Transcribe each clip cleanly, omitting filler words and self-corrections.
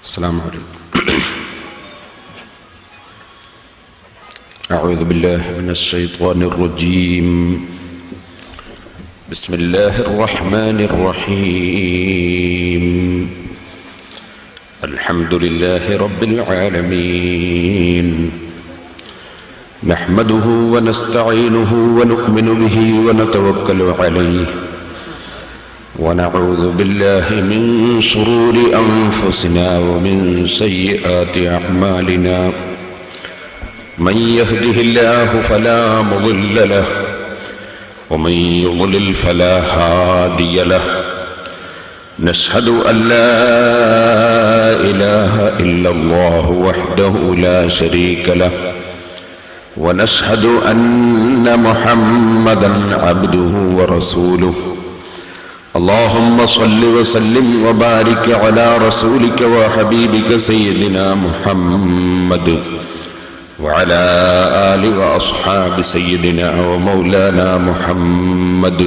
السلام عليكم. أعوذ بالله من الشيطان الرجيم. بسم الله الرحمن الرحيم. الحمد لله رب العالمين. نحمده ونستعينه ونؤمن به ونتوكل عليه، ونعوذ بالله من شرور أنفسنا ومن سيئات أعمالنا. من يهده الله فلا مضل له، ومن يضلل فلا هادي له. نشهد أن لا إله إلا الله وحده لا شريك له، ونشهد أن محمدا عبده ورسوله. اللهم صل وسلم وبارك على رسولك وحبيبك سيدنا محمد، وعلى آل وأصحاب سيدنا ومولانا محمد،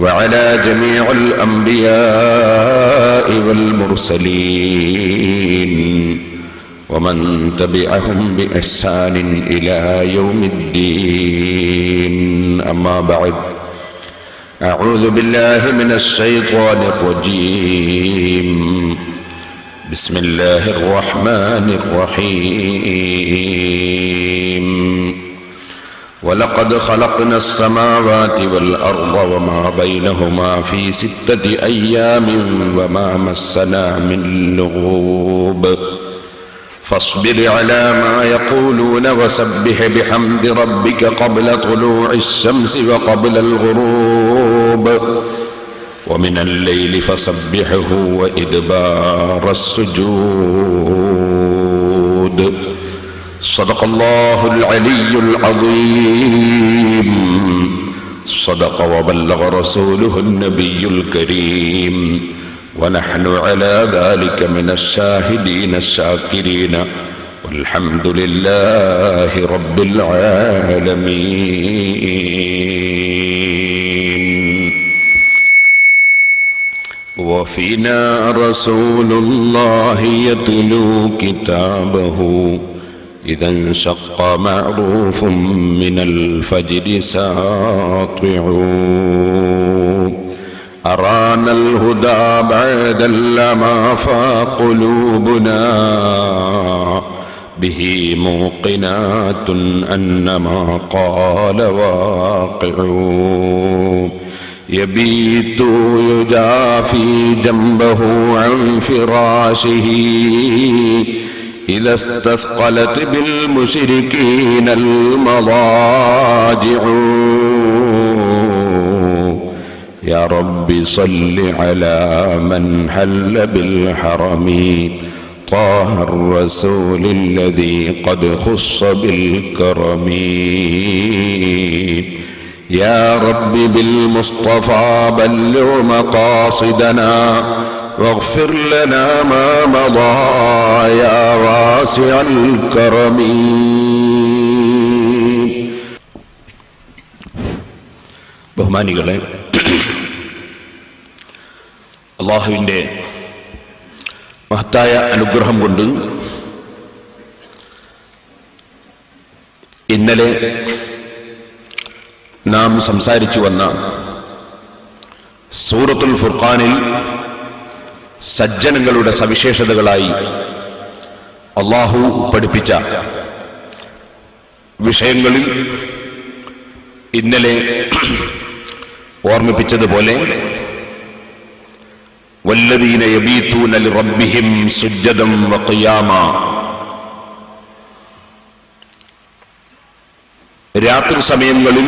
وعلى جميع الأنبياء والمرسلين، ومن تبعهم بإحسان إلى يوم الدين. أما بعد، أعوذ بالله من الشيطان الرجيم. بسم الله الرحمن الرحيم. ولقد خلقنا السماوات والأرض وما بينهما في 6 أيام وما مسنا من لغوب. فاصبر على ما يقولون وسبح بحمد ربك قبل طلوع الشمس وقبل الغروب، ومن الليل فسبحه وإدبار السجود. صدق الله العلي العظيم. صدق وبلغ رسوله النبي الكريم، ونحن على ذلك من الشاهدين الشاكرين، والحمد لله رب العالمين. وفينا رسول الله يتلو كتابه، إذا انشق معروف من الفجر ساطع. أرانا الهدى بعد لما فقلوبنا، به موقنات أن ما قال واقع. يبيت يجافي جنبه عن فراشه، إذا استثقلت بالمشركين المضاجع. يا رب صل على من حل بالحرم، طه الرسول الذي قد خص بالكرم. يا رب بالمصطفى بلغ مقاصدنا، واغفر لنا ما مضى يا واسع الكرم. ബഹുമാനികളെ, അല്ലാഹുവിന്റെ മഹത്തായ അനുഗ്രഹം കൊണ്ട് ഇന്നലെ നാം സംസാരിച്ചു വന്ന സൂറത്തുൽ ഫുർഖാനിൽ സജ്ജനങ്ങളുടെ സവിശേഷതകളായി അല്ലാഹു പഠിപ്പിച്ച വിഷയങ്ങളിൽ ഇന്നലെ ഓർമ്മിപ്പിച്ചതുപോലെ വല്ലദീന യബീതൂന ലിറബ്ബിഹിം സുജ്ജദൻ വഖിയാമ, രാത്രി സമയങ്ങളിൽ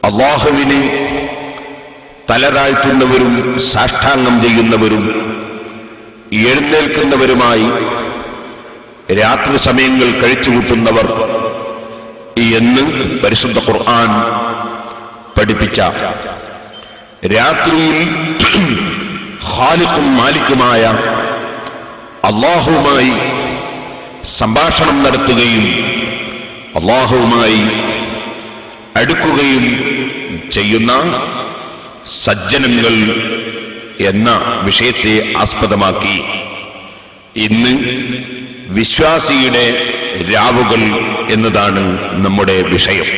അല്ലാഹുവിനെ തലതാഴ്ത്തുന്നവരും സാഷ്ടാംഗം ചെയ്യുന്നവരും എഴുന്നേൽക്കുന്നവരുമായി രാത്രി സമയങ്ങൾ കഴിച്ചുകൂട്ടുന്നവർ എന്ന് പരിശുദ്ധ ഖുർആൻ പഠിപ്പിച്ച രാത്രിയിൽ ഖാലിഖും മാലിക്കുമായ അല്ലാഹുവുമായി സംഭാഷണം നടത്തുകയും അല്ലാഹുവുമായി അടുക്കുകയും ചെയ്യുന്ന സജ്ജനങ്ങൾ എന്ന വിഷയത്തെ ആസ്പദമാക്കി ഇന്ന് വിശ്വാസിയുടെ രാവുകൾ എന്നതാണ് നമ്മുടെ വിഷയം.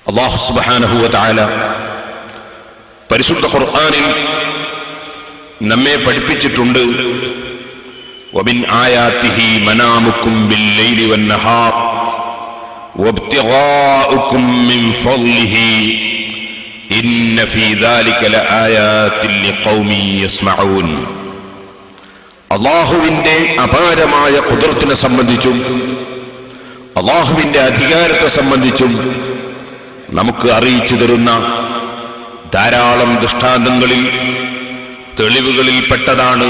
അല്ലാഹു സുബ്ഹാനഹു വ തആല പരിശുദ്ധ ഖുർആനിൽ നമ്മെ പഠിപ്പിച്ചിട്ടുണ്ട്, വമിൻ ആയാതിഹി മനാമുക്കും ബില്ലൈലി വന്നഹാർ വബ്തിഗാഉക്കും മിൻ ഫളിഹി ഇന്ന ഫീ ദാലിക ലആയാതിൻ ലിഖൗമി യസ്മഊൻ. അല്ലാഹുവിന്റെ അപാരമായ ഖുദ്റത്തിനെ സംബന്ധിച്ചും അല്ലാഹുവിന്റെ അധികാരത്തെ സംബന്ധിച്ചും നമുക്ക് അറിയിച്ചു തരുന്ന ധാരാളം ദൃഷ്ടാന്തങ്ങളിൽ തെളിവുകളിൽ പെട്ടതാണ്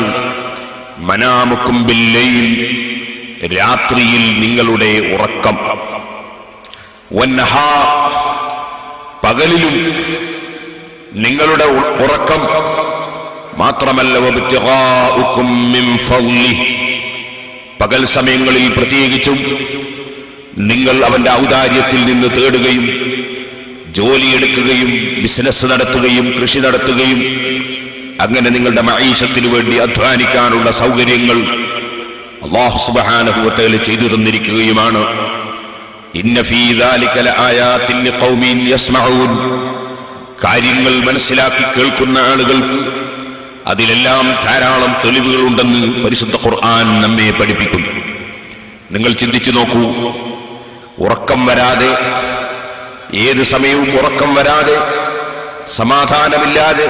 മനാമുക്കും ബില്ലൈൽ, രാത്രിയിൽ നിങ്ങളുടെ ഉറക്കം, വന്നഹാർ, പകലിലും നിങ്ങളുടെ ഉറക്കം, മാത്രമല്ല വബ്തിഗാഉക്കും മിൻ ഫളിഹി, പകൽ സമയങ്ങളിൽ പ്രത്യേകിച്ചും നിങ്ങൾ അവന്റെ ഔദാര്യത്തിൽ നിന്ന് തേടുകയും ജോലിയെടുക്കുകയും ബിസിനസ് നടത്തുകയും കൃഷി നടത്തുകയും അങ്ങനെ നിങ്ങളുടെ മഈശത്തിനു വേണ്ടി അധ്വാനിക്കാനുള്ള സൗകര്യങ്ങൾ അല്ലാഹു സുബ്ഹാനഹു വ തആല ചെയ്തു തന്നിരിക്കുകയുമാണ്. ഇന്ന ഫീ ദാലിക ലആയാതിൻ ലിഖൗമിൻ യസ്മഊൻ. കാര്യങ്ങൾ മനസ്സിലാക്കി കേൾക്കുന്ന ആളുകൾക്ക് അതിലെല്ലാം ധാരാളം തെളിവുകളുണ്ടെന്ന് പരിശുദ്ധ ഖുർആൻ നമ്മെ പഠിപ്പിക്കുന്നു. നിങ്ങൾ ചിന്തിച്ചു നോക്കൂ, ഉറക്കം വരാതെ, ഏത് സമയവും ഉറക്കം വരാതെ സമാധാനമില്ലാതെ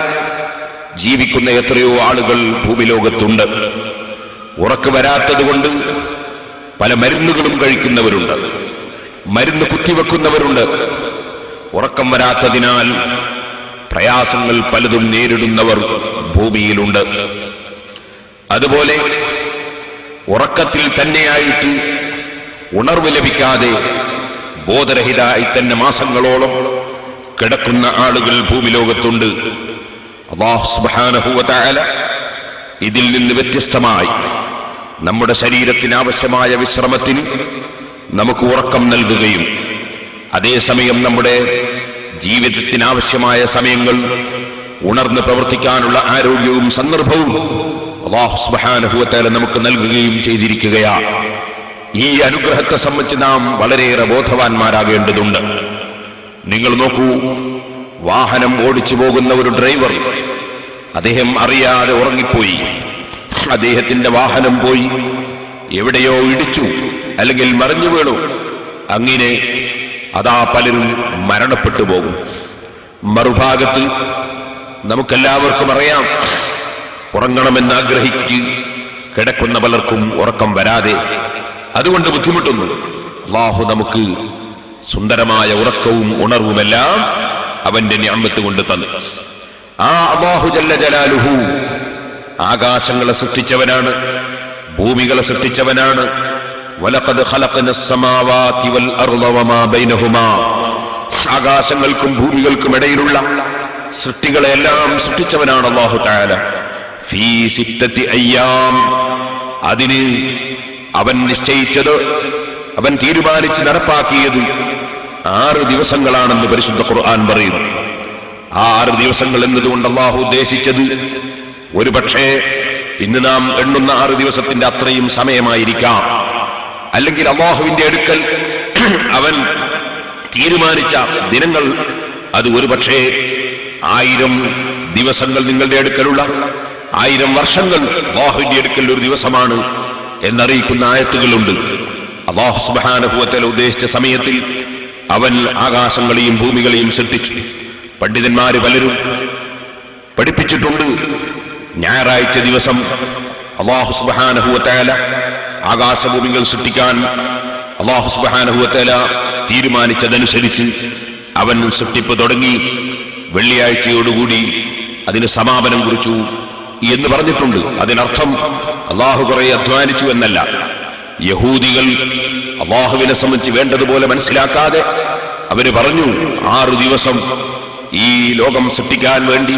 ജീവിക്കുന്ന എത്രയോ ആളുകൾ ഭൂമിലോകത്തുണ്ട്. ഉറക്കം വരാത്തതുകൊണ്ട് പല മരുന്നുകളും കഴിക്കുന്നവരുണ്ട്, മരുന്ന് കുത്തിവെക്കുന്നവരുണ്ട്. ഉറക്കം വരാത്തതിനാൽ പ്രയാസങ്ങൾ പലതും നേരിടുന്നവർ ഭൂമിയിലുണ്ട്. അതുപോലെ ഉറക്കത്തിൽ തന്നെയായിട്ട് ഉണർവ് ലഭിക്കാതെ ബോധരഹിതമായി തന്നെ മാസങ്ങളോളം കിടക്കുന്ന ആളുകൾ ഭൂമിലോകത്തുണ്ട്. അല്ലാഹു സുബ്ഹാനഹു വ തആല ഇതിൽ നിന്ന് വ്യത്യസ്തമായി നമ്മുടെ ശരീരത്തിന് ആവശ്യമായ വിശ്രമത്തിന് നമുക്ക് ഉറക്കം നൽകുകയും അതേസമയം നമ്മുടെ ജീവിതത്തിന് ആവശ്യമായ സമയങ്ങൾ ഉണർന്ന് പ്രവർത്തിക്കാനുള്ള ആരോഗ്യവും സന്ദർഭവും അല്ലാഹു സുബ്ഹാനഹു വ തആല നമുക്ക് നൽകുകയും ചെയ്തിരിക്കുകയാണ്. ഈ അനുഗ്രഹത്തെ സംബന്ധിച്ച് നാം വളരെയേറെ ബോധവാന്മാരാകേണ്ടതുണ്ട്. നിങ്ങൾ നോക്കൂ, വാഹനം ഓടിച്ചു പോകുന്ന ഒരു ഡ്രൈവർ, അദ്ദേഹം അറിയാതെ ഉറങ്ങിപ്പോയി. അദ്ദേഹത്തിന്റെ വാഹനം പോയി എവിടെയോ ഇടിച്ചു, അല്ലെങ്കിൽ മറിഞ്ഞു വീണു. അങ്ങനെ അതാ പലരും മരണപ്പെട്ടു പോകും. മറുഭാഗത്ത് നമുക്കെല്ലാവർക്കും അറിയാം, ഉറങ്ങണമെന്ന് ആഗ്രഹിച്ച് കിടക്കുന്ന പലർക്കും ഉറക്കം വരാതെ അതുകൊണ്ട് ബുദ്ധിമുട്ടുന്നു. അല്ലാഹു നമുക്ക് സുന്ദരമായ ഉറക്കവും ഉണർവുമെല്ലാം അവന്റെ നിഅമത്ത് കൊണ്ട് തന്നു. ആ അല്ലാഹു ജല്ല ജലാലുഹു ആകാശങ്ങളെ സൃഷ്ടിച്ചവനാണ്, ഭൂമികളെ സൃഷ്ടിച്ചവനാണ്. വലഖദ് ഖലഖനസ് സമാവാതി വൽ അർള വമാ ബൈനഹുമാ, ആകാശങ്ങൾക്കും ഭൂമികൾക്കും ഇടയിലുള്ള സൃഷ്ടികളെല്ലാം സൃഷ്ടിച്ചവനാണ് അല്ലാഹു തആല. ഫീ സിത്തത്തി അയ്യാം, അതിന് അവൻ നിശ്ചയിച്ചത്, അവൻ തീരുമാനിച്ച് നടപ്പാക്കിയത് 6 ദിവസങ്ങളാണെന്ന് പരിശുദ്ധ ഖുർആൻ പറയുന്നു. ആ 6 ദിവസങ്ങൾ എന്നതുകൊണ്ട് അല്ലാഹു ഉദ്ദേശിച്ചത് ഒരു പക്ഷേ ഇന്ന് നാം എണ്ണുന്ന 6 ദിവസത്തിന്റെ അത്രയും സമയമായിരിക്കാം. അല്ലെങ്കിൽ അല്ലാഹുവിന്റെ അടുക്കൽ അവൻ തീരുമാനിച്ച ദിനങ്ങൾ അത് ഒരു പക്ഷേ 1000 ദിവസങ്ങൾ നിങ്ങളുടെ അടുക്കലുള്ള 1000 വർഷങ്ങൾ അല്ലാഹുവിന്റെ അടുക്കൽ ഒരു ദിവസമാണ് എന്നറിയിക്കുന്ന ആയത്തുകളുണ്ട്. അല്ലാഹു സുബ്ഹാനഹു വ തആല ഉദ്ദേശിച്ച സമയത്തിൽ അവൻ ആകാശങ്ങളെയും ഭൂമികളെയും സൃഷ്ടിച്ചു. പണ്ഡിതന്മാര് പലരും പഠിപ്പിച്ചിട്ടുണ്ട്, ഞായറാഴ്ച ദിവസം അല്ലാഹു സുബ്ഹാനഹു വ തആല ആകാശഭൂമികൾ സൃഷ്ടിക്കാൻ അല്ലാഹു സുബ്ഹാനഹു വ തആല തീരുമാനിച്ചതനുസരിച്ച് അവൻ സൃഷ്ടിപ്പ് തുടങ്ങി. വെള്ളിയാഴ്ചയോടുകൂടി അതിന് സമാപനം കുറിച്ചു എന്ന് പറഞ്ഞിട്ടുണ്ട്. അതിനർത്ഥം അല്ലാഹു കുറെ അധ്വാനിച്ചു എന്നല്ല. യഹൂദികൾ അല്ലാഹുവിനെ സംബന്ധിച്ച് വേണ്ടതുപോലെ മനസ്സിലാക്കാതെ അവര് പറഞ്ഞു, 6 ദിവസം ഈ ലോകം സൃഷ്ടിക്കാൻ വേണ്ടി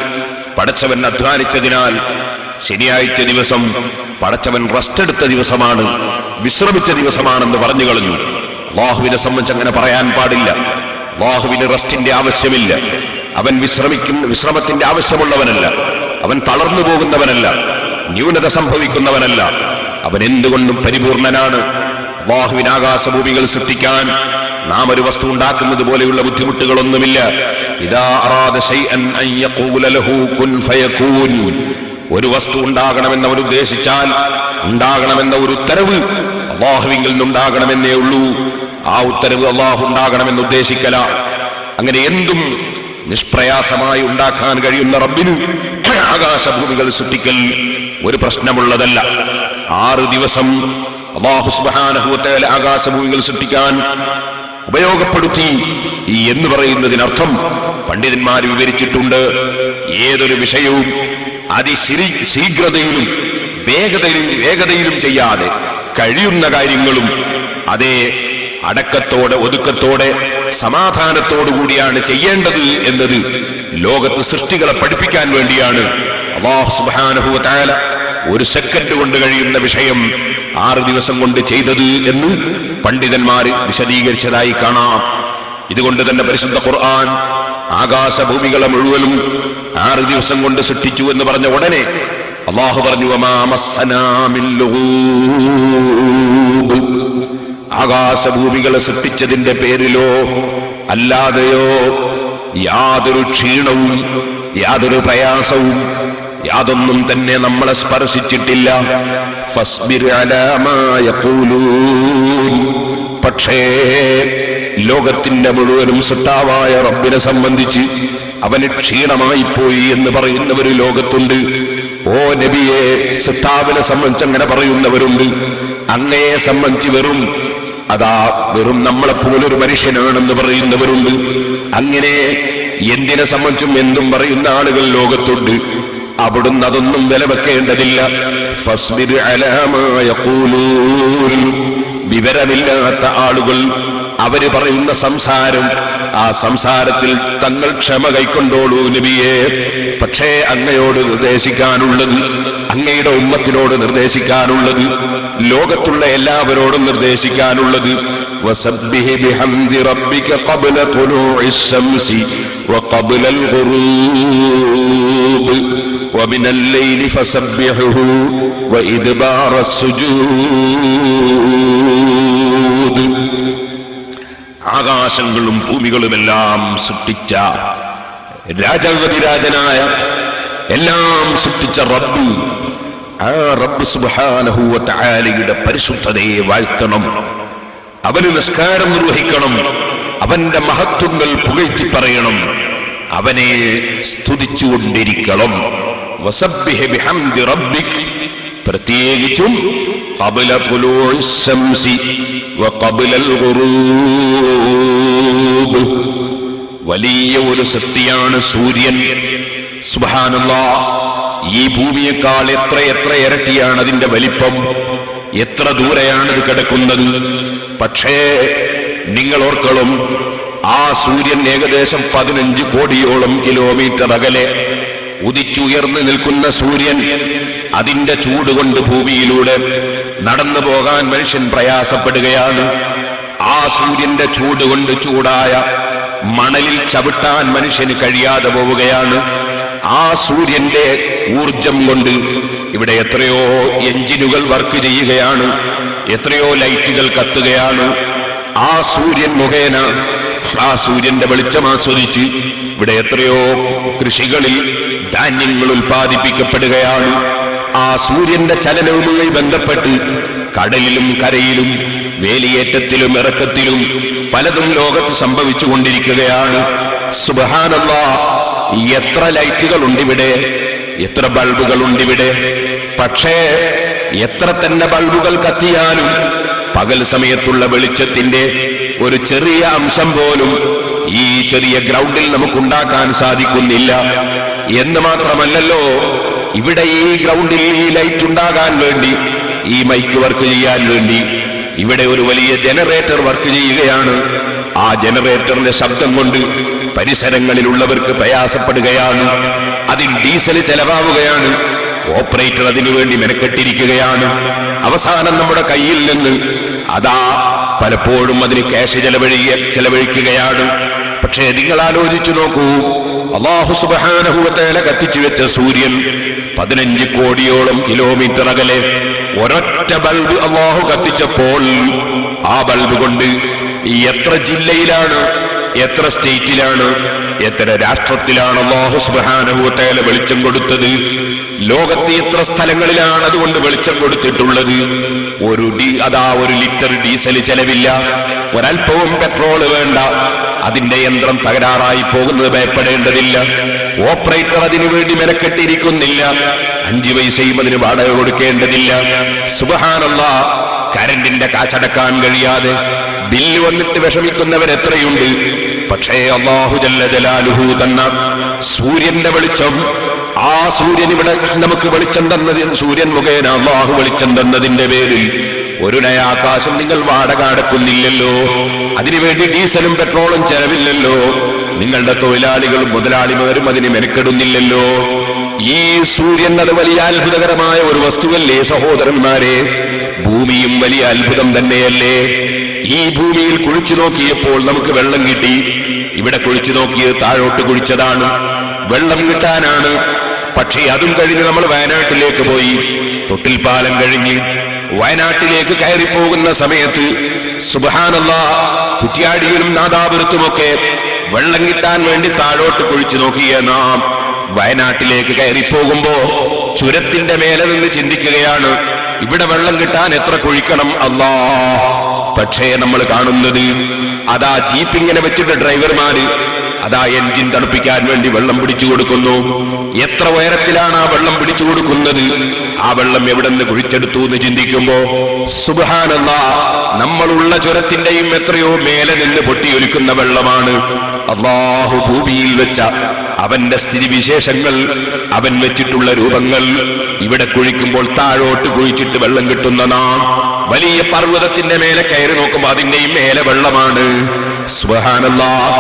പടച്ചവൻ അധ്വാനിച്ചതിനാൽ ശനിയാഴ്ച ദിവസം പടച്ചവൻ റെസ്റ്റ് എടുത്ത ദിവസമാണ്, വിശ്രമിച്ച ദിവസമാണെന്ന് പറഞ്ഞു കളഞ്ഞു. അല്ലാഹുവിനെ സംബന്ധിച്ച് അങ്ങനെ പറയാൻ പാടില്ല. അല്ലാഹുവിന് റെസ്റ്റിന്റെ ആവശ്യമില്ല. അവൻ വിശ്രമത്തിന്റെ ആവശ്യമുള്ളവനല്ല. അവൻ തളർന്നു പോകുന്നവനല്ല. ന്യൂനത സംഭവിക്കുന്നവനല്ല. അവൻ എന്തുകൊണ്ടും പരിപൂർണനാണ്. അല്ലാഹുവിന് ആകാശഭൂമികൾ സൃഷ്ടിക്കാൻ നാം ഒരു വസ്തു ഉണ്ടാക്കുന്നത് പോലെയുള്ള ബുദ്ധിമുട്ടുകളൊന്നുമില്ല. ഇദാ അറാദ ശൈഅൻ അൻ യഖൂല ലഹു കുൻ ഫയകൂൻ. ഒരു വസ്തു ഉണ്ടാകണമെന്ന് അവൻ ഉദ്ദേശിച്ചാൽ ഉണ്ടാകണമെന്ന ഒരു ഉത്തരവ് അല്ലാഹുവിങ്കിൽ നിന്നുണ്ടാകണമെന്നേ ഉള്ളൂ. ആ ഉത്തരവ് അല്ലാഹു ഉണ്ടാകണമെന്ന് ഉദ്ദേശിക്കല. അങ്ങനെ എന്തും നിഷ്പ്രയാസമായി ഉണ്ടാക്കാൻ കഴിയുന്ന റബ്ബിന് ആകാശഭൂമികൾ സൃഷ്ടിക്കൽ ഒരു പ്രശ്നമുള്ളതല്ല. 6 ദിവസം അല്ലാഹു സുബ്ഹാനഹു വ തആല ആകാശഭൂമികൾ സൃഷ്ടിക്കാൻ ഉപയോഗപ്പെടുത്തി എന്ന് പറയുന്നതിനർത്ഥം പണ്ഡിതന്മാർ വിവരിച്ചിട്ടുണ്ട്. ഏതൊരു വിഷയവും അതിശീഘ്രതയിലും വേഗതയിലും ചെയ്യാതെ കഴിയുന്ന കാര്യങ്ങളും അതേ അടക്കത്തോടെ ഒതുക്കത്തോടെ സമാധാനത്തോടുകൂടിയാണ് ചെയ്യേണ്ടത് എന്നത് ലോകത്ത് സൃഷ്ടികളെ പഠിപ്പിക്കാൻ വേണ്ടിയാണ് അല്ലാഹു സുബ്ഹാനഹു വ തആല 1 സെക്കൻഡ് കൊണ്ട് കഴിയുന്ന വിഷയം 6 ദിവസം കൊണ്ട് ചെയ്തത് എന്ന് പണ്ഡിതന്മാർ വിശദീകരിച്ചതായി കാണാം. ഇതുകൊണ്ട് തന്നെ പരിശുദ്ധ ഖുർആൻ ആകാശഭൂമികളെ മുഴുവനും 6 ദിവസം കൊണ്ട് സൃഷ്ടിച്ചു എന്ന് പറഞ്ഞ ഉടനെ അല്ലാഹു പറഞ്ഞു, വമാ മസ്സനാ മിൻ ലൂബ്. ആകാശഭൂമികളെ സൃഷ്ടിച്ചതിന്റെ പേരിലോ അല്ലാതെയോ യാതൊരു ക്ഷീണവും യാതൊരു പ്രയാസവും യാതൊന്നും തന്നെ നമ്മളെ സ്പർശിച്ചിട്ടില്ല. ഫസ്ബിർ അലാ മാ യഖൂലൂൻ. പക്ഷേ ലോകത്തിന്റെ മുഴുവനും സൃഷ്ടാവായ റബ്ബിനെ സംബന്ധിച്ച് അവന് ക്ഷീണമായിപ്പോയി എന്ന് പറയുന്നവര് ലോകത്തുണ്ട്. ഓ നബിയെ, സൃഷ്ടാവിനെ സംബന്ധിച്ച് അങ്ങനെ പറയുന്നവരുണ്ട്. അങ്ങയെ സംബന്ധിച്ച് വെറും നമ്മളെപ്പോലൊരു മനുഷ്യനാണെന്ന് പറയുന്നവരുണ്ട്. അങ്ങനെ എന്തിനെ സംബന്ധിച്ചും എന്തും പറയുന്ന ആളുകൾ ലോകത്തുണ്ട്. അവിടുന്ന് അതൊന്നും വില വെക്കേണ്ടതില്ല. ഫസ്ബിർ അലാ മാ യഖൂലൂൻ. വിവരമില്ലാത്ത ആളുകൾ അവര് പറയുന്ന സംസാരം, ആ സംസാരത്തിൽ തങ്ങൾ ക്ഷമ കൈക്കൊണ്ടോളൂ നബിയെ. പക്ഷേ അങ്ങയോട് നിർദ്ദേശിക്കാനുള്ളത്, അങ്ങയുടെ ഉമ്മത്തിനോട് നിർദ്ദേശിക്കാനുള്ളത്, ലോകത്തുള്ള എല്ലാവരോടും നിർദ്ദേശിക്കാനുള്ളത് വസബ്ബിഹി ബിഹംദി റബ്ബിക ഖബ്ല തുലൂഇശ് ശംസി വഖബ്ലൽ ഗുറൂബ് വമിനൽ ലൈലി ഫസബ്ബിഹുഹു വഇദ്ബാറസ് സുജൂദ്. ആകാശങ്ങളും ഭൂമികളുമെല്ലാം സൃഷ്ടിച്ച രാജാവതിരാജനായ എല്ലാം സൃഷ്ടിച്ച റബ്ബ്, ആ റബ്ബ് സുബ്ഹാനഹു വ തആലയുടെ പരിശുദ്ധതയെ വാഴ്ത്തണം. അവന് നിസ്കാരം നിർവഹിക്കണം. അവന്റെ മഹത്വങ്ങൾ പുകഴ്ത്തി പറയണം. അവനെ സ്തുതിച്ചുകൊണ്ടിരിക്കണം. വസബ്ബിഹ് ബിഹംദി റബ്ബിക്. പ്രത്യേകിച്ചും ഖബ്ല തുലൂഇശ് ശംസി വഖബ്ലൽ ഗുറൂബ്. വലിയ ഒരു സൃഷ്ടിയാണ് സൂര്യൻ. സുബ്ഹാനല്ലാഹ്, ഈ ഭൂമിയേക്കാൾ എത്ര ഇരട്ടിയാണ് അതിന്റെ വലിപ്പം. എത്ര ദൂരെയാണിത് കിടക്കുന്നത്. പക്ഷേ നിങ്ങൾ ഓർക്കണം, ആ സൂര്യൻ ഏകദേശം 15 കോടിയോളം കിലോമീറ്റർ അകലെ ഉദിച്ചുയർന്നു നിൽക്കുന്ന സൂര്യൻ, അതിന്റെ ചൂടുകൊണ്ട് ഭൂമിയിലൂടെ നടന്നു പോകാൻ മനുഷ്യൻ പ്രയാസപ്പെടുകയാണ്. ആ സൂര്യന്റെ ചൂടുകൊണ്ട് ചൂടായ മണലിൽ ചവിട്ടാൻ മനുഷ്യന് കഴിയാതെ പോവുകയാണ്. ആ സൂര്യന്റെ ഊർജം കൊണ്ട് ഇവിടെ എത്രയോ എഞ്ചിനുകൾ വർക്ക് ചെയ്യുകയാണ്, എത്രയോ ലൈറ്റുകൾ കത്തുകയാണ്. ആ സൂര്യൻ മുഖേന, ആ സൂര്യന്റെ വെളിച്ചം ആസ്വദിച്ച് ഇവിടെ എത്രയോ കൃഷികളിൽ ധാന്യങ്ങൾ ഉൽപ്പാദിപ്പിക്കപ്പെടുകയാണ്. ആ സൂര്യന്റെ ചലനവുമായി ബന്ധപ്പെട്ട് കടലിലും കരയിലും വേലിയേറ്റത്തിലും ഇറക്കത്തിലും പലതും ലോകത്ത് സംഭവിച്ചുകൊണ്ടിരിക്കുകയാണ്. സുബ്ഹാനല്ലാഹ്, എത്ര ലൈറ്റുകളുണ്ടിവിടെ, എത്ര ബൾബുകളുണ്ടിവിടെ. പക്ഷേ എത്ര തന്നെ ബൾബുകൾ കത്തിയാലും പകൽ സമയത്തുള്ള വെളിച്ചത്തിന്റെ ഒരു ചെറിയ അംശം പോലും ഈ ചെറിയ ഗ്രൗണ്ടിൽ നമുക്കുണ്ടാക്കാൻ സാധിക്കുന്നില്ല. എന്ന് മാത്രമല്ലല്ലോ, ഇവിടെ ഈ ഗ്രൗണ്ടിൽ ഈ ലൈറ്റ് ഉണ്ടാകാൻ വേണ്ടി, ഈ മൈക്ക് വർക്ക് ചെയ്യാൻ വേണ്ടി ഇവിടെ ഒരു വലിയ ജനറേറ്റർ വർക്ക് ചെയ്യുകയാണ്. ആ ജനറേറ്ററിന്റെ ശബ്ദം കൊണ്ട് പരിസരങ്ങളിലുള്ളവർക്ക് പ്രയാസപ്പെടുകയാണ്. അതിൽ ഡീസൽ ചെലവാവുകയാണ്. ഓപ്പറേറ്റർ അതിനുവേണ്ടി മെനക്കെട്ടിരിക്കുകയാണ്. അവസാനം നമ്മുടെ കയ്യിൽ നിന്ന് അതാ പലപ്പോഴും അതിന് ക്യാഷ് ചെലവഴിക്കുകയാണ്. പക്ഷേ നിങ്ങൾ ആലോചിച്ചു നോക്കൂ, അല്ലാഹു സുബ്ഹാനഹു വ തആല കത്തിച്ചു വെച്ച സൂര്യൻ 15 കോടിയോളം കിലോമീറ്റർ അകലെ ഒരൊറ്റ ബൾബ് അല്ലാഹു കത്തിച്ചപ്പോൾ ആ ബൾബ് കൊണ്ട് എത്ര ജില്ലയിലാണ്, എത്ര സ്റ്റേറ്റിലാണ്, എത്ര രാഷ്ട്രത്തിലാണ് അല്ലാഹു സുബ്ഹാനഹു വ തആല വെളിച്ചം കൊടുത്തത്? ലോകത്തെ എത്ര സ്ഥലങ്ങളിലാണ് അതുകൊണ്ട് വെളിച്ചം കൊടുത്തിട്ടുള്ളത്? ഒരു ലിറ്റർ ഡീസൽ ചെലവില്ല, ഒരൽപ്പവും പെട്രോൾ വേണ്ട, അതിന്റെ യന്ത്രം തകരാറായി പോകുന്നത് ഭയപ്പെടേണ്ടതില്ല, ഓപ്പറേറ്റർ അതിനുവേണ്ടി മെനക്കെട്ടിരിക്കുന്നില്ല, 5 പൈസയും അതിന് വാടക കൊടുക്കേണ്ടതില്ല. സുബ്ഹാനല്ലാഹ്, കരണ്ടിന്റെ കാശടക്കാൻ കഴിയാതെ ബില്ല് വന്നിട്ട് വിഷമിക്കുന്നവരെത്രയുണ്ട്? പക്ഷേ അല്ലാഹു ജല്ല ജലാലുഹു തന്ന സൂര്യന്റെ വെളിച്ചം, ആ സൂര്യൻ ഇവിടെ നമുക്ക് വെളിച്ചം തന്നതിന്, സൂര്യൻ മുഖേന അല്ലാഹു വെളിച്ചം തന്നതിന്റെ പേരിൽ ഒരു നയാകാശം നിങ്ങൾ വാടക അടക്കുന്നില്ലല്ലോ, അതിനുവേണ്ടി ഡീസലും പെട്രോളും ചെലവില്ലല്ലോ, നിങ്ങളുടെ തൊഴിലാളികളും മുതലാളിമാരും അതിന് മെനക്കെടുന്നില്ലല്ലോ. ഈ സൂര്യൻ അത് വലിയ അത്ഭുതകരമായ ഒരു വസ്തുവല്ലേ സഹോദരന്മാരെ? ഭൂമിയും വലിയ അത്ഭുതം തന്നെയല്ലേ? ഈ ഭൂമിയിൽ കുഴിച്ചു നോക്കിയപ്പോൾ നമുക്ക് വെള്ളം കിട്ടി. ഇവിടെ കുഴിച്ചു നോക്കിയത് താഴോട്ട് കുഴിച്ചതാണ്, വെള്ളം കിട്ടാനാണ്. പക്ഷേ അതും കഴിഞ്ഞ് നമ്മൾ വയനാട്ടിലേക്ക് പോയി. തൊട്ടിൽ പാലം കഴിഞ്ഞ് വയനാട്ടിലേക്ക് കയറിപ്പോകുന്ന സമയത്ത് സുബ്ഹാനല്ലാഹ്, കുറ്റ്യാടിയിലും നാദാപുരത്തുമൊക്കെ വെള്ളം കിട്ടാൻ വേണ്ടി താഴോട്ട് കുഴിച്ചു നോക്കിയ നാം വയനാട്ടിലേക്ക് കയറിപ്പോകുമ്പോ ചുരത്തിന്റെ മേലെ നിന്ന് ചിന്തിക്കുകയാണ്, ഇവിടെ വെള്ളം കിട്ടാൻ എത്ര കുഴിക്കണം അല്ലാഹ്. പക്ഷേ നമ്മൾ കാണുന്നത് അതാ ജീപ്പിങ്ങനെ വെച്ചിട്ട് ഡ്രൈവർമാര് അതാ എൻജിൻ തണുപ്പിക്കാൻ വേണ്ടി വെള്ളം പിടിച്ചു കൊടുക്കുന്നു. എത്ര ഉയരത്തിലാണ് ആ വെള്ളം പിടിച്ചു കൊടുക്കുന്നത്? ആ വെള്ളം എവിടെ നിന്ന് കുഴിച്ചെടുത്തു എന്ന് ചിന്തിക്കുമ്പോ സുബ്ഹാനല്ലാഹ്, നമ്മളുള്ള ചുരത്തിന്റെയും എത്രയോ മേലെ നിന്ന് പൊട്ടിയൊലിക്കുന്ന വെള്ളമാണ്. അല്ലാഹു ഭൂമിയിൽ വെച്ച അവന്റെ സ്ഥിതിവിശേഷങ്ങൾ, അവൻ വെച്ചിട്ടുള്ള രൂപങ്ങൾ ഇവിടെ കുഴിക്കുമ്പോൾ താഴോട്ട് കുഴിച്ചിട്ട് വെള്ളം കിട്ടുന്ന നാം വലിയ പർവ്വതത്തിന്റെ മേലെ കയറി നോക്കുമ്പോൾ അതിന്റെയും മേലെ വെള്ളമാണ്. സുബ്ഹാനല്ലാഹ്,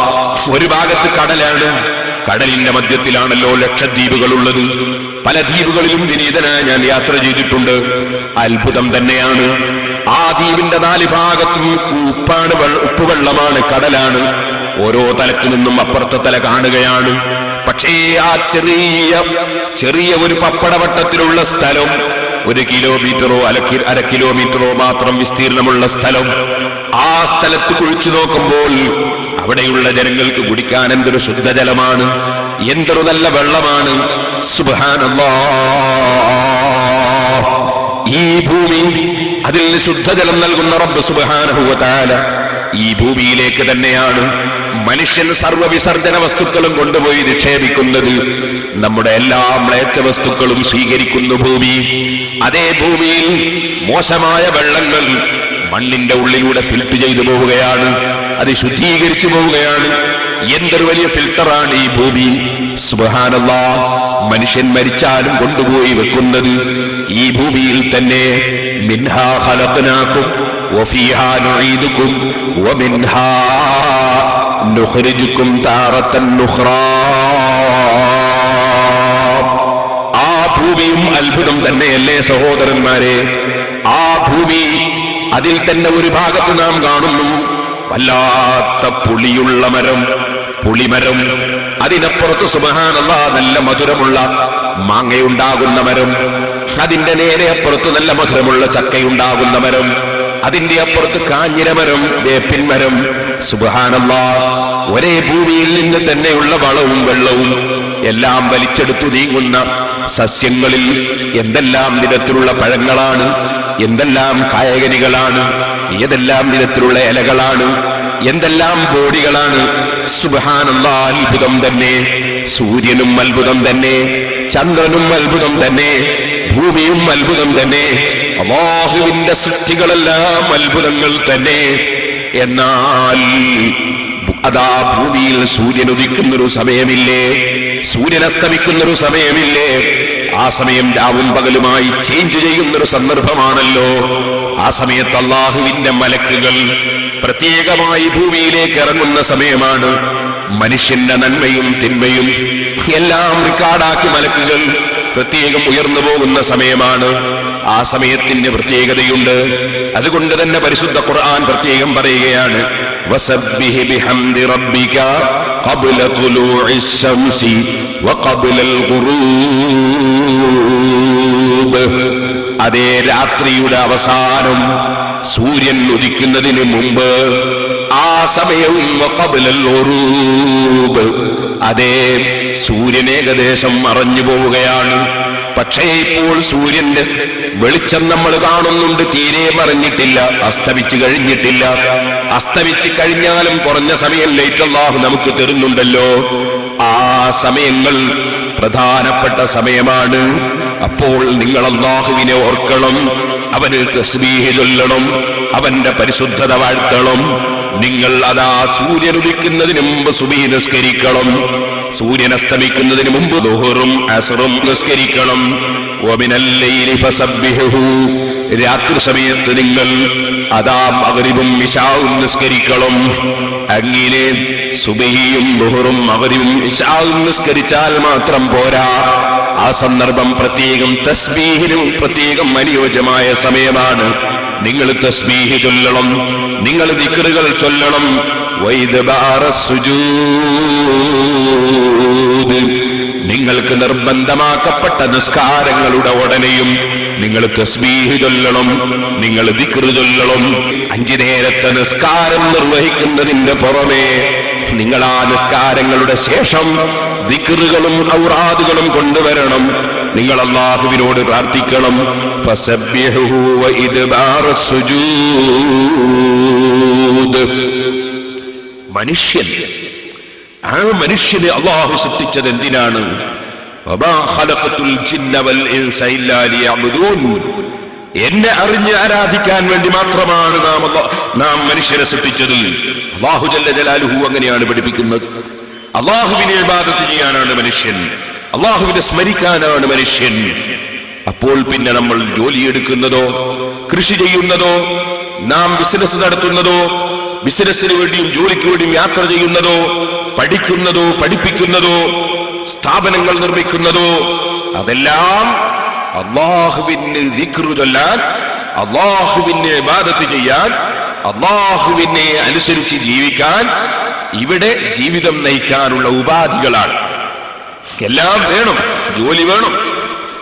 ഒരു ഭാഗത്ത് കടലാണ്, കടലിന്റെ മധ്യത്തിലാണല്ലോ ലക്ഷദ്വീപുകളുള്ളത്. പല ദ്വീപുകളിലും വിനീതനായി ഞാൻ യാത്ര ചെയ്തിട്ടുണ്ട്. അത്ഭുതം തന്നെയാണ്. ആ ദ്വീപിന്റെ 4 ഭാഗത്തും ഉപ്പുവെള്ളമാണ്, കടലാണ്. ഓരോ തലത്തു നിന്നും അപ്പുറത്തെ തല കാണുകയാണ്. പക്ഷേ ആ ചെറിയ ഒരു പപ്പടവട്ടത്തിലുള്ള സ്ഥലം, 1 കിലോമീറ്ററോ അര കിലോമീറ്ററോ മാത്രം വിസ്തീർണമുള്ള സ്ഥലം, ആ സ്ഥലത്ത് കുഴിച്ചു നോക്കുമ്പോൾ അവിടെയുള്ള ജനങ്ങൾക്ക് കുടിക്കാൻ എന്തൊരു ശുദ്ധജലമാണ്, എന്തൊരു നല്ല വെള്ളമാണ്. സുബ്ഹാനല്ലാഹ്, ഈ ഭൂമി, അതിൽ ശുദ്ധജലം നൽകുന്ന റബ്ബ് സുബ്ഹാനഹു വ തആല ഈ ഭൂമിയിലേക്ക് തന്നെയാണ് മനുഷ്യൻ സർവ്വവിസർജന വസ്തുക്കളും കൊണ്ടുപോയി നിക്ഷേപിക്കുന്നത്. നമ്മുടെ എല്ലാ മ്ലേച്ഛ വസ്തുക്കളും സ്വീകരിക്കുന്നു ഭൂമി. അതേ ഭൂമിയിൽ മോശമായ വെള്ളങ്ങൾ മണ്ണിന്റെ ഉള്ളിലൂടെ ഫിൽട്ടർ ചെയ്തു പോവുകയാണ്, അത് ശുദ്ധീകരിച്ചു പോവുകയാണ്. എന്തൊരു വലിയ ഫിൽട്ടറാണ് ഈ ഭൂമി. സുബ്ഹാനല്ലാഹ്, മനുഷ്യൻ മരിച്ചാലും കൊണ്ടുപോയി വെക്കുന്നത് ഈ ഭൂമിയിൽ തന്നെ. മിൻഹാ ഖലഖനാകും വഫീഹാ നുഈദുകും വമിൻഹാ നുഖ്രിജുകും താറത്തൻ നുഖ്റാ. ആ ഭൂമിയും അത്ഭുതം തന്നെയല്ലേ സഹോദരന്മാരെ? ആ ഭൂമി, അതിൽ തന്നെ ഒരു ഭാഗത്ത് നാം കാണുന്നു വല്ലാത്ത പുളിയുള്ള മരം, പുളിമരം. അതിനപ്പുറത്ത് സുബ്ഹാനല്ലാഹ് നല്ല മധുരമുള്ള മാങ്ങയുണ്ടാകുന്ന മരം. അതിന്റെ നേരെ അപ്പുറത്ത് നല്ല മധുരമുള്ള ചക്കയുണ്ടാകുന്ന മരം. അതിന്റെ അപ്പുറത്ത് കാഞ്ഞിരമരം, വേപ്പിൻ മരം. സുബ്ഹാനല്ലാഹ്, ഒരേ ഭൂമിയിൽ നിന്ന് തന്നെയുള്ള വളവും വെള്ളവും എല്ലാം വലിച്ചെടുത്തു നീങ്ങുന്ന സസ്യങ്ങളിൽ എന്തെല്ലാം വിധത്തിലുള്ള പഴങ്ങളാണ്, എന്തെല്ലാം കായകനികളാണ്, ഏതെല്ലാം വിധത്തിലുള്ള ഇലകളാണ്, എന്തെല്ലാം ബോഡികളാണ്. സുബ്ഹാനല്ലാഹ്, അത്ഭുതം തന്നെ. സൂര്യനും അത്ഭുതം തന്നെ, ചന്ദ്രനും അത്ഭുതം തന്നെ, ഭൂമിയും അത്ഭുതം തന്നെ. അല്ലാഹുവിന്റെ സൃഷ്ടികളെല്ലാം അത്ഭുതങ്ങൾ തന്നെ. എന്നാൽ അതാ ഭൂമിയിൽ സൂര്യൻ ഉദിക്കുന്നൊരു സമയമില്ലേ, സൂര്യൻ അസ്തമിക്കുന്നൊരു സമയമില്ലേ? ആ സമയം രാവും പകലുമായി ചേഞ്ച് ചെയ്യുന്നൊരു സന്ദർഭമാണല്ലോ. ആ സമയത്ത് അല്ലാഹുവിന്റെ മലക്കുകൾ പ്രത്യേകമായി ഭൂമിയിലേക്ക് ഇറങ്ങുന്ന സമയമാണ്. മനുഷ്യന്റെ നന്മയും തിന്മയും എല്ലാം റെക്കോർഡാക്കി മലക്കുകൾ പ്രത്യേകം ഉയർന്നു പോകുന്ന സമയമാണ്. ആ സമയത്തിന് പ്രത്യേകതയുണ്ട്. അതുകൊണ്ട് തന്നെ പരിശുദ്ധ ഖുർആൻ പ്രത്യേകം പറയുകയാണ്, വസബ്ബിഹ് ബിഹംദി റബ്ബിക ഖബ്ല തുലൂഇസ് ശംസി വഖബ്ലൽ ഖുറൂബ്. അതേ രാത്രിയുടെ അവസാനം സൂര്യൻ ഉദിക്കുന്നതിന് മുമ്പ് ആ സമയവും വഖബ്ലൽ ഖുറൂബ്, അതേ സൂര്യൻ ഏകദേശം മറഞ്ഞു പോവുകയാണ്. പക്ഷേ ഇപ്പോൾ സൂര്യന്റെ വെളിച്ചം നമ്മൾ കാണുന്നുണ്ട്, തീരെ മറഞ്ഞിട്ടില്ല, അസ്തമിച്ചു കഴിഞ്ഞിട്ടില്ല. അസ്തമിച്ചു കഴിഞ്ഞാലും കുറഞ്ഞ സമയം ലൈറ്റ് അല്ലാഹു നമുക്ക് തരുന്നുണ്ടല്ലോ. ആ സമയങ്ങൾ പ്രധാനപ്പെട്ട സമയമാണ്. അപ്പോൾ നിങ്ങൾ അല്ലാഹുവിനെ ഓർക്കണം, അവന് തസ്ബീഹ് ചൊല്ലണം, അവന്റെ പരിശുദ്ധത വാഴ്ത്തണം. നിങ്ങൾ അതാ സൂര്യൻ ഉദിക്കുന്നതിന് മുമ്പ് സുബ്ഹി നിസ്കരിക്കണം, സൂര്യൻ അസ്തമിക്കുന്നതിന് മുമ്പ് ദുഹറും അസ്റും നിസ്കരിക്കണം. വമിനൽ ലൈലി ഫസബ്ബിഹു, രാത്രി സമയത്ത് നിങ്ങൾ അതാ മഗ്രിബും ഇശാഉം നിസ്കരിക്കണം. അങ്ങനെ സുബ്ഹിയും ദുഹറും മഗ്രിബും ഇശാഉം നിസ്കരിച്ചാൽ മാത്രം പോരാ, ആ സന്ദർഭം പ്രത്യേകം തസ്ബീഹിനും പ്രത്യേകം അനുയോജ്യമായ സമയമാണ്. നിങ്ങൾ തസ്ബീഹ് ചൊല്ലണം, നിങ്ങൾ ദിക്റുകൾ ചൊല്ലണം. വൈദ്ബാറസ് സുജൂദ്, നിങ്ങൾക്ക് നിർബന്ധമാക്കപ്പെട്ട നിസ്കാരങ്ങളുടെ ഉടനെയും നിങ്ങൾ തസ്ബീഹ് ചൊല്ലണം, നിങ്ങൾ ദിക്റ് ചൊല്ലണം. 5 നേരത്തെ നിസ്കാരം നിർവഹിക്കുന്നതിന്റെ പുറമെ നിങ്ങൾ ആ നിസ്കാരങ്ങളുടെ ശേഷം ദിക്റുകളും ഔറാദുകളും കൊണ്ടുവരണം. നിങ്ങൾ അല്ലാഹുവിനോട് പ്രാർത്ഥിക്കണം. ഫസബ്ബിഹു വഇദ്ബാറസ് സുജൂദ്. ആ മനുഷ്യനെ അല്ലാഹു സൃഷ്ടിച്ചത് എന്തിനാണ്? വമാ ഖലഖതുൽ ജിന്ന വൽ ഇൻസ ഇല്ലാ ലിയഅ്ബുദൂൻ, എന്നെ അറിഞ്ഞ് ആരാധിക്കാൻ വേണ്ടി മാത്രമാണ് നാം മനുഷ്യരെ സൃഷ്ടിച്ചത്. അല്ലാഹു ജല്ല ജലാലുഹു അങ്ങനെയാണ് പഠിപ്പിക്കുന്നത്. അല്ലാഹുവിനെ ഇബാദത്ത് ചെയ്യാനാണ് മനുഷ്യൻ, അല്ലാഹുവിനെ സ്മരിക്കാനാണ് മനുഷ്യൻ. അപ്പോൾ പിന്നെ നമ്മൾ ജോലിയെടുക്കുന്നതോ കൃഷി ചെയ്യുന്നതോ നാം ബിസിനസ് നടത്തുന്നതോ ബിസിനസ്സിന് വേണ്ടിയും ജോലിക്ക് വേണ്ടിയും യാത്ര ചെയ്യുന്നതോ പഠിക്കുന്നതോ പഠിപ്പിക്കുന്നതോ സ്ഥാപനങ്ങൾ നിർമ്മിക്കുന്നതോ അതെല്ലാം അല്ലാഹുവിനെ ദിക്റ് ചൊല്ലാൻ, അല്ലാഹുവിനെ ഇബാദത്ത് ചെയ്യാൻ, അല്ലാഹുവിനെ അനുസരിച്ച് ജീവിക്കാൻ, ഇവിടെ ജീവിതം നയിക്കാനുള്ള ഉപാധികളാണ്. എല്ലാം വേണം, ജോലി വേണം,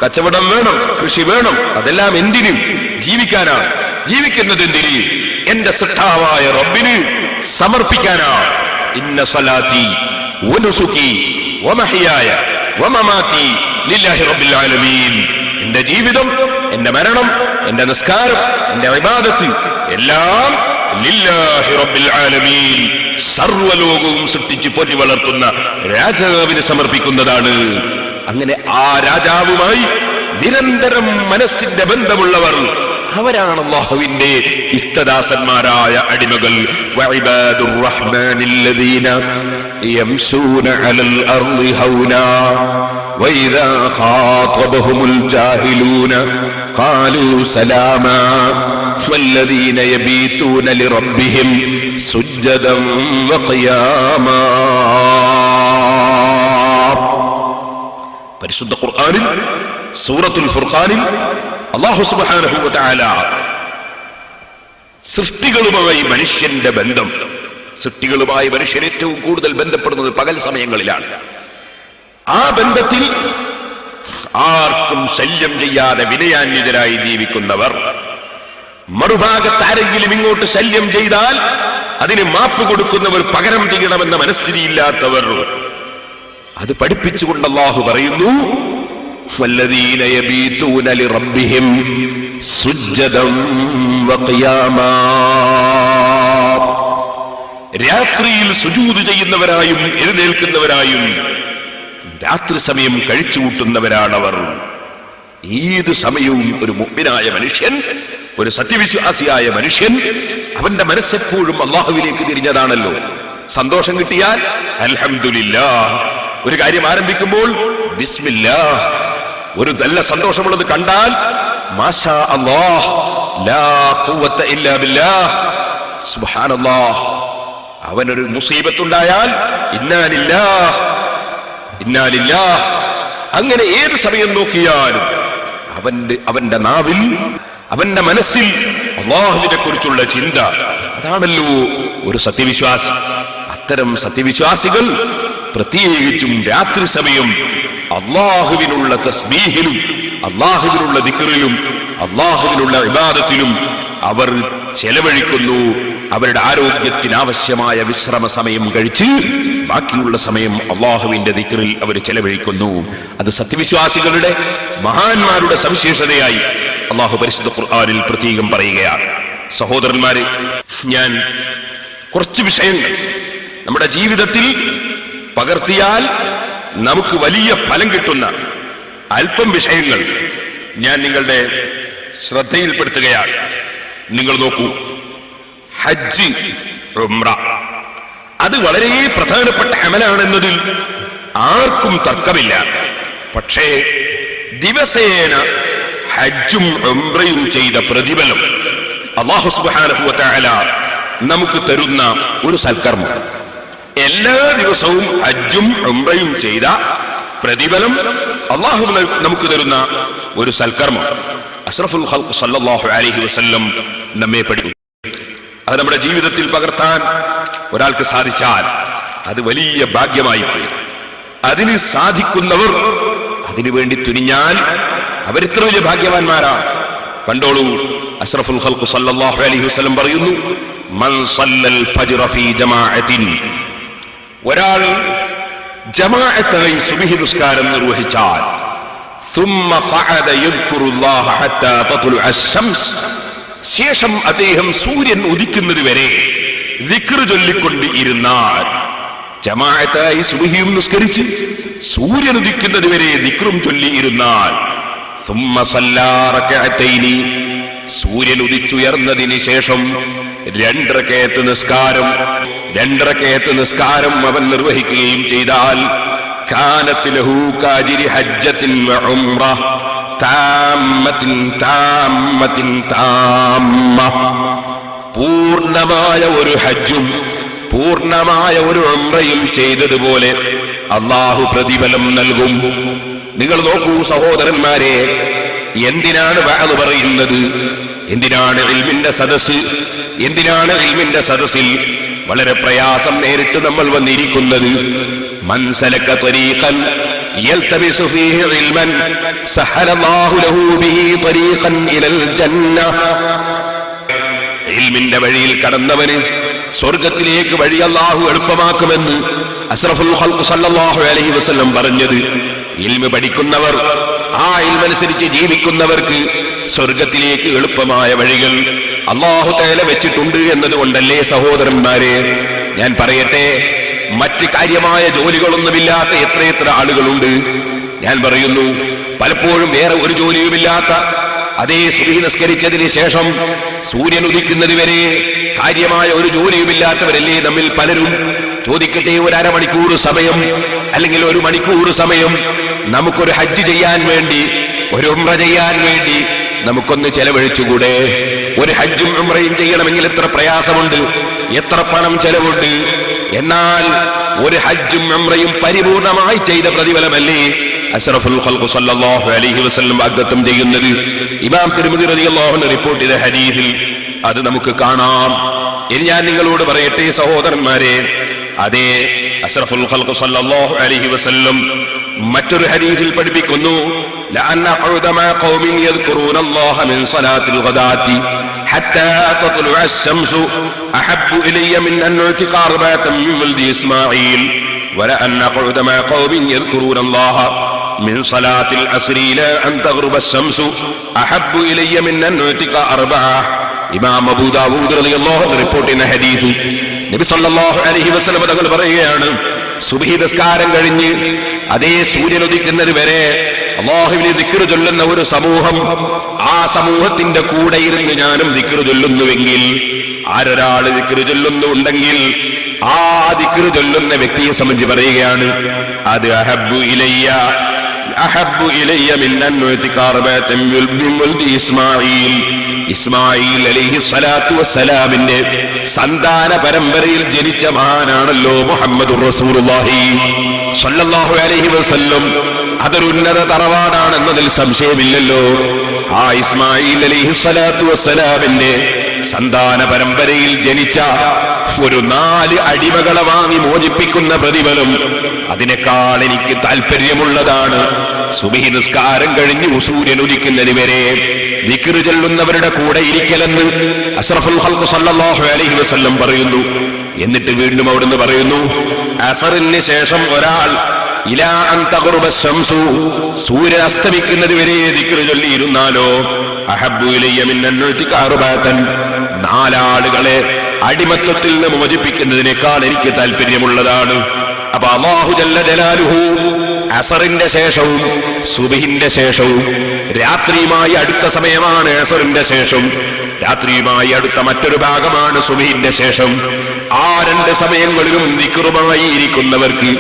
കച്ചവടം വേണം, കൃഷി വേണം. അതെല്ലാം എന്തിനും? ജീവിക്കാനാണ്. ജീവിക്കുന്നത് എന്തിന്? എന്റെ സൃഷ്ടാവായ റബ്ബിന് സമർപ്പിക്കാനാണ്. ഇന്ന സലാത്തി വനുസുകി വമഹ്യായ വമമാതി ലില്ലാഹി റബ്ബിൽ ആലമീൻ. എന്റെ ജീവിതം, എന്റെ മരണം, എന്റെ നിസ്കാരം, എന്റെ ഇബാദത്ത് എല്ലാം ലില്ലാഹി റബ്ബിൽ ആലമീൻ, സർവ്വലോകവും സൃഷ്ടിച്ച് പോറ്റി വളർത്തുന്ന രാജാവിന് സമർപ്പിക്കുന്നതാണ്. അങ്ങനെ ആ രാജാവുമായി നിരന്തരം മനസ്സിന്റെ ബന്ധമുള്ളവർ അവരാണ് അല്ലാഹുവിന്റെ ഇഷ്ടദാസന്മാരായ അടിമകൾ. വഇബാദുർ റഹ്മാനില്ലദീന യംശൂന അലൽ അർളി ഹൗനാ വഇദാ ഖാതബഹുമുൽ ജാഹിലൂന ഖാലൂ സലാമാ വല്ലദീന യബീതൂന ലിറബ്ബിഹിം സുജ്ജദൻ വഖിയാമാ. പരിശുദ്ധ ഖുർആനിൽ സൂറത്തുൽ ഫുർഖാനിൽ അല്ലാഹു സുബ്ഹാനഹു വ തആല സൃഷ്ടികളുമായി മനുഷ്യന്റെ ബന്ധം, സൃഷ്ടികളുമായി മനുഷ്യൻ ഏറ്റവും കൂടുതൽ ബന്ധപ്പെടുന്നത് പകൽ സമയങ്ങളിലാണ്. ആ ബന്ധത്തിൽ ആർക്കും ശല്യം ചെയ്യാതെ വിനയാന്വിതരായി ജീവിക്കുന്നവർ, മറുഭാഗത്ത് ആരെങ്കിലും ഇങ്ങോട്ട് ശല്യം ചെയ്താൽ അതിന് മാപ്പ് കൊടുക്കുന്നവർ, പകരം ചെയ്യണമെന്ന മനസ്ഥിതിയില്ലാത്തവർ, അത് പഠിപ്പിച്ചുകൊണ്ട് അല്ലാഹു പറയുന്നു വല്ലദീന യബീതൂന ലിറബ്ബിഹിം സുജ്ജദൻ വഖിയാമാ. രാത്രിയിൽ സുജൂദ് ചെയ്യുന്നവരായും എഴുന്നേൽക്കുന്നവരായും രാത്രി സമയം കഴിച്ചുകൂട്ടുന്നവരാണവർ. ഏത് സമയവും ഒരു മുഅ്മിനായ മനുഷ്യൻ, ഒരു സത്യവിശ്വാസിയായ മനുഷ്യൻ, അവന്റെ മനസ്സെപ്പോഴും അല്ലാഹുവിലേക്ക് തിരിഞ്ഞതാണല്ലോ. സന്തോഷം കിട്ടിയാൽ അൽഹംദുലില്ലാഹ്, ഒരു കാര്യം ആരംഭിക്കുമ്പോൾ ബിസ്മില്ലാഹ്, ഒരു നല്ല സന്തോഷമുള്ളത് കണ്ടാൽ മാഷാ അല്ലാഹ് ലാ ഖുവത ഇല്ലാ ബില്ലാഹ് സുബ്ഹാനല്ലാഹ്. അവനൊരു മുസീബത്തുണ്ടായാൽ ഇന്നാ ലില്ലാഹ് ഇന്നാ ലില്ലാഹ്. അങ്ങനെ ഏത് സമയം നോക്കിയാലും അവന്റെ നാവിൽ, അവന്റെ മനസ്സിൽ അല്ലാഹുവിനെ കുറിച്ചുള്ള ചിന്ത. അതാണല്ലോ ഒരു സത്യവിശ്വാസി. അത്തരം സത്യവിശ്വാസികൾ പ്രത്യേകിച്ചും രാത്രി സമയം അള്ളാഹുവിനുള്ള തസ്ബീഹിലും അള്ളാഹുവിനുള്ള ദിക്റിലും അള്ളാഹുവിനുള്ള ഇബാദത്തിലും അവർ ചെലവഴിക്കുന്നു. അവരുടെ ആരോഗ്യത്തിനാവശ്യമായ വിശ്രമ സമയം കഴിച്ച് ബാക്കിയുള്ള സമയം അള്ളാഹുവിന്റെ ദിക്റിൽ അവർ ചെലവഴിക്കുന്നു. അത് സത്യവിശ്വാസികളുടെ മഹാന്മാരുടെ സവിശേഷതയായി അള്ളാഹു പരിശുദ്ധ ഖുർആനിൽ പ്രത്യേകം പറയുകയാണ്. സഹോദരന്മാരെ, ഞാൻ കുറച്ച് വിഷയങ്ങൾ നമ്മുടെ ജീവിതത്തിൽ പകർത്തിയാൽ നമുക്ക് വലിയ ഫലം കിട്ടുന്ന അല്പം വിഷയങ്ങൾ ഞാൻ നിങ്ങളുടെ ശ്രദ്ധയിൽപ്പെടുത്തുകയാണ്. നിങ്ങൾ നോക്കൂ, ഹജ്ജ്, ഉംറ അത് വളരെ പ്രധാനപ്പെട്ട അമലാണെന്നതിൽ ആർക്കും തർക്കമില്ല. പക്ഷേ ദിവസേന ഹജ്ജും ഉംറയും ചെയ്ത പ്രതിഫലം അല്ലാഹു സുബ്ഹാനഹു വ തആല നമുക്ക് തരുന്ന ഒരു സൽക്കർമ്മം. എല്ലാ ദിവസവും ഹജ്ജും ഉംറയും ചെയ്ത പ്രതിഫലം അല്ലാഹു നമുക്ക് തരുന്ന ഒരു സൽക്കർമ്മം അഷ്റഫുൽ ഖൽഖ് സല്ലല്ലാഹു അലൈഹി വസല്ലം നമ്മെ പഠിപ്പിച്ചു. അത് നമ്മുടെ ജീവിതത്തിൽ പകർത്താൻ ഒരാൾക്ക് സാധിച്ചാൽ അത് വലിയ ഭാഗ്യമായിപ്പോയി. അതിന് സാധിക്കുന്നവർ അതിനുവേണ്ടി തുനിഞ്ഞാൽ അവരിത്ര വലിയ ഭാഗ്യവാന്മാരാണ്. കണ്ടോളൂ, അഷ്റഫുൽ ഖൽഖ് സല്ലല്ലാഹു അലൈഹി വസല്ലം പറയുന്നു, മൻ സല്ലൽ ഫജ്റ ഫീ ജമാഅത്തിൻ, ഒരാൾ ജമാഅത്തായി സുബ്ഹി നിസ്കാരം നിർവഹിച്ചാൽ ثم قعد يذكر الله حتى تطلع الشمس, ശേഷം അദ്ദേഹം സൂര്യൻ ഉദിക്കുന്നത് വരെ ദിക്ർ ചൊല്ലിക്കൊണ്ട് ഇരുന്നാൽ, ജമാഅത്തായി സുബ്ഹിയും നിസ്കരിച്ച് സൂര്യൻ ഉദിക്കുന്നത് വരെ ദിക്റും ചൊല്ലി ഇരുന്നാൽ, ثم صلى ركعتين, സൂര്യൻ ഉദിച്ചുയർന്നതിന് ശേഷം 2 റകഅത്ത് നിസ്കാരം അവൻ നിർവഹിക്കുകയും ചെയ്താൽ, കാനത് ലഹു കാജിരി ഹജ്ജത്തിൻ വ ഉംറ താമ്മത്തിൻ താമ്മത്തിൻ താമ്മ, പൂർണ്ണമായ ഒരു ഹജ്ജും പൂർണ്ണമായ ഒരു ഉംറയും ചെയ്തതുപോലെ അല്ലാഹു പ്രതിഫലം നൽകും. നിങ്ങൾ നോക്കൂ സഹോദരന്മാരെ, എന്തിനാണ് വഅദ് പറയുന്നത്? എന്തിനാണ് ഇൽമിന്റെ സദസ്സ്? എന്തിനാണ് ഇൽമിന്റെ സദസ്സിൽ വളരെ പ്രയാസം നേരിട്ട് നമ്മൾ വന്നിരിക്കുന്നത്? മൻ സലക ത്വരീഖൻ യൽതമിസു ഫീഹി ഇൽമൻ സഹലല്ലാഹു ലഹു ബിഹി ത്വരീഖൻ ഇലൽ ജന്ന, ഇൽമിന്റെ വഴിയിൽ കടന്നവന് സ്വർഗത്തിലേക്ക് വഴി അല്ലാഹു എളുപ്പമാക്കുമെന്ന് അഷ്റഫുൽ ഖൽഖ് സല്ലല്ലാഹു അലൈഹി വസല്ലം പറഞ്ഞത്. ഇൽമ് പഠിക്കുന്നവർ, ആ ഇൽമനുസരിച്ച് ജീവിക്കുന്നവർക്ക് സ്വർഗത്തിലേക്ക് എളുപ്പമായ വഴികൾ അല്ലാഹു തആല വെച്ചിട്ടുണ്ട് എന്നതുകൊണ്ടല്ലേ സഹോദരന്മാരെ? ഞാൻ പറയട്ടെ, മറ്റ് കാര്യമായ ജോലികളൊന്നുമില്ലാത്ത എത്രയെത്ര ആളുകളുണ്ട്. ഞാൻ പറയുന്നു, പലപ്പോഴും വേറെ ഒരു ജോലിയുമില്ലാത്ത, അതേ സുബ്ഹി നിസ്കരിച്ചതിന് ശേഷം സൂര്യൻ ഉദിക്കുന്നത് വരെ കാര്യമായ ഒരു ജോലിയുമില്ലാത്തവരല്ലേ നമ്മിൽ പലരും. ചോദിക്കട്ടെ, ഒരു അരമണിക്കൂർ സമയം അല്ലെങ്കിൽ 1 മണിക്കൂർ സമയം നമുക്കൊരു ഹജ്ജ് ചെയ്യാൻ വേണ്ടി, ഒരു ഉംറ ചെയ്യാൻ വേണ്ടി നമുക്കൊന്ന് ചെലവഴിച്ചുകൂടെ? ഒരു ഹജ്ജും ഉംറയും ചെയ്യണമെങ്കിൽ എത്ര പ്രയാസമുണ്ട്, എത്ര പണം ചെലവുണ്ട്. എന്നാൽ ഒരു ഹജ്ജും ഉംറയും പരിപൂർണമായി ചെയ്ത പ്രതിഫലമല്ലേ അഷ്റഫുൽ ഖൽഖ് സല്ലല്ലാഹു അലൈഹി വസല്ലം വാഗ്ദത്തം ചെയ്യുന്നത്? ഇമാം തിർമിദി റളിയല്ലാഹു അൻഹു റിപ്പോർട്ട് ചെയ്ത ഹദീസിൽ അത് നമുക്ക് കാണാം. ഇനി ഞാൻ നിങ്ങളോട് പറയട്ടെ സഹോദരന്മാരെ, അതേ അഷ്റഫുൽ ഖൽഖ് സല്ലല്ലാഹു അലൈഹി വസല്ലം മറ്റൊരു ഹദീസിൽ പഠിപ്പിക്കുന്നു, ലഅൻ അഖഉദ മാ ഖൗമിൻ യദ്കുറൂനല്ലാഹ മിൻ സ്വലാത്തിൽ ഗദാത്തി ഹത്താ തത്ലുഅ അശംസു അഹബ്ബു ഇലയ്യ മിൻ അൻ ഉതിഖ അർബഅതൻ മിൻ വൽദി ഇസ്മാഈൽ വലഅൻ അഖഉദ മാ ഖൗമിൻ യദ്കുറൂനല്ലാഹ മിൻ സ്വലാത്തിൽ അസ്രി ഇലാ അൻ തഗ്റുബ അശംസു അഹബ്ബു ഇലയ്യ മിൻ അൻ ഉതിഖ അർബഅ. ഇമാം അബൂ ദാവൂദ് റളിയല്ലാഹു അൻഹു റിപ്പോർട്ട് ചെയ്യുന്ന ഹദീസ്, നബി സല്ലല്ലാഹു അലൈഹി വസല്ലം തങ്ങൾ പറയുകയാണ്, സുബ്ഹി നിസ്കാരം കഴിഞ്ഞ് അതേ സൂര്യൻ ഉദിക്കുന്നത് വരെ അല്ലാഹുവിനെ ദിക്ർ ചൊല്ലുന്ന ഒരു സമൂഹം, ആ സമൂഹത്തിന്റെ കൂടെ ഇരുന്ന് ഞാനും ദിക്ർ ചൊല്ലുന്നുവെങ്കിൽ, ആരൊരാള് ദിക്ർ ചൊല്ലുന്നുണ്ടെങ്കിൽ ആ ദിക്ർ ചൊല്ലുന്ന വ്യക്തിയെ സംബന്ധിച്ച് പറയുകയാണ്, അത് അഹബ്ബു ഇലയ്യ മിൻ അൻ ഉതിഖ അർബഅതൻ മിൻ വൽദി ഇസ്മാഈൽ, ഇസ്മായിൽ അലൈഹി സ്വലാത്തു വസ്സലാമിന്റെ സന്താന പരമ്പരയിൽ ജനിച്ച മഹാനാണല്ലോ മുഹമ്മദുർ റസൂലുള്ളാഹി സ്വല്ലല്ലാഹു അലൈഹി വസല്ലം. അതൊരു ഉന്നത തറവാടാണെന്നതിൽ സംശയമില്ലല്ലോ. ആ ഇസ്മായിൽ അലൈഹി സ്വലാത്തു വസ്സലാമിന്റെ സന്താന പരമ്പരയിൽ ജനിച്ച ഒരു 4 അടിമകളെ വാങ്ങി മോചിപ്പിക്കുന്ന പ്രതിഫലം അതിനേക്കാൾ എനിക്ക് താല്പര്യമുള്ളതാണ് സുബ്ഹി നിസ്കാരം കഴിഞ്ഞ് സൂര്യൻ ഉദിക്കുന്നതിന് വരെ ദിക്ർ ചൊല്ലുന്നവരുടെ കൂടെ ഇരിക്കലെന്ന് അഷ്റഫുൽ ഖൽഖ് സല്ലല്ലാഹു അലൈഹി വസല്ലം പറയുന്നു. എന്നിട്ട് വീണ്ടും അവിടുന്ന് പറയുന്നു, അസറിന് ശേഷം ഒരാൾ ഇലാ അൻ തഗ്റുബ ശംസു, സൂര്യൻ അസ്തമിക്കുന്നത് വരെ ദിക്ർ ചൊല്ലിയിരുന്നാലോ അഹബ്ബു ഇലയ്യ മിൻ അൻ നുതിക അർബഅതൻ, 4 ആളുകളെ അടിമത്വത്തിൽ നിന്ന് മോചിപ്പിക്കുന്നതിനേക്കാൾ എനിക്ക് താല്പര്യമുള്ളതാണ്. അപ്പൊ അല്ലാഹു ജല്ല ജലാലുഹു അസറിന്റെ ശേഷവും സുബ്ഹിന്റെ ശേഷവും രാത്രിയുമായി അടുത്ത സമയമാണ് അസറിന്റെ ശേഷം, രാത്രിയുമായി അടുത്ത മറ്റൊരു ഭാഗമാണ് സുബ്ഹിന്റെ ശേഷം. ആ 2 സമയങ്ങളിലും ദിക്റുമായി ഇരിക്കുന്നവർക്ക്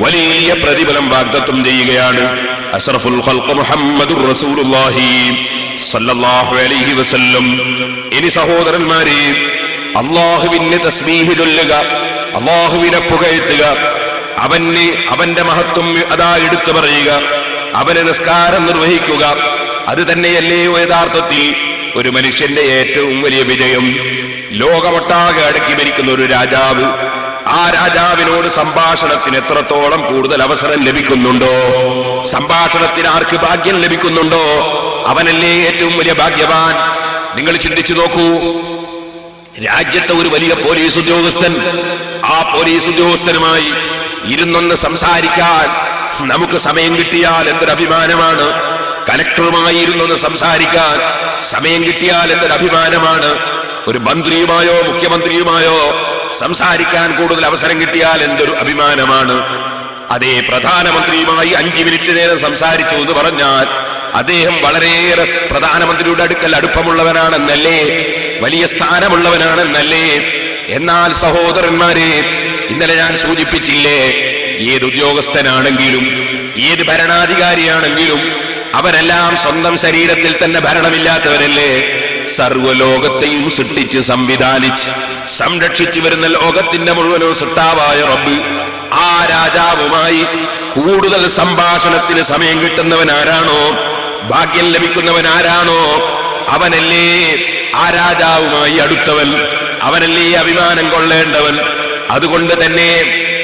വലിയ പ്രതിഫലം വാഗ്ദത്തം ചെയ്യുകയാണ് അഷ്റഫുൽ ഖൽഖ് മുഹമ്മദുർ റസൂലുള്ളാഹി സല്ലല്ലാഹു അലൈഹി വസല്ലം. ഇനി സഹോദരന്മാരെ, അല്ലാഹുവിനെ തസ്ബീഹ് ചൊല്ലുക, അല്ലാഹുവിനെ പുകഴ്ത്തുക, അവന്റെ മഹത്വം അതാ എടുത്തു പറയുക, അവനെ നിസ്കാരം നിർവഹിക്കുക, അത് തന്നെയല്ലേ യഥാർത്ഥത്തിൽ ഒരു മനുഷ്യന്റെ ഏറ്റവും വലിയ വിജയം. ലോകമൊട്ടാകെ അടക്കി ഭരിക്കുന്ന ഒരു രാജാവ്, ആ രാജാവിനോട് സംഭാഷണത്തിന് എത്രത്തോളം കൂടുതൽ അവസരം ലഭിക്കുന്നുണ്ടോ, സംഭാഷണത്തിന് ആർക്ക് ഭാഗ്യം ലഭിക്കുന്നുണ്ടോ, അവനല്ലേ ഏറ്റവും വലിയ ഭാഗ്യവാൻ. നിങ്ങൾ ചിന്തിച്ചു നോക്കൂ, രാജ്യത്തെ ഒരു വലിയ പോലീസ് ഉദ്യോഗസ്ഥൻ, ആ പോലീസ് ഉദ്യോഗസ്ഥനുമായി ഇരുന്നൊന്ന് സംസാരിക്കാൻ നമുക്ക് സമയം കിട്ടിയാൽ എന്തൊരു അഭിമാനമാണ്. കലക്ടറുമായി ഇരുന്നൊന്ന് സംസാരിക്കാൻ സമയം കിട്ടിയാൽ എന്തൊരു അഭിമാനമാണ്. ഒരു മന്ത്രിയുമായോ മുഖ്യമന്ത്രിയുമായോ സംസാരിക്കാൻ കൂടുതൽ അവസരം കിട്ടിയാൽ എന്തൊരു അഭിമാനമാണ്. അതേ പ്രധാനമന്ത്രിയുമായി 5 മിനിറ്റ് നേരം സംസാരിച്ചു എന്ന് പറഞ്ഞാൽ അദ്ദേഹം വളരെയേറെ പ്രധാനമന്ത്രിയുടെ അടുപ്പമുള്ളവനാണെന്നല്ലേ, വലിയ സ്ഥാനമുള്ളവനാണെന്നല്ലേ. എന്നാൽ സഹോദരന്മാരെ, ഇന്നലെ ഞാൻ സൂചിപ്പിച്ചില്ലേ, ഏത് ഉദ്യോഗസ്ഥനാണെങ്കിലും ഏത് ഭരണാധികാരിയാണെങ്കിലും അവരെല്ലാം സ്വന്തം ശരീരത്തിൽ തന്നെ ഭരണമില്ലാത്തവരല്ലേ. സർവ്വലോകത്തെയും സൃഷ്ടിച്ച് സംവിധാനിച്ച് സംരക്ഷിച്ചു വരുന്ന ലോകത്തിന്റെ മുഴുവനോ സൃഷ്ടാവായ റബ്ബ്, ആ രാജാവുമായി കൂടുതൽ സംഭാഷണത്തിന് സമയം കിട്ടുന്നവനാരാണോ, ഭാഗ്യം ലഭിക്കുന്നവനാരാണോ, അവനല്ലേ ആ രാജാവുമായി അടുത്തവൻ, അവനല്ലേ അഭിമാനം കൊള്ളേണ്ടവൻ. അതുകൊണ്ട് തന്നെ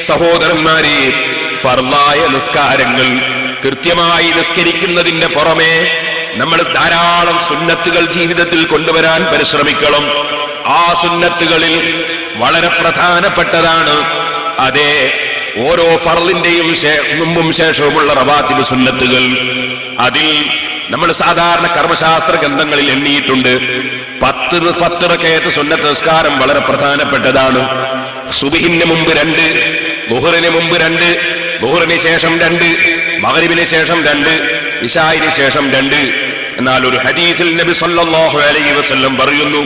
സഹോദരന്മാരെ, ഫർളായ നിസ്കാരങ്ങൾ കൃത്യമായി നിസ്കരിക്കുന്നതിന്റെ പുറമെ നമ്മൾ ധാരാളം സുന്നത്തുകൾ ജീവിതത്തിൽ കൊണ്ടുവരാൻ പരിശ്രമിക്കണം. ആ സുന്നത്തുകളിൽ വളരെ പ്രധാനപ്പെട്ടതാണ് അതേ ഓരോ ഫർളിന്റെയും മുമ്പും ശേഷവുമുള്ള റവാത്തിബ് സുന്നത്തുകൾ. അതിൽ നമ്മൾ സാധാരണ കർമ്മശാസ്ത്ര ഗ്രന്ഥങ്ങളിൽ എണ്ണിയിട്ടുണ്ട് 10 റകഅത്ത് സുന്നത്ത് നിസ്കാരം വളരെ പ്രധാനപ്പെട്ടതാണ്. സുബ്ഹിന് മുമ്പ് 2, ളുഹറിന് മുമ്പ് 2, ളുഹറിന് ശേഷം 2, മഗ്രിബിന് ശേഷം 2, ഇശാഇന് ശേഷം 2. എന്നാൽ ഒരു ഹദീസിൽ നബി സല്ലല്ലാഹു അലൈഹി വസല്ലം പറയുന്നു,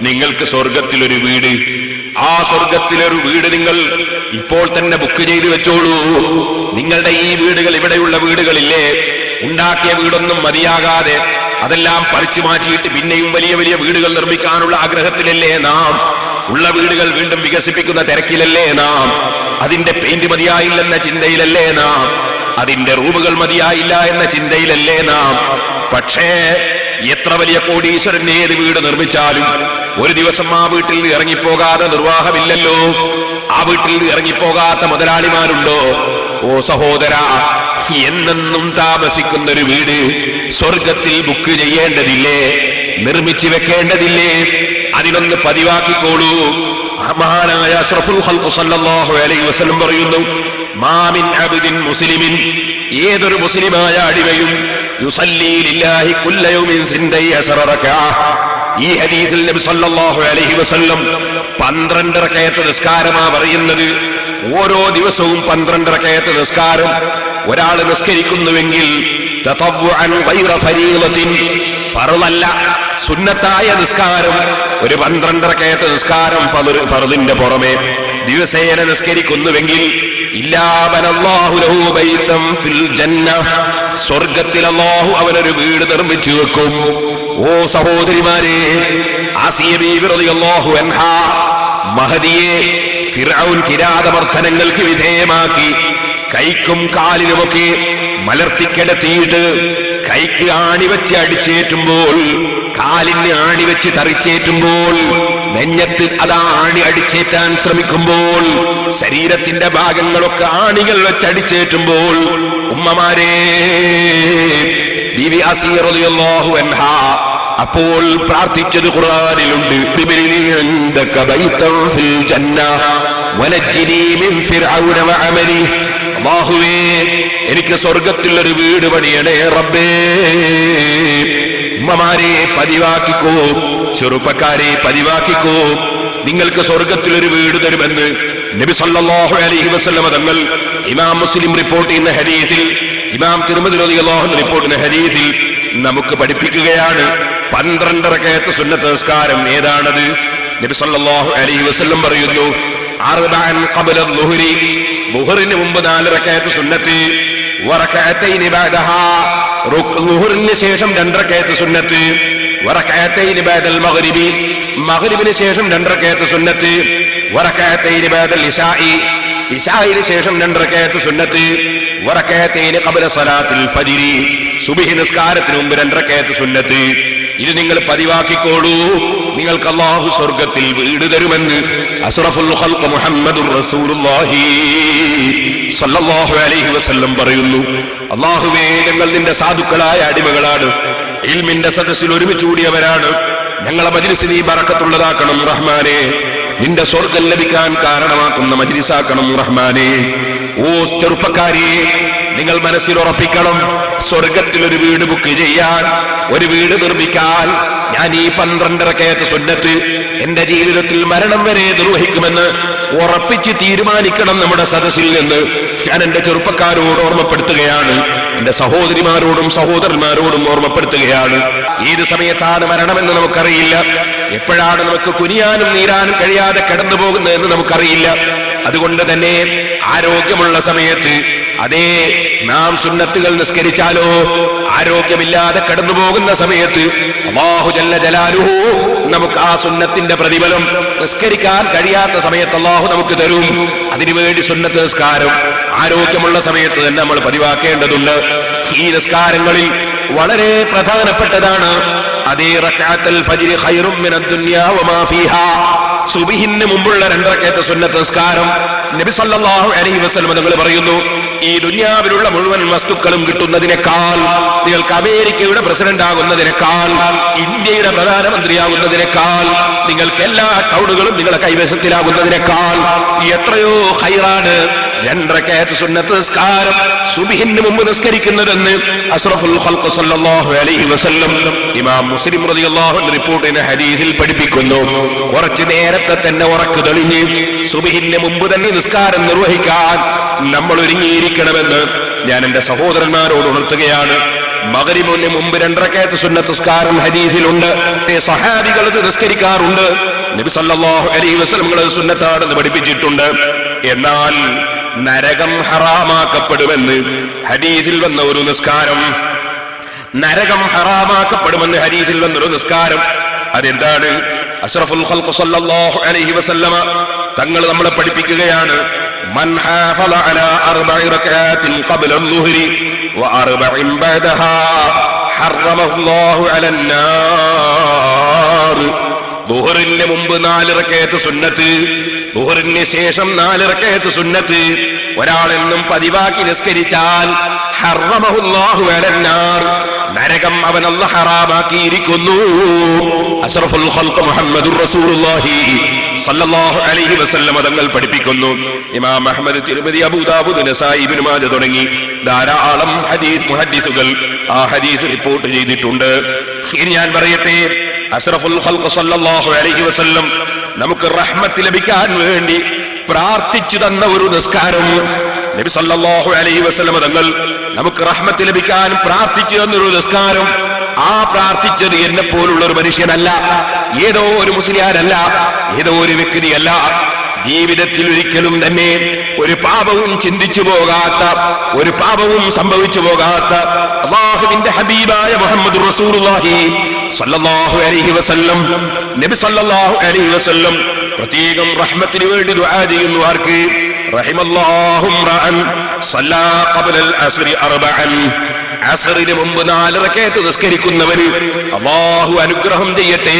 നിങ്ങൾക്ക് സ്വർഗത്തിലൊരു വീട്, ആ സ്വർഗത്തിലൊരു വീട് നിങ്ങൾ ഇപ്പോൾ തന്നെ ബുക്ക് ചെയ്തു വെച്ചോളൂ. നിങ്ങളുടെ ഈ വീടുകൾ, ഇവിടെയുള്ള വീടുകളില്ലേ, ഉണ്ടാക്കിയ വീടൊന്നും മതിയാകാതെ അതെല്ലാം പറിച്ചു മാറ്റിയിട്ട് പിന്നെയും വലിയ വലിയ വീടുകൾ നിർമ്മിക്കാനുള്ള ആഗ്രഹത്തിലല്ലേ നാം, ഉള്ള വീടുകൾ വീണ്ടും വികസിപ്പിക്കുന്ന തിരക്കിലല്ലേ നാം, അതിന്റെ പെയിന്റ് മതിയായില്ലെന്ന ചിന്തയിലല്ലേ നാം, അതിന്റെ റൂമുകൾ മതിയായില്ല എന്ന ചിന്തയിലല്ലേ നാം. പക്ഷേ എത്ര വലിയ കോടീശ്വരൻ ഏത് വീട് നിർമ്മിച്ചാലും ഒരു ദിവസം ആ വീട്ടിൽ നിന്ന് ഇറങ്ങിപ്പോകാതെ നിർവാഹമില്ലല്ലോ. ആ വീട്ടിൽ നിന്ന് ഇറങ്ങിപ്പോകാത്ത മുതലാളിമാരുണ്ടോ? ഓ സഹോദര, എന്നെന്നും താമസിക്കുന്നൊരു വീട് സ്വർഗത്തിൽ ബുക്ക് ചെയ്യേണ്ടതില്ലേ, നിർമ്മിച്ചു വെക്കേണ്ടതില്ലേ? അതിനൊന്ന് പതിവാക്കിക്കോളൂ. മഹാനായ അഷ്റഫുൽ ഖൽഖ് സല്ലല്ലാഹു അലൈഹി വസല്ലം പറയുന്നു, മാമിൻ അബ്ദിൻ മുസ്ലിമിൻ, ഏതൊരു മുസ്ലിമായ അടിമയും യുസല്ലി ലില്ലാഹി കുല്ല യൗമിൻ 12 റകഅ. ഈ ഹദീസിൽ നബി സല്ലല്ലാഹു അലൈഹി വസല്ലം 12 റകഅത്ത് നിസ്കാരമാ പറയുന്നത്. ഓരോ ദിവസവും 12 റകഅത്ത് നിസ്കാരം ഒരാൾ നിസ്കരിക്കുന്നുവെങ്കിൽ തതവ്വുഅൻ ഗൈറ ഫരീളത്തിൻ, ഫർളല്ല സുന്നത്തായ നിസ്കാരം, ഒരു 12 റകഅത്ത് നിസ്കാരം ഫർളിന്റെ പുറമെ ദിവസേന നിസ്കരിക്കുന്നുവെങ്കിൽ ഇല്ലാ ബനല്ലാഹു ലഹു ബൈതൻ ഫിൽ ജന്ന, സ്വർഗത്തിൽ അല്ലാഹു അവനൊരു വീട് നിർമ്മിച്ചു വെക്കും. ഓ സഹോദരിമാരെ, ആസിയ ബീവി റളിയല്ലാഹു അൻഹാ മഹദിയെ ഫിർഔൻ കിരാതമർദ്ദനങ്ങൾക്ക് വിധേയമാക്കി കൈക്കും കാലിനുമൊക്കെ മലർത്തിക്കിടത്തിയിട്ട് കൈക്ക് ആണിവച്ച് അടിച്ചേറ്റുമ്പോൾ കാലിന് ആണി വെച്ച് തറിച്ചേറ്റുമ്പോൾ, നെഞ്ഞത്ത് അതാ ആണി അടിച്ചേറ്റാൻ ശ്രമിക്കുമ്പോൾ, ശരീരത്തിന്റെ ഭാഗങ്ങളൊക്കെ ആണികൾ വെച്ചടിച്ചേറ്റുമ്പോൾ, ഉമ്മമാരെ, ബീവി ആസിയ റളിയല്ലാഹു അൻഹാ അപ്പോൾ പ്രാർത്ഥിച്ചത് ഖുർആനിലുണ്ട്. ബിബിലി ഇൻദക ബൈതൻ ഫിൽ ജന്ന വനജ്ജിനി മിൻ ഫിർഔന വഅമലി. അല്ലാഹുവേ, എനിക്ക് സ്വർഗ്ഗത്തിൽ ഒരു വീട് പണിയണേ റബ്ബേ. ഉമ്മമാരെ പതിവാക്കിക്കോ, ചെറുപ്പക്കാരെ പതിവാക്കിക്കോ, നിങ്ങൾക്ക് സ്വർഗ്ഗത്തിൽ ഒരു വീട് തരുമെന്ന് നബി സല്ലല്ലാഹു അലൈഹി വസല്ലം തങ്ങൾ ഇമാം മുസ്ലിം റിപ്പോർട്ട് ചെയ്യുന്ന ഹദീസിൽ, ഇമാം തിർമിദി റളിയല്ലാഹു അൻഹു റിപ്പോർട്ട് ചെയ്യുന്ന ഹദീസിൽ നമുക്ക് പഠിപ്പിക്കുകയാണ്. 12 റകഅത്ത് സുന്നത്ത് നിസ്കാരം ഏതാണത്? നബി സല്ലല്ലാഹു അലൈഹി വസല്ലം പറയുന്നു, അർബഅൻ ഖബ്ല അൽ-ളുഹ്രി, ളുഹറിന് മുമ്പ് 4 റകഅത്ത് സുന്നത്ത്, വറകഅത്തൈനി ബഅദഹാ, ളുഹറിന് ശേഷം 2 റകഅത്ത് സുന്നത്ത്, വറകഅത്തൈനി ബഅദൽ മഗ്രിബി, മഗ്രിബിന് ശേഷം 2 റകഅത്ത് സുന്നത്ത്, വറകഅത്തൈനി ബഅദൽ ഇശാഇ, ഇശാഇന് ശേഷം 2 റകഅത്ത് സുന്നത്ത്, വറകഅത്തൈനി ഖബ്ല സ്വലാത്തിൽ ഫജ്രി, സുബ്ഹി നിസ്കാരത്തിന് മുമ്പ് 2 റകഅത്ത് സുന്നത്ത്. ഇത് നിങ്ങൾ പതിവാക്കിക്കോളൂ, നിങ്ങൾക്ക് അല്ലാഹു സ്വർഗ്ഗത്തിൽ വീട് തരുമെന്ന് അഷ്റഫുൽ ഖൽഖ് മുഹമ്മദുർ റസൂലുള്ളാഹി സ്വല്ലല്ലാഹു അലൈഹി വസല്ലം പറയുന്നു. അല്ലാഹുവേ, ഞങ്ങൾ നിന്റെ സാധുക്കളായ അടിമകളാണ്, ഇൽമിന്റെ സദസ്സിൽ ഒരുമിച്ച് കൂടിയവരാണ്. ഞങ്ങളെ മജ്ലിസ് നീ ബറക്കത്തുള്ളതാക്കണം റഹ്മാനേ, നിന്റെ സ്വർഗ്ഗം ലഭിക്കാൻ കാരണമാക്കുന്ന മജ്ലിസാക്കണം റഹ്മാനേ. ഓ ചെറുപ്പക്കാരെ, നിങ്ങൾ മനസ്സിൽ ഉറപ്പിക്കണം, സ്വർഗ്ഗത്തിൽ ഒരു വീട് ബുക്ക് ചെയ്യാൻ, ഒരു വീട് നിർമ്മിക്കാൻ ഞാൻ ഈ 12 റകഅത്ത് സുന്നത്ത് എന്റെ ജീവിതത്തിൽ മരണം വരെ നിർവഹിക്കുമെന്ന് ഉറപ്പിച്ച് തീരുമാനിക്കണം. നമ്മുടെ സദസ്സിൽ നിന്ന് ഞാൻ എന്റെ ചെറുപ്പക്കാരോട് ഓർമ്മപ്പെടുത്തുകയാണ്, എന്റെ സഹോദരിമാരോടും സഹോദരന്മാരോടും ഓർമ്മപ്പെടുത്തുകയാണ്. ഏത് സമയത്താണ് മരണമെന്ന് നമുക്കറിയില്ല, എപ്പോഴാണ് നമുക്ക് കുനിയാനും നീരാനും കഴിയാതെ കടന്നു പോകുന്നതെന്ന് നമുക്കറിയില്ല. അതുകൊണ്ട് തന്നെ ആരോഗ്യമുള്ള സമയത്ത്, അതേ നാം സുന്നത്തുകൾ നിസ്കരിച്ചാലോ ആരോഗ്യമില്ലാതെ കടന്നുപോകുന്ന സമയത്ത് അല്ലാഹു ജല്ല ജലാലുഹു നമുക്ക് ആ സുന്നത്തിന്റെ പ്രതിഫലം നിസ്കരിക്കാൻ കഴിയാത്ത സമയത്ത് അല്ലാഹു നമുക്ക് തരും. അതിനുവേണ്ടി സുന്നത്ത് നിസ്കാരം ആരോഗ്യമുള്ള സമയത്ത് തന്നെ നമ്മൾ പതിവാക്കേണ്ടതുണ്ട്. ഈ നിസ്കാരങ്ങളിൽ വളരെ പ്രധാനപ്പെട്ടതാണ് അതേ റക്അത്തുൽ ഫജ്ർ ഖൈറും മിനദ് ദുനിയാ വമാ ഫീഹാ. സുബ്ഹിന് മുമ്പുള്ള 2 റക്അത്ത് സുന്നത്ത് നിസ്കാരം നബി സല്ലല്ലാഹു അലൈഹി വസല്ലം തങ്ങൾ പറയുന്നു, ഈ ദുനിയാവിലുള്ള മുഴുവൻ വസ്തുക്കളും കിട്ടുന്നതിനേക്കാൾ, നിങ്ങൾക്ക് അമേരിക്കയുടെ പ്രസിഡന്റ് ആകുന്നതിനേക്കാൾ, ഇന്ത്യയുടെ പ്രധാനമന്ത്രിയാകുന്നതിനേക്കാൾ, നിങ്ങൾക്ക് എല്ലാ ടൗണുകളും നിങ്ങളുടെ കൈവശത്തിലാകുന്നതിനേക്കാൾ എത്രയോ ഖൈറാണ് 2 റക്അത്ത് സുന്നത്ത് നിസ്കാരം സുബ്ഹിന് മുമ്പ് നിസ്കരിക്കുന്നതെന്ന് അഷ്റഫുൽ ഖൽഖ് സല്ലല്ലാഹു അലൈഹി വസല്ലം ഇമാം മുസ്ലിം റളിയല്ലാഹു അൻഹു റിപ്പോർട്ട് ചെയ്യുന്ന ഹദീസിൽ പഠിപ്പിക്കുന്നു. കുറച്ചു നേരത്തെ തന്നെ ഉറക്ക് തെളിഞ്ഞ് സുബ്ഹിന് മുമ്പ് തന്നെ നിസ്കാരം നിർവഹിക്കാൻ നമ്മൾ ഒരുങ്ങിയിരിക്കണമെന്ന് ഞാൻ എന്റെ സഹോദരന്മാരോട് ഉണർത്തുകയാണ്. മഗ്രിബിന് മുമ്പ് 2 റക്അത്ത് സുന്നത്ത് നിസ്കാരം ഹദീസിലുണ്ട്. സഹാബികൾ ഇത് നിസ്കരിക്കാറുണ്ട്. നബി സല്ലല്ലാഹു അലൈഹി വസല്ലം സുന്നത്താണെന്ന് പഠിപ്പിച്ചിട്ടുണ്ട്. എന്നാൽ നരകം ഹറാമാക്കപ്പെടുമെന്ന് ഹദീസിൽ വന്ന ഒരു നിസ്കാരം, നരകം ഹറാമാക്കപ്പെടുമെന്ന് ഹദീസിൽ വന്നൊരു നിസ്കാരം, അതെന്താണ്? അഷ്റഫുൽ ഖൽഖ് സല്ലല്ലാഹു അലൈഹി വസല്ലമ തങ്ങൾ നമ്മളെ പഠിപ്പിക്കുകയാണ്, മൻ ഹാഫള അലാ 4 റക്അത്തിൻ ഖബ്ല അൽ-ളുഹ്രി വ 4 ബഅദഹാ ഹറമഹുല്ലാഹു അലൻ നാർ. ളുഹറിന് മുമ്പ് 4 റക്അത്ത് സുന്നത്ത്, ളുഹറിന് ശേഷം 4 റക്അത്ത് സുന്നത്ത് ഒരാളെന്നും പതിവാക്കി നിസ്കരിച്ചാൽ ഹറമഹുല്ലാഹു അലൻ നാർ, നരകം അവൻ അല്ലാഹു ഹറാമാക്കിയിരിക്കുന്നു. അഷ്റഫുൽ ഖൽഖ് മുഹമ്മദുർ റസൂലുള്ളാഹി സല്ലല്ലാഹു അലൈഹി വസല്ലം തങ്ങൾ പഠിപ്പിക്കുന്നു. ഇമാം അഹ്മദ്, തിർമിദി, അബൂ ദാവൂദ്, നസായി, ഇബ്നു മാജ തുടങ്ങി ധാരാളം ഹദീസ് മുഹദ്ദിസുകൾ ആ ഹദീസ് റിപ്പോർട്ട് ചെയ്തിട്ടുണ്ട്. ഇനി ഞാൻ പറയട്ടെ, അഷ്റഫുൽ ഖൽഖ് സല്ലല്ലാഹു അലൈഹി വസല്ലം നമുക്ക് റഹ്മത്ത് ലഭിക്കാൻ വേണ്ടി പ്രാർത്ഥിച്ചു തന്ന ഒരു നിസ്കാരം, നബി സല്ലല്ലാഹു അലൈഹി വസല്ലം തങ്ങൾ നമുക്ക് റഹ്മത്ത് ലഭിക്കാൻ പ്രാർത്ഥിച്ചു തന്നൊരു നിസ്കാരം. ആ പ്രാർത്ഥിച്ചത് എന്നെ പോലുള്ള ഒരു മനുഷ്യനല്ല, ഏതോ ഒരു മുസ്ലിയാരല്ല, ഏതോ ഒരു വ്യക്തിയല്ല. ജീവിതത്തിൽ ഒരിക്കലും തന്നെ ഒരു പാപവും ചിന്തിച്ചു പോകാത്ത, ഒരു പാപവും സംഭവിച്ചു പോകാത്ത അല്ലാഹുവിന്റെ ഹബീബായ മുഹമ്മദ് റസൂലുള്ളാഹി സല്ലല്ലാഹു അലൈഹി വസല്ലം, നബി സല്ലല്ലാഹു അലൈഹി വസല്ലം പ്രത്യേകം റഹ്മത്തിന് വേണ്ടി ദുആ ചെയ്യുന്നു. ആർക്ക്? റഹിമല്ലാഹു റഅൻ സല്ലാ ഖബ്ല അൽ അസ്രി 4, അസറിന് മുമ്പ് 4 റക്അത്ത് നിസ്കരിക്കുന്നവന് അല്ലാഹു അനുഗ്രഹം ചെയ്യട്ടെ.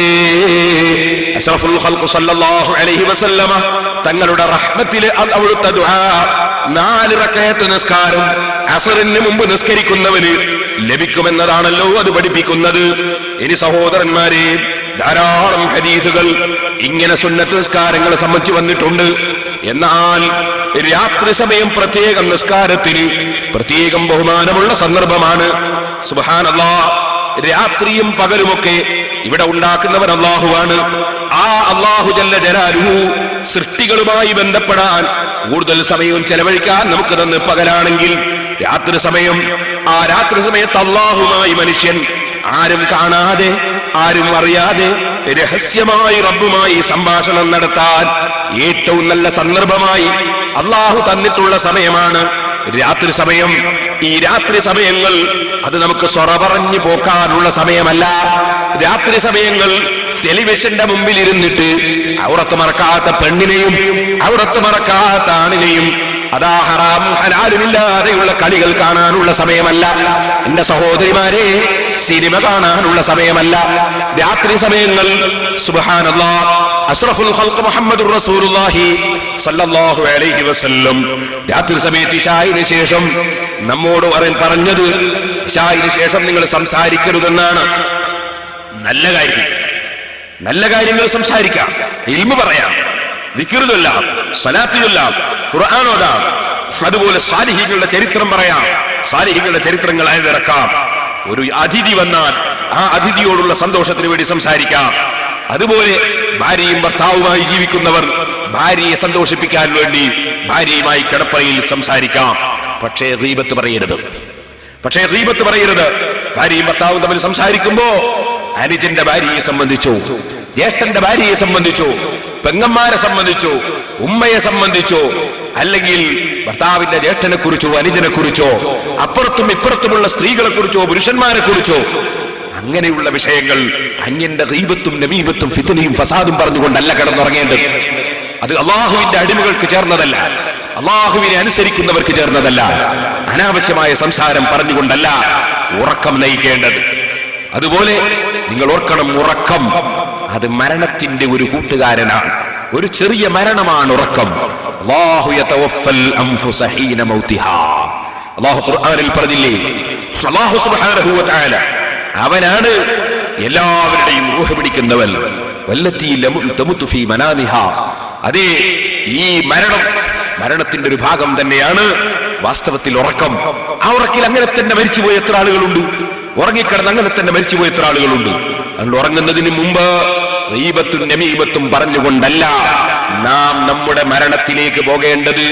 അഷ്റഫുൽ ഖൽഖ് സല്ലല്ലാഹു അലൈഹി വസല്ലമ തങ്ങളുടെ റഹ്മത്തിലെ അവിടുത്തെ ദുആ 4 റക്അത്ത് നിസ്കാരം അസറിന് മുമ്പ് നിസ്കരിക്കുന്നവന് ലഭിക്കുമെന്നതാണല്ലോ അത് പഠിപ്പിക്കുന്നത്. ഇനി സഹോദരന്മാരെ, ധാരാളം ഹദീസുകൾ ഇങ്ങനെ സുന്നത്ത് നിസ്കാരങ്ങളെ സംബന്ധിച്ച് വന്നിട്ടുണ്ട്. എന്നാൽ രാത്രി സമയം പ്രത്യേകം നിസ്കാരത്തിന് പ്രത്യേകം ബഹുമാനമുള്ള സന്ദർഭമാണ്. സുബ്ഹാനല്ലാഹ്, രാത്രിയും പകലുമൊക്കെ ഇവിടെ ഉണ്ടാക്കുന്നവൻ അല്ലാഹുവാണ്. ആ അല്ലാഹു ജല്ല ജലാലുഹു സൃഷ്ടികളുമായി ബന്ധപ്പെടാൻ കൂടുതൽ സമയവും ചെലവഴിക്കാൻ നമുക്ക് തന്ന് പകലാണെങ്കിൽ രാത്രി സമയം, ആ രാത്രി സമയത്ത് അല്ലാഹുമായി മനുഷ്യൻ ആരും കാണാതെ ആരും അറിയാതെ രഹസ്യമായി റബ്ബുമായി സംഭാഷണം നടത്താൻ ഏറ്റവും നല്ല സന്ദർഭമായി അല്ലാഹു തന്നിട്ടുള്ള സമയമാണ് രാത്രി സമയം. ഈ രാത്രി സമയങ്ങൾ അത് നമുക്ക് സൊറ പറഞ്ഞു പോക്കാനുള്ള സമയമല്ല. രാത്രി സമയങ്ങൾ ടെലിവിഷന്റെ മുമ്പിൽ ഇരുന്നിട്ട് ഔറത്ത് മറക്കാത്ത പെണ്ണിനെയും ഔറത്ത് മറക്കാത്ത ആണിനെയും അതാ ഹറാം ഹലാലുമില്ലാതെയുള്ള കളികൾ കാണാനുള്ള സമയമല്ല. എന്റെ സഹോദരിമാരെ, സിനിമ കാണാനുള്ള സമയമല്ല രാത്രി സമയങ്ങൾ. സുബ്ഹാനല്ലാഹ്, അഷ്റഫുൽ ഖൽഖ് മുഹമ്മദുർ റസൂലുള്ളാഹി സല്ലല്ലാഹു അലൈഹി വസല്ലം രാത്രി സമയത്ത് ഇശാഇന് ശേഷം നമ്മോട് പറഞ്ഞത്, ഇശാഇന് ശേഷം നിങ്ങൾ സംസാരിക്കരുതെന്നാണ്. നല്ല കാര്യങ്ങൾ സംസാരിക്കാം, ഇൽമു പറയാം, ദിക്ർ ചൊല്ലാം, സ്വലാത്ത് ചൊല്ലാം, ഖുർആൻ ഓതാം, അതുപോലെ സാലിഹീങ്ങളുടെ ചരിത്രം പറയാം, സാലിഹീങ്ങളുടെ ചരിത്രങ്ങൾ അയവിറക്കാം. ഒരു അതിഥി വന്നാൽ ആ അതിഥിയോടുള്ള സന്തോഷത്തിന് വേണ്ടി സംസാരിക്കാം. അതുപോലെ ഭാര്യയും ഭർത്താവുമായി ജീവിക്കുന്നവർ ഭാര്യയെ സന്തോഷിപ്പിക്കാൻ വേണ്ടി ഭാര്യയുമായി കിടപ്പറയിൽ സംസാരിക്കാം. പക്ഷേ ഗീബത്ത് പറയരുത്. ഭാര്യയും ഭർത്താവും തമ്മിൽ സംസാരിക്കുമ്പോ അനുജന്റെ ഭാര്യയെ സംബന്ധിച്ചോ, ജ്യേഷ്ഠന്റെ ഭാര്യയെ സംബന്ധിച്ചോ, പെങ്ങന്മാരെ സംബന്ധിച്ചോ, ഉമ്മയെ സംബന്ധിച്ചോ, അല്ലെങ്കിൽ ഭർത്താവിന്റെ ജ്യേഷ്ഠനെ കുറിച്ചോ അനുജനെ കുറിച്ചോ, അപ്പുറത്തും ഇപ്പുറത്തുമുള്ള സ്ത്രീകളെ കുറിച്ചോ പുരുഷന്മാരെ കുറിച്ചോ, അങ്ങനെയുള്ള വിഷയങ്ങൾ അന്യന്റെ ഗീബത്തും നമീമത്തും ഫിത്നയും ഫസാദും പറഞ്ഞുകൊണ്ടല്ല കിടന്നുറങ്ങേണ്ടത്. അത് അള്ളാഹുവിന്റെ അടിമകൾക്ക് ചേർന്നതല്ല, അള്ളാഹുവിനെ അനുസരിക്കുന്നവർക്ക് ചേർന്നതല്ല. അനാവശ്യമായ സംസാരം പറഞ്ഞുകൊണ്ടല്ല ഉറക്കം നയിക്കേണ്ടത്. അതുപോലെ നിങ്ങൾ ഓർക്കണം, ഉറക്കം അത് മരണത്തിന്റെ ഒരു കൂട്ടുകാരനാണ്. ഒരു ചെറിയ മരണമാണ് ഉറക്കം. അല്ലാഹു യതവഫൽ അൻഫുസ ഹീന മൗതിഹാ. അല്ലാഹു ഖുർആനിൽ പറഞ്ഞില്ലേ, അല്ലാഹു സുബ്ഹാനഹു വ തആല അവനാണ് എല്ലാവരുടെയും റൂഹ് പിടിക്കുന്നവൻ. വല്ലത്തി തമുതു ഫീ മനാമിഹാ. അതേ, ഈ മരണത്തിന്റെ ഒരു ഭാഗം തന്നെയാണ് വാസ്തവത്തിൽ ഉറക്കം. ആ ഉറക്കിൽ അങ്ങനെ തന്നെ മരിച്ചുപോയ എത്ര ആളുകളുണ്ട്, ഉറങ്ങിക്കിടന്ന് അങ്ങനെ തന്നെ മരിച്ചുപോയ എത്ര ആളുകളുണ്ട്. അതുകൊണ്ട് ഉറങ്ങുന്നതിന് മുമ്പ് ഗീബത്തും നമീമത്തും പറഞ്ഞുകൊണ്ടല്ല നാം നമ്മുടെ മരണത്തിലേക്ക് പോകേണ്ടത്.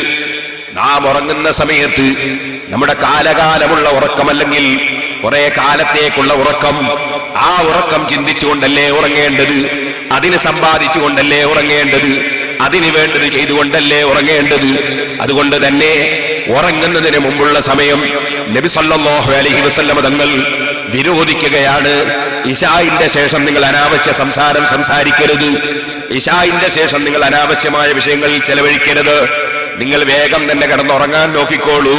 നാം ഉറങ്ങുന്ന സമയത്ത് നമ്മുടെ കാലകാലമുള്ള ഉറക്കമല്ലെങ്കിൽ കുറെ കാലത്തേക്കുള്ള ഉറക്കം, ആ ഉറക്കം ചിന്തിച്ചുകൊണ്ടല്ലേ ഉറങ്ങേണ്ടത്, അതിന് സമ്പാദിച്ചുകൊണ്ടല്ലേ ഉറങ്ങേണ്ടത്, അതിന് വേണ്ടത് ചെയ്തുകൊണ്ടല്ലേ ഉറങ്ങേണ്ടത്. അതുകൊണ്ട് തന്നെ ഉറങ്ങുന്നതിന് മുമ്പുള്ള സമയം നബി സല്ലല്ലാഹു അലൈഹി വസല്ലം തങ്ങൾ വിരോധിക്കുകയാണ്. ഇശാഇന്റെ ശേഷം നിങ്ങൾ അനാവശ്യ സംസാരം സംസാരിക്കരുത്. ഇശാഇന്റെ ശേഷം നിങ്ങൾ അനാവശ്യമായ വിഷയങ്ങളിൽ ചെലവഴിക്കരുത്. നിങ്ങൾ വേഗം തന്നെ കിടന്നുറങ്ങാൻ നോക്കിക്കോളൂ.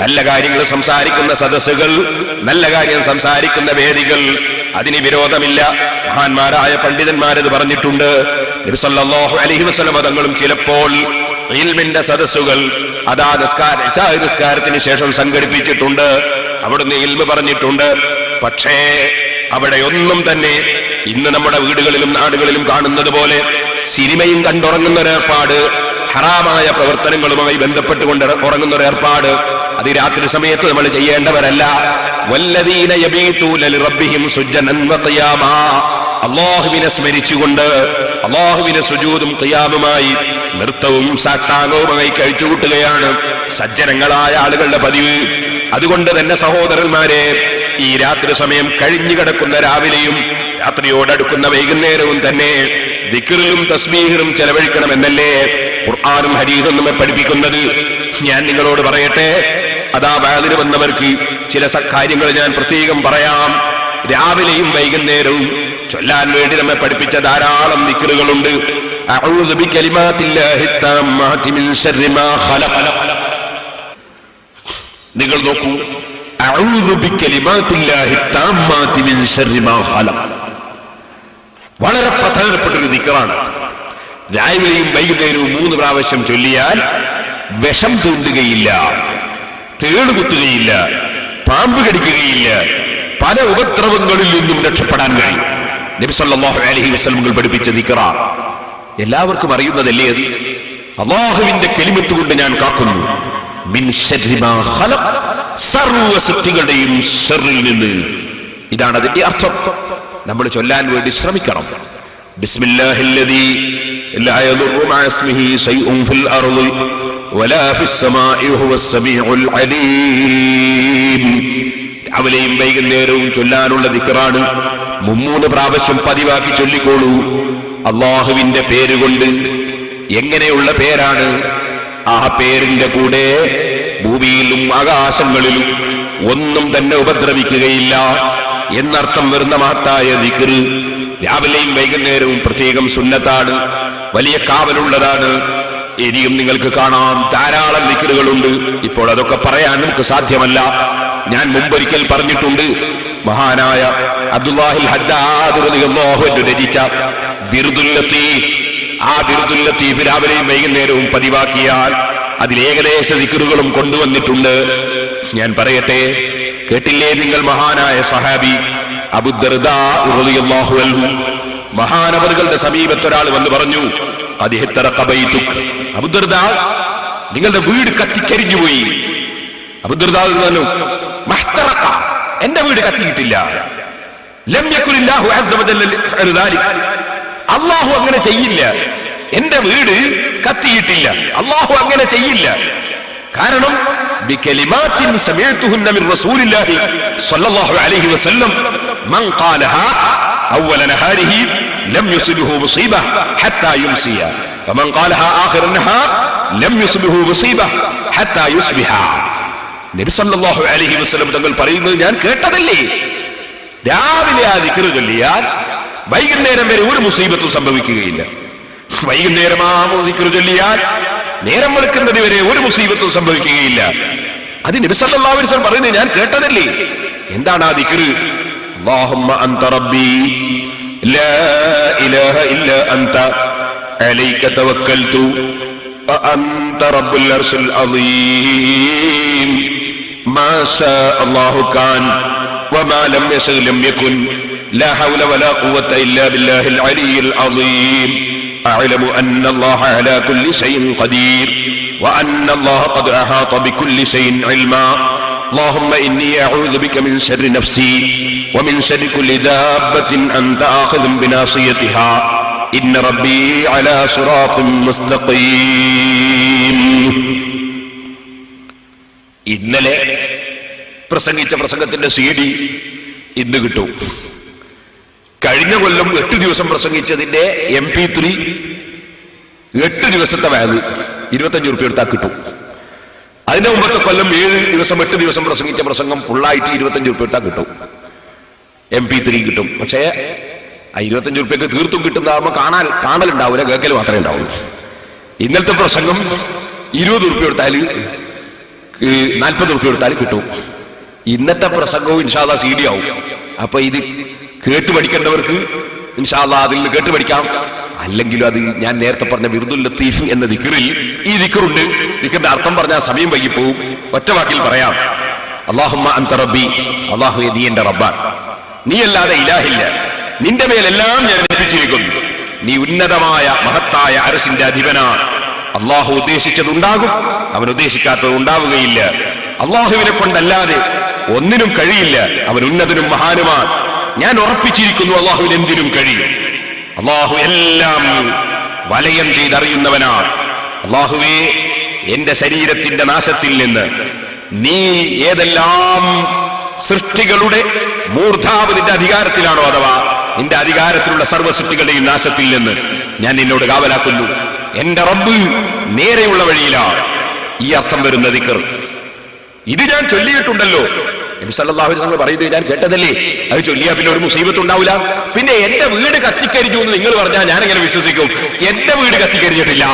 നല്ല കാര്യങ്ങൾ സംസാരിക്കുന്ന സദസ്സുകൾ, നല്ല കാര്യം സംസാരിക്കുന്ന വേദികൾ, അതിന് വിരോധമില്ല. മഹാന്മാരായ പണ്ഡിതന്മാരത് പറഞ്ഞിട്ടുണ്ട്. നബി സല്ലല്ലാഹു അലൈഹി വസല്ലം തങ്ങളും ചിലപ്പോൾ ഇൽമിന്റെ സദസ്സുകൾ അതാ നിസ്കാരത്തിന് ശേഷം സംഘടിപ്പിച്ചിട്ടുണ്ട്. അവിടുന്ന് ഇൽമ് പറഞ്ഞിട്ടുണ്ട്. പക്ഷേ അവിടെ ഒന്നും തന്നെ ഇന്ന് നമ്മുടെ വീടുകളിലും നാടുകളിലും കാണുന്നത് പോലെ സിനിമയും കണ്ടുറങ്ങുന്ന ഒരേർപ്പാട്, ഹറാമായ പ്രവർത്തനങ്ങളുമായി ബന്ധപ്പെട്ടുകൊണ്ട് ഉറങ്ങുന്ന ഒരേർപ്പാട്, അത് രാത്രി സമയത്ത് നമ്മൾ ചെയ്യേണ്ടവരല്ല. വല്ലദീന യബീതൂന ലിറബ്ബിഹിം സുജ്ജനൻ വഖിയാമാ. അല്ലാഹുവിനെ സ്മരിച്ചുകൊണ്ട് അല്ലാഹുവിനെ സുജൂദും ഖിയാമുമായി നൃത്തവും സാഷ്ടാംഗവുമായി കഴിച്ചുകൂട്ടുകയാണ് സജ്ജനങ്ങളായ ആളുകളുടെ പതിവ്. അതുകൊണ്ട് തന്നെ സഹോദരന്മാരെ, ഈ രാത്രി സമയം കഴിഞ്ഞു കിടക്കുന്ന രാവിലെയും രാത്രിയോടടുക്കുന്ന വൈകുന്നേരവും തന്നെ ദിക്റിലും തസ്ബീഹിലും ചെലവഴിക്കണമെന്നല്ലേ ഖുർആനും ഹദീസും നമ്മെ പഠിപ്പിക്കുന്നത്. ഞാൻ നിങ്ങളോട് പറയട്ടെ, അതാ വാതിന് വന്നവർക്ക് ചില കാര്യങ്ങൾ ഞാൻ പ്രത്യേകം പറയാം. രാവിലെയും വൈകുന്നേരവും ചൊല്ലാൻ വേണ്ടി നമ്മെ പഠിപ്പിച്ച ധാരാളം ദിക്റുകളുണ്ട്. അഊദു ബികലിമാത്തില്ലാഹി തമ്മാതി മിൻ ശർരി മാ ഖലഖ. നിങ്ങൾ നോക്കൂ, അഊദു ബികലിമാത്തില്ലാഹി താമ്മാതി മിൻ ശർരി മാ ഖലഖ്. വളരെ പ്രധാനപ്പെട്ടൊരു ദിക്റാണ്. രാവിലെയും വൈകുന്നേരവും 3 പ്രാവശ്യം ചൊല്ലിയാൽ വിഷം തൂണ്ടുകയില്ല, തേളുകുത്തുകയില്ല, പാമ്പ് കടിക്കുകയില്ല, പല ഉപദ്രവങ്ങളിൽ നിന്നും രക്ഷപ്പെടാൻ കഴിയും. നബി സല്ലല്ലാഹു അലൈഹി വസല്ലം പഠിപ്പിച്ച ദിക്റ എല്ലാവർക്കും അറിയുന്നതല്ലേ അത്? അല്ലാഹുവിന്റെ കലിമത്ത് കൊണ്ട് ഞാൻ കാക്കുന്നു, മിൻ ശർരി മാ ഖലഖ്, സർവ്വ സൃഷ്ടികളുടെയും ശർറിൽ നിന്ന്. ഇതാണ് അതിന്റെ അർത്ഥം. നമ്മൾ ചൊല്ലാൻ വേണ്ടി ശ്രമിക്കണം. ബിസ്മില്ലാഹില്ലദീ ലാ യദുറു മഅ ഇസ്മിഹി ശൈഉൻ ഫിൽ അർളി വലാ ഫിസ് സമാഇ ഹുവസ് സമീഉൽ അലീം. രാവിലെയും വൈകുന്നേരവും ചൊല്ലാനുള്ള ദിക്റാണ്. 3 പ്രാവശ്യം പതിവാക്കി ചൊല്ലിക്കോളൂ. അല്ലാഹുവിന്റെ പേരുകൊണ്ട്. എങ്ങനെയുള്ള പേരാണ്? ആ പേരിന്റെ കൂടെ ഭൂമിയിലും ആകാശങ്ങളിലും ഒന്നും തന്നെ ഉപദ്രവിക്കുകയില്ല എന്നർത്ഥം വരുന്ന മഹത്തായ ദിക്ർ രാവിലെയും വൈകുന്നേരവും പ്രത്യേകം സുന്നത്താണ്, വലിയ കാവലുള്ളതാണ്. ഇനിയും നിങ്ങൾക്ക് കാണാം ധാരാളം ദിക്റുകളുണ്ട്. ഇപ്പോൾ അതൊക്കെ പറയാൻ നമുക്ക് സാധ്യമല്ല. ഞാൻ മുമ്പൊരിക്കൽ പറഞ്ഞിട്ടുണ്ട്, മഹാനായ അബ്ദുല്ലാഹിൽ ഹദ്ദാദ് റളിയല്ലാഹു അൻഹു രചിച്ച ബിർദുൽ ലത്തീഫ്, ആ ബിർദുൽ ലത്തീഫ് രാവിലെയും വൈകുന്നേരവും പതിവാക്കിയാൽ അതിൽ ഏകദേശ ദിക്റുകളും കൊണ്ടുവന്നിട്ടുണ്ട്. ഞാൻ പറയട്ടെ, കേട്ടില്ലേ നിങ്ങൾ? മഹാനായ സഹാബി അബൂദർദാ റളിയല്ലാഹു അൻഹു, മഹാനവറുകളുടെ സമീപത്തൊരാൾ വന്ന് പറഞ്ഞു, അദിഹ്തറഖ ബൈതുക്, അബൂദർദാ നിങ്ങളുടെ വീട് കത്തിക്കരിഞ്ഞുപോയി. അബൂദർദാ പറഞ്ഞു, മഹ്തറഖ, എന്റെ വീട് കത്തിയിട്ടില്ല. ലം യകുലില്ലാഹു അസ്സ വജല്ല യഫ്അലു ദാലിക, അല്ലാഹു അങ്ങനെ ചെയ്യില്ല. എന്റെ വീട് കത്തിയിട്ടില്ല, അല്ലാഹു അങ്ങനെ ചെയ്യില്ല. കാരണം ബികലിമാത്തിൻ സമീഅതുഹുന്ന മിൻ റസൂലില്ലാഹി സ്വല്ലല്ലാഹു അലൈഹി വസല്ലം മൻ ഖാലഹാ അവ്വല നഹാരിഹി ലം യുസിബഹു മുസീബ ഹത്താ യുംസിയ വമൻ ഖാലഹാ ആഖിറ നഹാർ ലം യുസിബഹു മുസീബ ഹത്താ യുസ്ബിഹ. നബി സല്ലല്ലാഹു അലൈഹി വസല്ലം തങ്ങൾ പറയുന്നത് ഞാൻ കേട്ടതല്ലേ? രാവിലെ ആ ദിക്ർ ചൊല്ലിയാൽ വൈകുന്നേരം വരെ ഒരു മുസീബത്തും സംഭവിക്കുകയില്ല. വൈകുന്നേരം ആ ദിക്ർ ചൊല്ലിയാൽ നേരം വെളുക്കുന്നത് വരെ ഒരു മുസീബത്തും സംഭവിക്കുകയില്ല. അത് നബി സല്ലല്ലാഹു അലൈഹി വസല്ലം പറയുന്നത് ഞാൻ കേട്ടതല്ലേ? എന്താണ് ആ ദിക്ർ? അല്ലാഹുമ്മ അൻത റബ്ബി ലാ ഇലാഹ ഇല്ലാ അൻത അലൈക തവക്കൽതു വഅൻത റബ്ബുൽ അർശിൽ അളീം മാ ശാ അല്ലാഹു കാൻ വമാ ലം യശഅ ലം യകുൻ ലാ ഹൗല വലാ ഖുവത ഇല്ലാ ബില്ലാഹിൽ അലിയിൽ അളീം أعلم أن الله على كل شيء قدير وأن الله قد أحاط بكل شيء علما اللهم إني أعوذ بك من شر نفسي ومن شر كل دابة أنت آخذ بناصيتها إن ربي على صراط مستقيم. ഇന്നലെ പ്രസംഗിച്ച പ്രസംഗത്തിന്റെ CD ഇന്ന് കിട്ടും. കഴിഞ്ഞ കൊല്ലം 8 ദിവസം പ്രസംഗിച്ചതിന്റെ MP3 8 ദിവസത്തെ വാല്യൂ 25 രൂപ എടുത്താൽ കിട്ടും. അതിന്റെ മുമ്പത്തെ കൊല്ലം 7 ദിവസം 8 ദിവസം പ്രസംഗിച്ച പ്രസംഗം ഫുള്ളായിട്ട് 25 രൂപ എടുത്താൽ കിട്ടും. MP3 കിട്ടും. പക്ഷേ ആ 25 രൂപയ്ക്ക് തീർത്തും കിട്ടുന്നതാകുമ്പോൾ കാണലുണ്ടാവില്ല, കേൾക്കൽ മാത്രമേ ഉണ്ടാവൂ. ഇന്നലത്തെ പ്രസംഗം 20 രൂപ എടുത്താൽ 40 രൂപ എടുത്താൽ കിട്ടും. ഇന്നത്തെ പ്രസംഗവും ഇൻഷാ അല്ലാഹ് CD ആവും. അപ്പൊ ഇത് കേട്ട് പഠിക്കേണ്ടവർക്ക് ഇൻഷാ അല്ലാഹ് അതിൽ നിന്ന് കേട്ട് പഠിക്കാം. അല്ലെങ്കിലും അത് ഞാൻ നേരത്തെ പറഞ്ഞ ബിർദുൽ ലത്തീഫ് എന്ന ദിക്റിൽ ഈ ദിക്റുണ്ട്. ദിക്റിന്റെ അർത്ഥം പറഞ്ഞാൽ സമയം വൈകിപ്പോവും. ഒറ്റ വാക്കിൽ പറയാം, അല്ലാഹുമ്മ അൻത റബ്ബി, അല്ലാഹുവേ നീ എന്റെ റബ്ബാൻ, നീയല്ലാതെ ഇലാഹില്ല, നിന്റെ മേലെല്ലാം ഞാൻ ഏൽപ്പിച്ചിരിക്കുന്നു, നീ ഉന്നതമായ മഹത്തായ അർശിന്റെ അധിപനാണ്. അല്ലാഹു ഉദ്ദേശിച്ചതുണ്ടാകും, അവൻ ഉദ്ദേശിക്കാത്തത് ഉണ്ടാവുകയില്ല. അല്ലാഹുവിനെ കൊണ്ടല്ലാതെ ഒന്നിനും കഴിയില്ല, അവൻ ഉന്നതനും മഹാനുമാണ്. ഞാൻ ഉറപ്പിച്ചിരിക്കുന്നു അല്ലാഹുവിന് എന്തിനും കഴിയും. അല്ലാഹു എല്ലാം വലയം ചെയ്തറിയുന്നവനാണ്. അല്ലാഹുവേ, എന്റെ ശരീരത്തിന്റെ നാശത്തിൽ നിന്ന് നീ ഏതെല്ലാം സൃഷ്ടികളുടെ മൂർധാവ് നിന്റെ അധികാരത്തിലാണോ, അഥവാ നിന്റെ അധികാരത്തിലുള്ള സർവ്വ സൃഷ്ടികളുടെയും നാശത്തിൽ നിന്ന് ഞാൻ നിന്നോട് കാവലാക്കുന്നു. എന്റെ റബ്ബ് നേരെയുള്ള വഴിയിലാണ്. ഈ അർത്ഥം വരുന്ന ദിക്ർ ഇത് ഞാൻ ചൊല്ലിയിട്ടുണ്ടല്ലോ. നബി സല്ലല്ലാഹു അലൈഹി വസല്ലം പറയുന്നത് ഞാൻ കേട്ടതല്ലേ? അത് ചൊല്ലിയാ പിന്നെ ഒരു മുസീബത്ത് ഉണ്ടാവില്ല. പിന്നെ എന്റെ വീട് കത്തിക്കരിഞ്ഞു എന്ന് നിങ്ങൾ പറഞ്ഞാൽ ഞാനെങ്ങനെ വിശ്വസിക്കും? എന്റെ വീട് കത്തിക്കരിഞ്ഞിട്ടില്ല.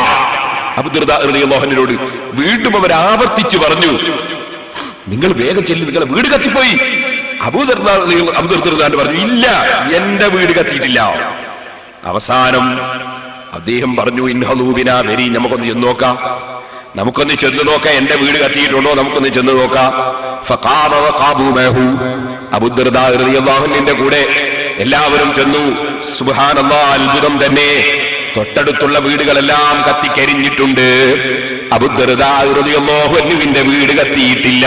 അബൂദർദാ റളിയല്ലാഹു അൻഹുവിനോട് വീണ്ടും അവർ ആവർത്തിച്ചു പറഞ്ഞു, നിങ്ങൾ വേഗം ചെല്ലു, നിങ്ങളുടെ വീട് കത്തിപ്പോയി. അബൂദർദാൻ പറഞ്ഞു, ഇല്ല, എന്റെ വീട് കത്തിയിട്ടില്ല. അവസാനം അദ്ദേഹം പറഞ്ഞു, ഇൻഹലൂബിന, വരി, നമുക്കൊന്ന് ചെന്ന് നോക്കാം, നമുക്കൊന്ന് ചെന്ന് നോക്കാം, എന്റെ വീട് കത്തിയിട്ടുണ്ടോ, നമുക്കൊന്ന് ചെന്ന് നോക്കാം. അബൂദർദാ റളിയല്ലാഹുവിന്റെ കൂടെ എല്ലാവരും ചെന്നു. സുബ്ഹാനല്ലാഹ്, അത്ഭുതം തന്നെ, തൊട്ടടുത്തുള്ള വീടുകളെല്ലാം കത്തിക്കരിഞ്ഞിട്ടുണ്ട്. അബൂദർദാ റളിയല്ലാഹു അൻഹുവിന്റെ വീട് കത്തിയിട്ടില്ല.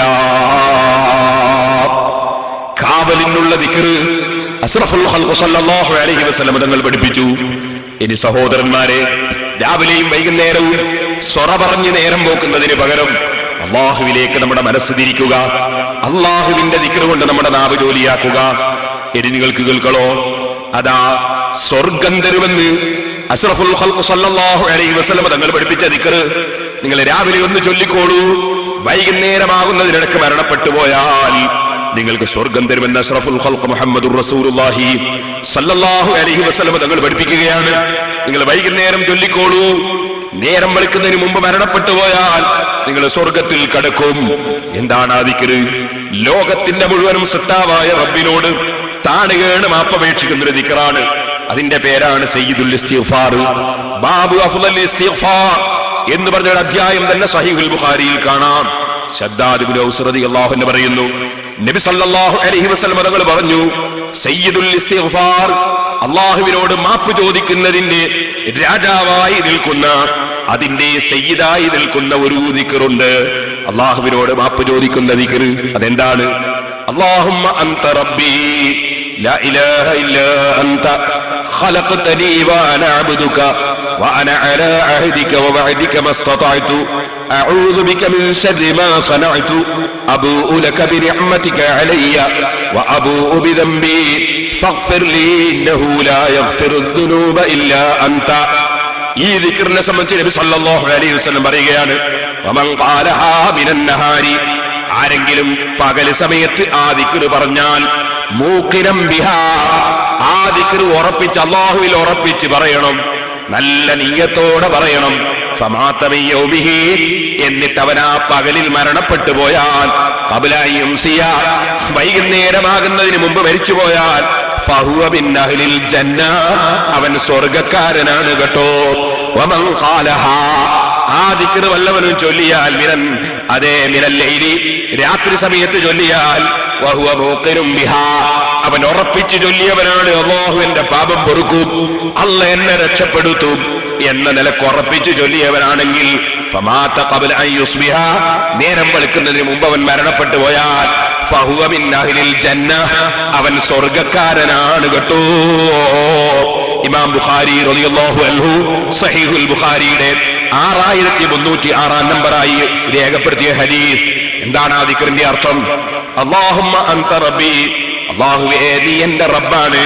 കാവലിനുള്ള ദിക്ർ അസ്റഫുൽ ഖൽഖ് സല്ലല്ലാഹു അലൈഹി വസല്ലം തങ്ങൾ പഠിപ്പിച്ചു. ഇനി സഹോദരന്മാരെ, രാവിലെയും വൈകുന്നേരവും സ്വറ പറഞ്ഞ് നേരം പോക്കുന്നതിന് പകരം അള്ളാഹുവിലേക്ക് നമ്മുടെ മനസ്സ് തിരിക്കുക, അള്ളാഹുവിന്റെ ദിക്ർ കൊണ്ട് നമ്മുടെ നാവ് ജോലിയാക്കുക. ഇനി നിങ്ങൾക്ക് കേൾക്കണോ, അതാ സ്വർഗം തരുമെന്ന് അസ്റഫുൽ ഖൽഖ് സല്ലല്ലാഹു അലൈഹി വസല്ലം തങ്ങൾ പഠിപ്പിച്ച ദിക്ർ നിങ്ങൾ രാവിലെ ഒന്ന് ചൊല്ലിക്കോളൂ. വൈകുന്നേരമാകുന്നതിനിടക്ക് മരണപ്പെട്ടു പോയാൽ നിങ്ങൾക്ക് സ്വർഗം തരുമെന്ന് അഷ്റഫുൽ ഖൽഖ് മുഹമ്മദുർ റസൂലുള്ളാഹി സല്ലല്ലാഹു അലൈഹി വസല്ലം തങ്ങൾ പഠിപ്പിക്കുകയാണ്. നിങ്ങൾ വൈകുന്നേരം ചൊല്ലിക്കോളൂ. നേരം വെളുക്കുന്നതിന് മുമ്പ് മരണപ്പെട്ടു പോയാൽ നിങ്ങൾ സ്വർഗത്തിൽ കടക്കും. എന്താണ് ആ ദിക്ർ? ലോകത്തിന്റെ മുഴുവനും സത്താവായ റബ്ബിനോട് താണുകേണ് മാപ്പപേക്ഷിക്കുന്നൊരു ദിക്റാണ്. അതിന്റെ പേരാണ് സയ്യിദുൽ ഇസ്തിഗ്ഫാർ, ബാബു അഫ്ളൽ ഇസ്തിഗ്ഫാർ എന്ന് പറഞ്ഞ അധ്യായം തന്നെ സഹീഹുൽ ബുഖാരിയിൽ കാണാം. ശദ്ദാദ് ഇബ്നു ഔസ് റളിയല്ലാഹു അൻഹു പറയുന്നു, നബി സല്ലല്ലാഹു അലൈഹി വസല്ലം തങ്ങൾ പറഞ്ഞു, സയ്യിദുൽ ഇസ്തിഗ്ഫാർ, അല്ലാഹുവിനോട് മാപ്പ് ചോദിക്കുന്നതിന്റെ രാജാവായി നിൽക്കുന്ന, അതിന്റെ സയ്യിദായി നിൽക്കുന്ന ഒരു ദിക്റുണ്ട്. അല്ലാഹുവിനോട് മാപ്പ് ചോദിക്കുന്ന ദിക്ർ. അതെന്താണ്? അല്ലാഹുമ്മ അൻത റബ്ബി ലാ ഇലാഹ ഇല്ലാ അൻത ഖലഖ്തനി വഅന അബ്ദുക وأنا على عهدك ووعدك ما استطعت أعوذ بك من شر ما صنعت أبوء لك بنعمتك علي وأبوء بذنبي فاغفر لي إنه لا يغفر الذنوب إلا أنت. ഈ ദിക്റിനെ സംബന്ധിച്ച് നബി സല്ലല്ലാഹു അലൈഹി വസല്ലം പറയുകയാണ്, വമൻ ഖാലഹാ മിനൻ നഹാരി, ആരെങ്കിലും പകല് സമയത്ത് ആ ദിക്ർ പറഞ്ഞാൽ, മൂഖിരം ബിഹാ, ആ ദിക്ർ ഉറപ്പിച്ച് അല്ലാഹുവിൽ ഉറപ്പിച്ച് പറയണം, നല്ല നിയ്യത്തോടെ പറയണം. ഫമാതമിയൗബിഹി, എന്നിട്ട് അവൻ ആ പകലിൽ മരണപ്പെട്ടു പോയാൽ, ഖബ്ല യുംസിയ, വൈകുന്നേരമാകുന്നതിന് മുമ്പ് മരിച്ചുപോയാൽ, ഫഹുവ മിൻ അഹ്ലിൽ ജന്ന, അവൻ സ്വർഗ്ഗക്കാരനാണ് കേട്ടോ. വമൻ ഖാലഹാ, ആ ദിക്ർ വല്ലവനും ചൊല്ലിയാൽ, മിനൽ ലൈലി, രാത്രി സമയത്ത് ചൊല്ലിയാൽ, വഹുവ മൂഖിനും ബിഹാ, അവൻ ഉറപ്പിച്ചു ചൊല്ലിയവനാണ്, അല്ലാഹു എന്റെ പാപം പൊറുക്കും, അല്ലാഹ് എന്നെ രക്ഷപ്പെടുത്തും എന്ന നിലക്ക് ഉറപ്പിച്ചു ചൊല്ലിയവനാണെങ്കിൽ, ഫമാത ഖബ്ല അൻ യുസ്ബിഹ, നേരം വെളുക്കുന്നതിന് മുമ്പ് അവൻ മരണപ്പെട്ടു പോയാൽ, ഫഹുവ മിൻ അഹ്ലിൽ ജന്ന, അവൻ സ്വർഗ്ഗക്കാരനാണ് കേട്ടോ. ഇമാം ബുഖാരി റളിയല്ലാഹു അൻഹു സഹീഹുൽ ബുഖാരിയുടെ 6306 നമ്പറായി രേഖപ്പെടുത്തിയ ഹദീസ്. എന്താണ് ആ ദിക്റിന്റെ അർത്ഥം? അല്ലാഹുമ്മ അൻത റബ്ബി, അല്ലാഹുവേ നീ എന്റെ റബ്ബാണ്,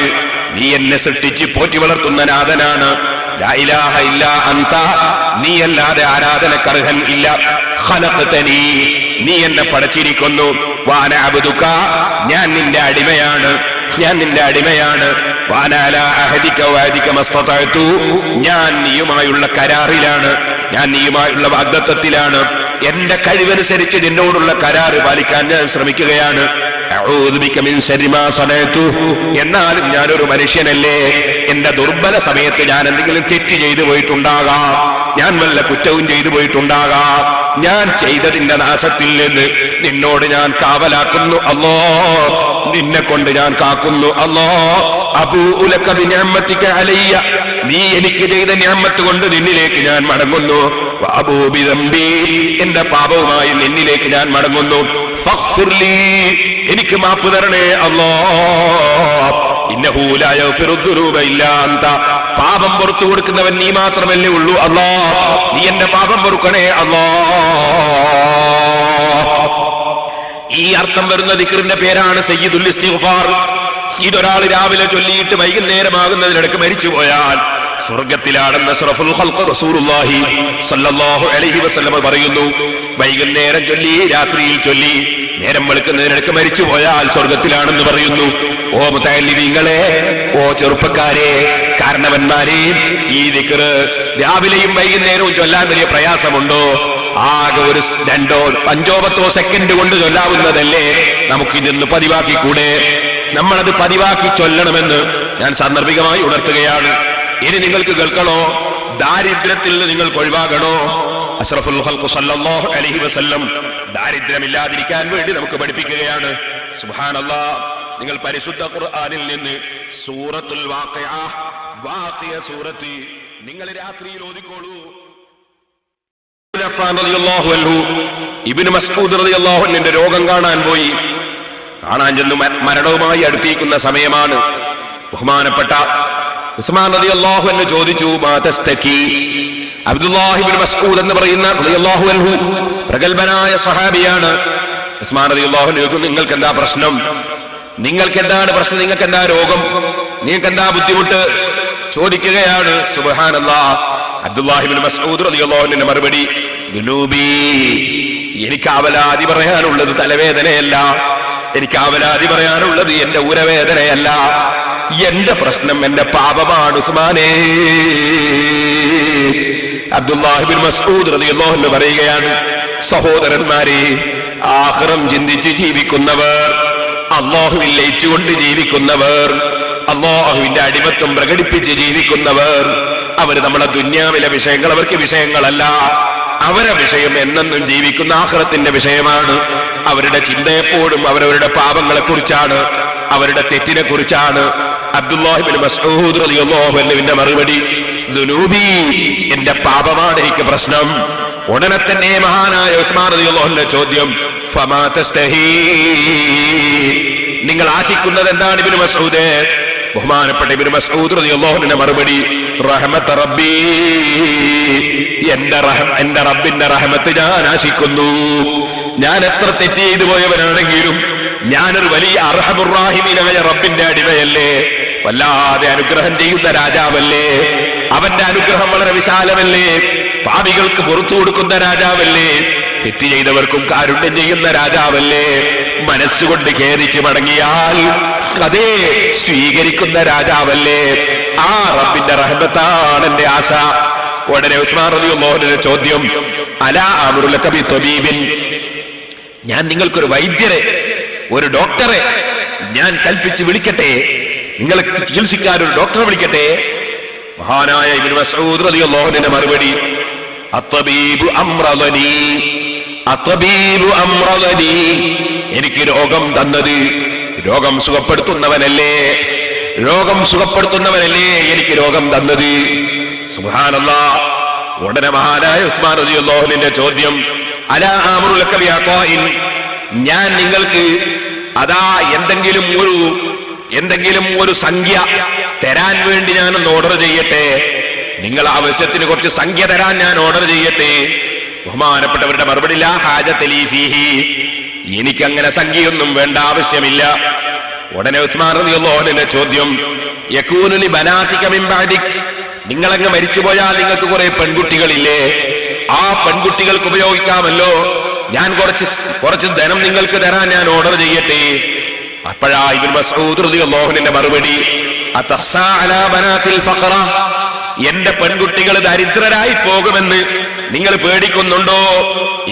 നീ എന്നെ സൃഷ്ടിച്ച് പോറ്റി വളർത്തുന്ന നാഥനാണ്. ലാ ഇലാഹ ഇല്ലാ അൻത, നീ അല്ലാതെ ആരാധനക്കർഹൻ ഇല്ല. ഖലഖ്തനി, നീ എന്നെ പടച്ചിരിക്കുന്നു. വഅന അബ്ദുക, ഞാൻ നിന്റെ അടിമയാണ്, ഞാൻ നിന്റെ അടിമയാണ്. വഅന അലാ അഹദിക വഅദിക മസ്തതഅതു, ഞാൻ നീയുമായുള്ള കരാറിലാണ്, ഞാൻ നീയുമായുള്ള വാഗ്ദത്തത്തിലാണ്. എന്റെ കഴിവനുസരിച്ച് നിന്നോടുള്ള കരാറ് പാലിക്കാൻ ഞാൻ ശ്രമിക്കുകയാണ്. അഊദു ബിക മിൻ ശർരി മാ സനഅതു, എന്നാലും ഞാനൊരു മനുഷ്യനല്ലേ, എന്റെ ദുർബല സമയത്ത് ഞാൻ എന്തെങ്കിലും തെറ്റ് ചെയ്തു പോയിട്ടുണ്ടാകാം, ഞാൻ വല്ല കുറ്റവും ചെയ്തു പോയിട്ടുണ്ടാകാം. ഞാൻ ചെയ്തതിന്റെ നാശത്തിൽ നിന്ന് നിന്നോട് ഞാൻ കാവലാക്കുന്നു അല്ലാഹ്, നിന്നെ കൊണ്ട് ഞാൻ കാക്കുന്നു അല്ലാഹ്. അബൂഉ ലക ബിനിഅമതിക അലയ്യ, നീ എനിക്ക് ചെയ്ത നിഅമത്ത് കൊണ്ട് നിന്നിലേക്ക് ഞാൻ മടങ്ങുന്നു. വഅബൂഉ ബിദംബി, എന്റെ പാപവുമായി നിന്നിലേക്ക് ഞാൻ മടങ്ങുന്നു. ഫഗ്ഫിർ ലീ, എനിക്ക് മാപ്പ് തരണേ അല്ലാഹ്. ഇന്നഹു ലാ യഗ്ഫിറു ദുനൂബ ഇല്ലാ അൻത, പാപം പുറത്തു കൊടുക്കുന്നവൻ നീ മാത്രമല്ലേ ഉള്ളൂ അല്ലാഹ്, നീ എന്റെ പാപം പൊറുക്കണേ അല്ലാഹ്. ഈ അർത്ഥം വരുന്ന ദിക്റിന്റെ പേരാണ് സയ്യിദുൽ ഇസ്തിഗ്ഫാർ. ഇതൊരാൾ രാവിലെ ചൊല്ലിയിട്ട് വൈകുന്നേരമാകുന്നതിനിടക്ക് മരിച്ചുപോയാൽ സ്വർഗത്തിലാണെന്ന് അഷ്റഫുൽ ഖൽഖ് റസൂലുള്ളാഹി സല്ലല്ലാഹു അലൈഹി വസല്ലം പറയുന്നു. വൈകുന്നേരം ചൊല്ലി, രാത്രിയിൽ ചൊല്ലി, നേരം വെളുക്കുന്നതിനിടക്ക് മരിച്ചുപോയാൽ സ്വർഗത്തിലാണെന്ന് പറയുന്നു. ഓ മുതഅല്ലിമീങ്ങളെ, ഓ ചെറുപ്പക്കാരെ, കാരണവന്മാരെ, ഈ ദിക്ർ രാവിലെയും വൈകുന്നേരവും ചൊല്ലാൻ വലിയ പ്രയാസമുണ്ടോ? ആകെ ഒരു 2, 5, 10 സെക്കൻഡ് കൊണ്ട് ചൊല്ലാവുന്നതല്ലേ, നമുക്കിതൊന്ന് പതിവാക്കിക്കൂടെ? നമ്മളത് പതിവാക്കി ചൊല്ലണമെന്ന് ഞാൻ സാന്ദർഭികമായി ഉണർത്തുകയാണ്. ഇനി നിങ്ങൾക്ക് കേൾക്കണോ? ദാരിദ്ര്യത്തിൽ നിന്ന് നിങ്ങൾക്ക് ഒഴിവാകണോ? അഷ്റഫുൽ ഖൽഖ് സല്ലല്ലാഹു അലൈഹി വസല്ലം ദാരിദ്ര്യമില്ലാതിരിക്കാൻ വേണ്ടി നമുക്ക് പഠിപ്പിക്കുകയാണ്. സുബ്ഹാനല്ലാഹ്, നിങ്ങൾ പരിശുദ്ധ ഖുർആനിൽ നിന്ന് സൂറത്തുൽ വാഖിയ സൂറത്ത് നിങ്ങൾ രാത്രിയിൽ ഓതിക്കോളൂ. ഇബ്നു മസ്ഊദ് റളിയല്ലാഹു അൻഹുവിന്റെ രോഗം കാണാൻ പോയി. കാണാൻ ചെന്ന് മരണവുമായി അടുപ്പിക്കുന്ന സമയമാണ്. ബഹുമാനപ്പെട്ട ഉസ്മാൻ റളിയല്ലാഹു അൻഹു ചോദിച്ചു, മാ തസ്തകി? അബ്ദുല്ലാഹി ഇബ്നു മസ്ഊദ് എന്ന് പറയുന്ന റളിയല്ലാഹു അൻഹു പ്രഗൽഭനായ സ്വഹാബിയാണ്. ഉസ്മാൻ റളിയല്ലാഹു അൻഹു ചോദിച്ചു, നിങ്ങൾക്ക് എന്താ പ്രശ്നം? നിങ്ങൾക്ക് എന്താണ് പ്രശ്നം? നിങ്ങൾക്ക് എന്താ രോഗം? നിങ്ങൾക്ക് എന്താ ബുദ്ധിമുട്ട്? ചോദിക്കുകയാണ്. സുബ്ഹാനല്ലാഹ്. അബ്ദുല്ലാഹി ഇബ്നു മസ്ഊദ് റളിയല്ലാഹു അൻഹുവിന്റെ മറുപടി, ദുനൂബി, എനിക്ക് അവലാതി പറയാനുള്ളത് തലവേദനയല്ല, എനിക്ക് അവലാതി പറയാനുള്ളത് എന്റെ ഉരവേദനയല്ല, എന്റെ പ്രശ്നം എന്റെ പാപമാണ് ഉസ്മാനേ. അബ്ദുല്ലാഹി ഇബ്നു മസ്ഊദ് റളിയല്ലാഹു അൻഹു പറയുകയാണ്, സഹോദരന്മാരെ, ആഖിറം ചിന്തിച്ച് ജീവിക്കുന്നവർ, അല്ലാഹുവിൽ ലയിച്ചുകൊണ്ട് ജീവിക്കുന്നവർ, അല്ലാഹുവിന്റെ അടിമത്വം പ്രകടിപ്പിച്ച് ജീവിക്കുന്നവർ, അവർ നമ്മളെ ദുന്യാവിലെ വിഷയങ്ങൾ അവർക്ക് വിഷയങ്ങളല്ല. അവരെ വിഷയം എന്നെന്നും ജീവിക്കുന്ന ആഖിറത്തിന്റെ വിഷയമാണ്. അവരുടെ ചിന്ത എപ്പോഴും അവരവരുടെ പാപങ്ങളെക്കുറിച്ചാണ്, അവരുടെ തെറ്റിനെ കുറിച്ചാണ്. അബ്ദുല്ലാഹി ഇബ്നു മസ്ഊദ് റളിയല്ലാഹു അൻഹുവിന്റെ മറുപടി, ദുനൂബി, എന്റെ പാപമാണ് എനിക്ക് പ്രശ്നം. ഉടനെ തന്നെ മഹാനായ ഉസ്മാൻ റളിയല്ലാഹു അൻഹുവിന്റെ ചോദ്യം, ഫമാ തസ്തഹി? നിങ്ങൾ ആശിക്കുന്നത് എന്താണ് ഇബ്നു മസ്ഊദ്? ബഹുമാനപ്പെട്ട ഇബ്നു മസ്ഊദ് റളിയല്ലാഹു അൻഹുവിന്റെ മറുപടി, റഹ്മത്ത് റബ്ബി, എന്റെ റബ്ബിന്റെ റഹ്മത്ത് ഞാൻ ആശിക്കുന്നു. ഞാൻ എത്ര തെറ്റ് ചെയ്തു പോയവനാണെങ്കിലും ഞാനൊരു വലിയ അർഹമുർ റഹീമീനായ റബ്ബിന്റെ അടിമയല്ലേ, വല്ലാതെ അനുഗ്രഹം ചെയ്യുന്ന രാജാവല്ലേ, അവന്റെ അനുഗ്രഹം വളരെ വിശാലമല്ലേ, പാപികൾക്ക് പുറത്തു കൊടുക്കുന്ന രാജാവല്ലേ, തെറ്റ് ചെയ്തവർക്കും കാരുണ്യം ചെയ്യുന്ന രാജാവല്ലേ, മനസ്സുകൊണ്ട് ഖേദിച്ച് മടങ്ങിയാൽ അതേ സ്വീകരിക്കുന്ന രാജാവല്ലേ, ആ റബ്ബിന്റെ റഹ്മത്താണ് എന്റെ ആശ. ഉടനെ ഉസ്മാൻ റളിയല്ലാഹു അൻഹുവിന്റെ ചോദ്യം, അലാ അമ്റു ലക ബി തബീബിൻ, ഞാൻ നിങ്ങൾക്കൊരു വൈദ്യരെ, ഒരു ഡോക്ടറെ ഞാൻ കൽപ്പിച്ച് വിളിക്കട്ടെ, നിങ്ങൾക്ക് ചികിത്സിക്കാൻ ഒരു ഡോക്ടറെ വിളിക്കട്ടെ? മഹാനായ ഇബ്നു മസ്ഊദ് റളിയല്ലാഹു അൻഹുവിന്റെ മറുപടി, അത്തബീബു അംറദനി, അത്തബീബു അംറദനി, എനിക്ക് രോഗം തന്നത് രോഗം സുഖപ്പെടുത്തുന്നവനല്ലേ, രോഗം സുഖപ്പെടുത്തുന്നവനല്ലേ എനിക്ക് രോഗം തന്നത്. സുബ്ഹാനല്ലാഹ്. ഉടനെ മഹാനായ ഉസ്മാൻ റളിയല്ലാഹു അൻഹുവിന്റെ ചോദ്യം, അലാ അമ്റു ലക ബി അതാഇൻ, ഞാൻ നിങ്ങൾക്ക് അതാ എന്തെങ്കിലും ഒരു സംഖ്യ തരാൻ വേണ്ടി ഞാനൊന്ന് ഓർഡർ ചെയ്യട്ടെ, നിങ്ങൾ ആവശ്യത്തിന് കുറച്ച് സംഖ്യ തരാൻ ഞാൻ ഓർഡർ ചെയ്യട്ടെ? ബഹുമാനപ്പെട്ടവരുടെ മറുപടി, ലാ ഹാജത ലീ ഫീഹി, എനിക്കങ്ങനെ സംഖ്യയൊന്നും വേണ്ട, ആവശ്യമില്ല. ഉടനെ ഉസ്മാൻ റളിയല്ലാഹു അൻഹുവിന്റെ ചോദ്യം, യകൂനു ലി ബനാതിക മിൻ ബഅദിക്, നിങ്ങളങ്ങ് മരിച്ചുപോയാൽ നിങ്ങൾക്ക് കുറെ പെൺകുട്ടികളില്ലേ, ആ പെൺകുട്ടികൾക്ക് ഉപയോഗിക്കാമല്ലോ, ഞാൻ കുറച്ച് ധനം നിങ്ങൾക്ക് തരാൻ ഞാൻ ഓർഡർ ചെയ്യട്ടെ? അപ്പോഴാ ഇബ്നു മസ്ഊദ് റളിയല്ലാഹു അൻഹുവിന്റെ മറുപടി, അതഖ്സാ അലാ ബനാതിൽ ഫഖറ, എന്റെ പെൺകുട്ടികൾ ദരിദ്രരായി പോകുമെന്ന് നിങ്ങൾ പേടിക്കുന്നുണ്ടോ?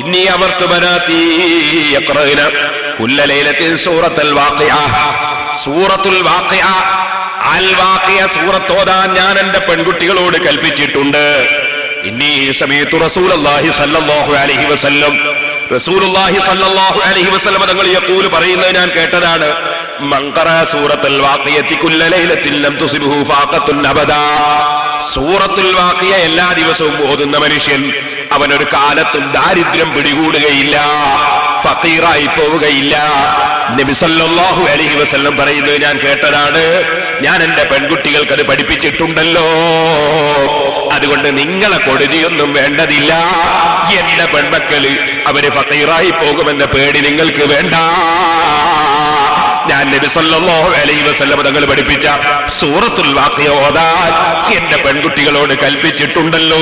ഇന്നി അമർതു ബനാതി യഖറഅന കുല്ല ലൈലത്തിൻ സൂറത്തുൽ വാഖിഅ, സൂറത്തുൽ വാഖിഅ, അൽ വാഖിഅ സൂറത്ത് ഓതാൻ ഞാൻ എന്റെ പെൺകുട്ടികളോട് കൽപ്പിച്ചിട്ടുണ്ട്. ഇന്നി സമീഅതു റസൂലുള്ളാഹി സ്വല്ലല്ലാഹു അലൈഹി വസല്ലം, റസൂലുള്ളാഹി സ്വല്ലല്ലാഹു അലൈഹി വസല്ലം തങ്ങൾ യഖൂൽ പറയുന്നത് ഞാൻ കേട്ടതാണ്, മൻ ഖറഅ സൂറത്തുൽ വാഖിയത്തി കുല്ല ലൈലത്തിൻ ലം തുസിബഹു ഫാഖത്തുൻ അബദാ, സൂറത്തുൽ വാഖിയ എല്ലാ ദിവസവും ഓതുന്ന മനുഷ്യൻ അവനൊരു കാലത്തും ദാരിദ്ര്യം പിടികൂടുകയില്ല, ഫഖീറായി പോവുകയില്ല. നബി സല്ലല്ലാഹു അലൈഹി വസല്ലം പറയുന്നത് ഞാൻ കേട്ടതാണ്, ഞാൻ എന്റെ പെൺകുട്ടികൾക്ക് അത് പഠിപ്പിച്ചിട്ടുണ്ടല്ലോ. അതുകൊണ്ട് നിങ്ങളെ കൊടുതിയൊന്നും വേണ്ടതില്ല, എന്റെ പെൺമക്കള് അവര് ഫഖീറായി പോകുമെന്ന പേടി നിങ്ങൾക്ക് വേണ്ട. ഞാൻ നബി സല്ലല്ലാഹു അലൈഹി വസല്ലം തങ്ങൾ പഠിപ്പിച്ച സൂറത്തുൽ വാഖിയ ഓതാൻ എന്റെ പെൺകുട്ടികളോട് കൽപ്പിച്ചിട്ടുണ്ടല്ലോ.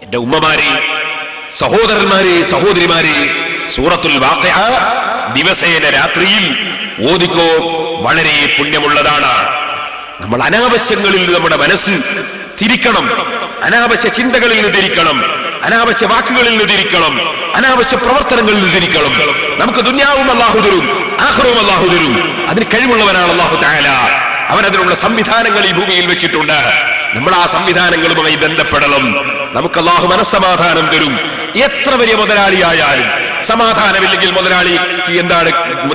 എന്റെ ഉമ്മമാരെ, സഹോദരന്മാരെ, സഹോദരിമാരെ, സൂറത്തുൽ വാഖിഅ ദിവസേന രാത്രിയിൽ ഓതിക്കോ, വളരെ പുണ്യമുള്ളതാണ്. നമ്മൾ അനാവശ്യങ്ങളിൽ നമ്മുടെ മനസ്സ് തിരിക്കണം, അനാവശ്യ ചിന്തകളിൽ നിന്ന് തിരിക്കണം, അനാവശ്യ വാക്കുകളിൽ നിന്ന് തിരിക്കണം, അനാവശ്യ പ്രവർത്തനങ്ങളിൽ നിന്ന് തിരിക്കണം. നമുക്ക് ദുനിയാവും അല്ലാഹു തരും, ആഖിറവും അല്ലാഹു തരും. അതിന് കഴിവുള്ളവനാണ് അല്ലാഹു തആല. അവനതിനുള്ള സംവിധാനങ്ങൾ ഈ ഭൂമിയിൽ വെച്ചിട്ടുണ്ട്. നമ്മൾ ആ സംവിധാനങ്ങളുമായി ബന്ധപ്പെടണം. നമുക്ക് അല്ലാഹു മനസ്സമാധാനം തരും. എത്ര വലിയ മുതലാളിയായാലും സമാധാനമില്ലെങ്കിൽ മുതലാളിക്ക് എന്താണ്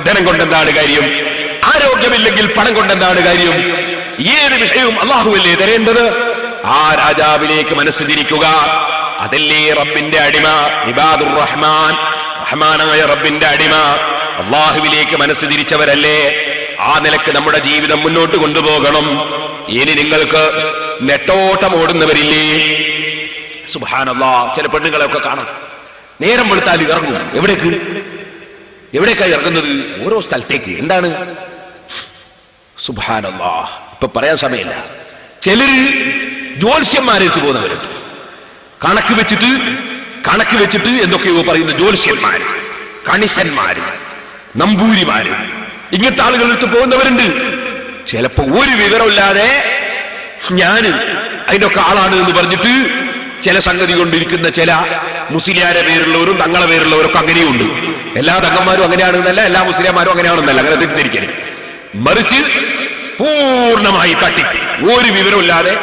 ധനം കൊണ്ടെന്താണ് കാര്യം? ആരോഗ്യമില്ലെങ്കിൽ പണം കൊണ്ടെന്താണ് കാര്യം? ഏത് വിഷയവും അല്ലാഹുവല്ലേ തരേണ്ടത്? ആ രാജാവിലേക്ക് മനസ്സ് തിരിക്കുക. അതല്ലേ റബ്ബിന്റെ അടിമ, ഇബാദുർ റഹ്മാൻ, റഹ്മാനായ റബ്ബിന്റെ അടിമ. അല്ലാഹുവിലേക്ക് മനസ്സ് തിരിച്ചവരല്ലേ? ആ നിലക്ക് നമ്മുടെ ജീവിതം മുന്നോട്ട് കൊണ്ടുപോകണം. ഇനി നിങ്ങൾക്ക് നെട്ടോട്ടം ഓടുന്നവരില്ലേ? സുബ്ഹാനല്ലാഹ്, ചില പെണ്ണുങ്ങളെയൊക്കെ കാണാം, നേരം വെളുത്താൽ ഇറങ്ങും. എവിടേക്കായി ഇറങ്ങുന്നത്? ഓരോ സ്ഥലത്തേക്ക്. എന്താണ്? സുബ്ഹാനല്ലാഹ്, ഇപ്പൊ പറയാൻ സമയമില്ല. ചിലര് ജ്യോത്സ്യന്മാരേക്ക് പോകുന്നവരുണ്ട്. കണക്ക് വെച്ചിട്ട് എന്തൊക്കെയോ പറയുന്ന ജ്യോത്സ്യന്മാര്, കണിശന്മാര്, നമ്പൂരിമാര്, ഇങ്ങനത്തെ ആളുകളെടുത്ത് പോകുന്നവരുണ്ട്. ചിലപ്പോ ഒരു വിവരമില്ലാതെ ഞാൻ അതിന്റെ ഒക്കെ ആളാണ് എന്ന് പറഞ്ഞിട്ട് ചില സംഗതി കൊണ്ടിരിക്കുന്ന ചില മുസ്ലിയാരെ പേരുള്ളവരും തങ്ങളെ പേരുള്ളവരൊക്കെ അങ്ങനെയുണ്ട്. എല്ലാ തങ്ങന്മാരും അങ്ങനെയാണെന്നല്ല, എല്ലാ മുസ്ലിംമാരും അങ്ങനെയാണെന്നല്ല, അങ്ങനെ തെറ്റിദ്ധരിക്കരുത്. മറിച്ച് പൂർണ്ണമായി തട്ടിപ്പ്, ഒരു വിവരമില്ലാതെ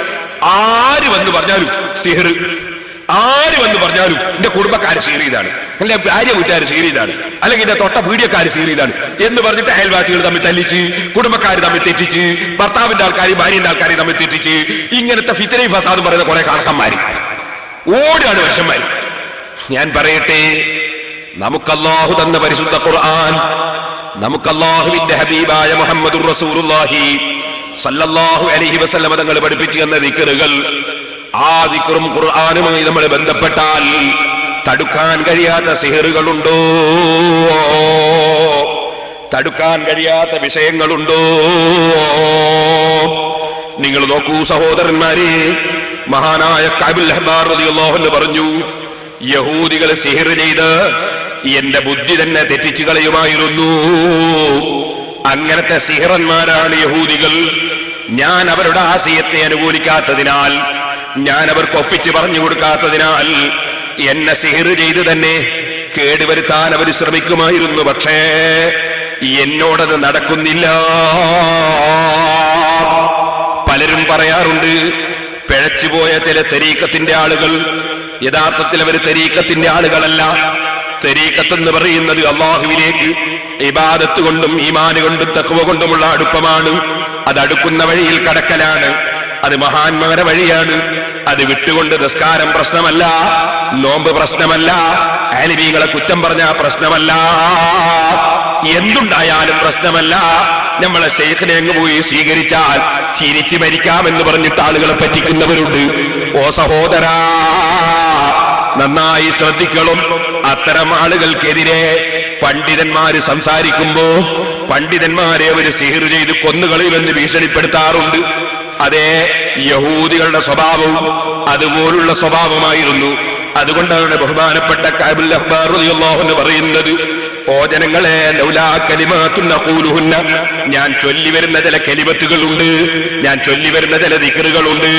ആര് വന്ന് പറഞ്ഞാലും സിഹർ, ആര് വന്ന് പറഞ്ഞാലും എന്റെ കുടുംബക്കാര് സിഹർ ചെയ്താണ്, എന്റെ ഭാര്യ വീട്ടുകാർ സിഹർ ചെയ്താണ്, അല്ലെങ്കിൽ എന്റെ തൊട്ട പീഡിയക്കാര് സിഹർ ചെയ്താണ് എന്ന് പറഞ്ഞിട്ട് അയൽവാസികൾ തമ്മിൽ തല്ലിച്ച്, കുടുംബക്കാർ തമ്മിൽ തെറ്റിച്ച്, ഭർത്താവിന്റെ ആൾക്കാർ ഭാര്യന്റെ ആൾക്കാരെ തമ്മിൽ തെറ്റിച്ച്, ഇങ്ങനത്തെ ഫിത്തനയും ഫസാദും പറയുന്ന കുറെ കണക്കന്മാര് ഓടാണ് വർഷന്മാര്. ഞാൻ പറയട്ടെ, നമുക്കല്ലാഹു തന്ന പരിശുദ്ധ ഖുർആൻ, നമുക്കല്ലാഹുവിന്റെ ഹബീബായ മുഹമ്മദുർ റസൂലുള്ളാഹി സല്ലല്ലാഹു അലൈഹി വസല്ലം തങ്ങൾ പഠിപ്പിച്ചു തന്ന ദിക്റുകൾ, ആ ദിക്റും ഖുർആനുമായി നമ്മൾ ബന്ധപ്പെട്ടാൽ തടുക്കാൻ കഴിയാത്ത സിഹറുകളുണ്ടോ? തടുക്കാൻ കഴിയാത്ത വിഷയങ്ങളുണ്ടോ? നിങ്ങൾ നോക്കൂ സഹോദരന്മാരെ, മഹാനായ കഅബുൽ അഹ്ബാർ റളിയല്ലാഹു അൻഹു പറഞ്ഞു, യഹൂദികൾ സിഹർ ചെയ്ത് എന്റെ ബുദ്ധി തന്നെ തെറ്റിച്ചു കളയുമായിരുന്നു. അങ്ങനത്തെ സിഹറന്മാരാണ് യഹൂദികൾ. ഞാൻ അവരുടെ ആശയത്തെ അനുകൂലിക്കാത്തതിനാൽ, ഞാൻ അവർക്ക് ഒപ്പിച്ച് പറഞ്ഞു കൊടുക്കാത്തതിനാൽ എന്നെ സിഹർ ചെയ്ത് തന്നെ കേടുവരുത്താൻ അവർ ശ്രമിക്കുമായിരുന്നു. പക്ഷേ എന്നോടത് നടക്കുന്നില്ല. പലരും പറയാറുണ്ട്, പിഴച്ചുപോയ ചില തരീഖത്തിന്റെ ആളുകൾ, യഥാർത്ഥത്തിൽ അവർ തരീഖത്തിന്റെ ആളുകളല്ല. തരീഖത്ത് പറയുന്നത് അല്ലാഹുവിലേക്ക് ഇബാദത്ത് കൊണ്ടും ഈമാൻ കൊണ്ടും തഖ്വ കൊണ്ടുമുള്ള അടുപ്പമാണ്. അത് അടുക്കുന്ന വഴിയിൽ കടക്കലാണ്. അത് മഹാന്മാരെ വഴിയാണ്. അത് വിട്ടുകൊണ്ട് നിസ്കാരം പ്രശ്നമല്ല, നോമ്പ് പ്രശ്നമല്ല, ആലിമീങ്ങളെ കുറ്റം പറഞ്ഞ പ്രശ്നമല്ല, എന്തുണ്ടായാലും പ്രശ്നമല്ല. നമ്മളെ ശൈഖിനെ അങ്ങ് പോയി സ്വീകരിച്ചാൽ ചിരിച്ചു മരിക്കാമെന്ന് പറഞ്ഞിട്ട് ആളുകളെ പറ്റിക്കുന്നവരുണ്ട്. ഓ സഹോദരാ, നന്നായി ശ്രദ്ധിക്കണം. അത്തരം ആളുകൾക്കെതിരെ പണ്ഡിതന്മാര് സംസാരിക്കുമ്പോ പണ്ഡിതന്മാരെ അവർ സിഹർ ചെയ്ത് കൊന്നുകളയുമെന്ന് ഭീഷണിപ്പെടുത്താറുണ്ട്. അതേ, യഹൂദികളുടെ സ്വഭാവവും അതുപോലുള്ള സ്വഭാവമായിരുന്നു. അതുകൊണ്ടാണ് ബഹുമാനപ്പെട്ട കഅബുൽ അഹ്ബാർ റളിയല്ലാഹു അൻഹു പറയുന്നത്, ഓ ജനങ്ങളെ, ലൗലാ കലിമാത്തുൻ നഖൂലുഹുന്ന, ഞാൻ ചൊല്ലി വരുന്ന ചില കലിമത്തുകളുണ്ട്, ഞാൻ ചൊല്ലി വരുന്ന ചില ദിക്റുകളുണ്ട്,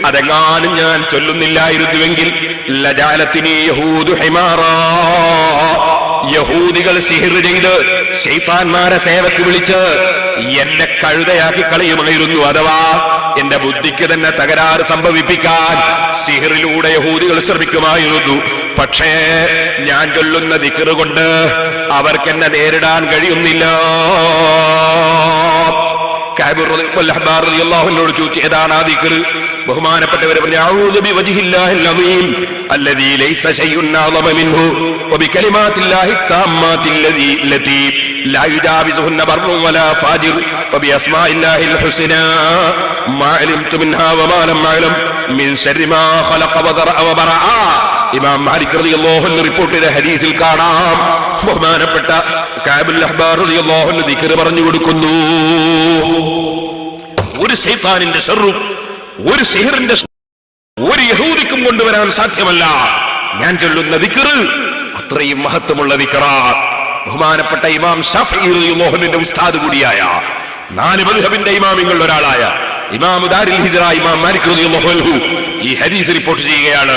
അതെങ്ങാനും ഞാൻ ചൊല്ലുന്നില്ലായിരുന്നുവെങ്കിൽ ലജാലത്തിനി യഹൂദു ഹിമാറാ, യഹൂദികൾ സിഹർ ചെയ്ത് ശൈത്താന്മാരെ സേവക്ക് വിളിച്ച് എന്നെ കഴുതയാക്കി കളയുമായിരുന്നു. അഥവാ എന്റെ ബുദ്ധിക്ക് തന്നെ തകരാറ് സംഭവിപ്പിക്കാൻ സിഹറിലൂടെ യഹൂദികൾ ശ്രമിക്കുമായിരുന്നു. പക്ഷേ ഞാൻ ചൊല്ലുന്ന ദിക്റ് കൊണ്ട് അവർക്കെന്നെ നേരിടാൻ കഴിയുന്നില്ല. കഅബുൽ അഹ്ബാർ റളിയല്ലാഹു അൻഹു ചോദിച്ചു, ഏതാണ് ആ ദിക്റ്? ബഹുമാനപ്പെട്ടവരെ പറഞ്ഞു, അഊദു ബിവജ്ഹില്ലാഹിൽ അദീം അല്ലദീ ലൈസ ശൈഉൻ അഅളമ മിൻഹു വബികലിമാത്തില്ലാഹി തമ്മാത്തി ലതീ ലാ യുജാവിസുഹുന്ന ബർറുൻ വലാ ഫാജിർ വബിഅസ്മാഇല്ലാഹിൽ ഹുസ്നാ മാ അലിംതു മിൻഹാ വമാ ലം അഅലം മിൻ ശർരി മാ ഖലഖ വദറഅ വബറഅ. ഇമാം മാലിക് റളിയല്ലാഹു അൻഹു റിപ്പോർട്ട് ചെയ്ത ഹദീസിൽ കാണാം, ബഹുമാനപ്പെട്ട കഅബുൽ അഹ്ബാർ റളിയല്ലാഹു അൻഹു ദിക്ർ പറഞ്ഞു കൊടുക്കുന്നു. ഒരു ശൈത്താനിന്റെ ശർറും ഒരു സിഹറിന്റെ ഒരു യഹൂദിക്കും കൊണ്ടുവരാൻ സാധ്യമല്ല. ഞാൻ ചൊല്ലുന്ന ദിക്ർ അത്രയും മഹത്വമുള്ള ദിക്റാണ്. ബഹുമാനപ്പെട്ട ഇമാം ശാഫിഈ റളിയല്ലാഹു അൻഹുവിന്റെ ഉസ്താദ് കൂടിയായ 4 മദ്ഹബിന്റെ ഇമാമിങ്ങളിൽ ഒരാളായ ഇമാം ദാരിൽ ഹിജ്റ ഇമാം മാലിക് റളിയല്ലാഹു അൻഹു ഈ ഹദീസ് റിപ്പോർട്ട് ചെയ്യുകയാണ്.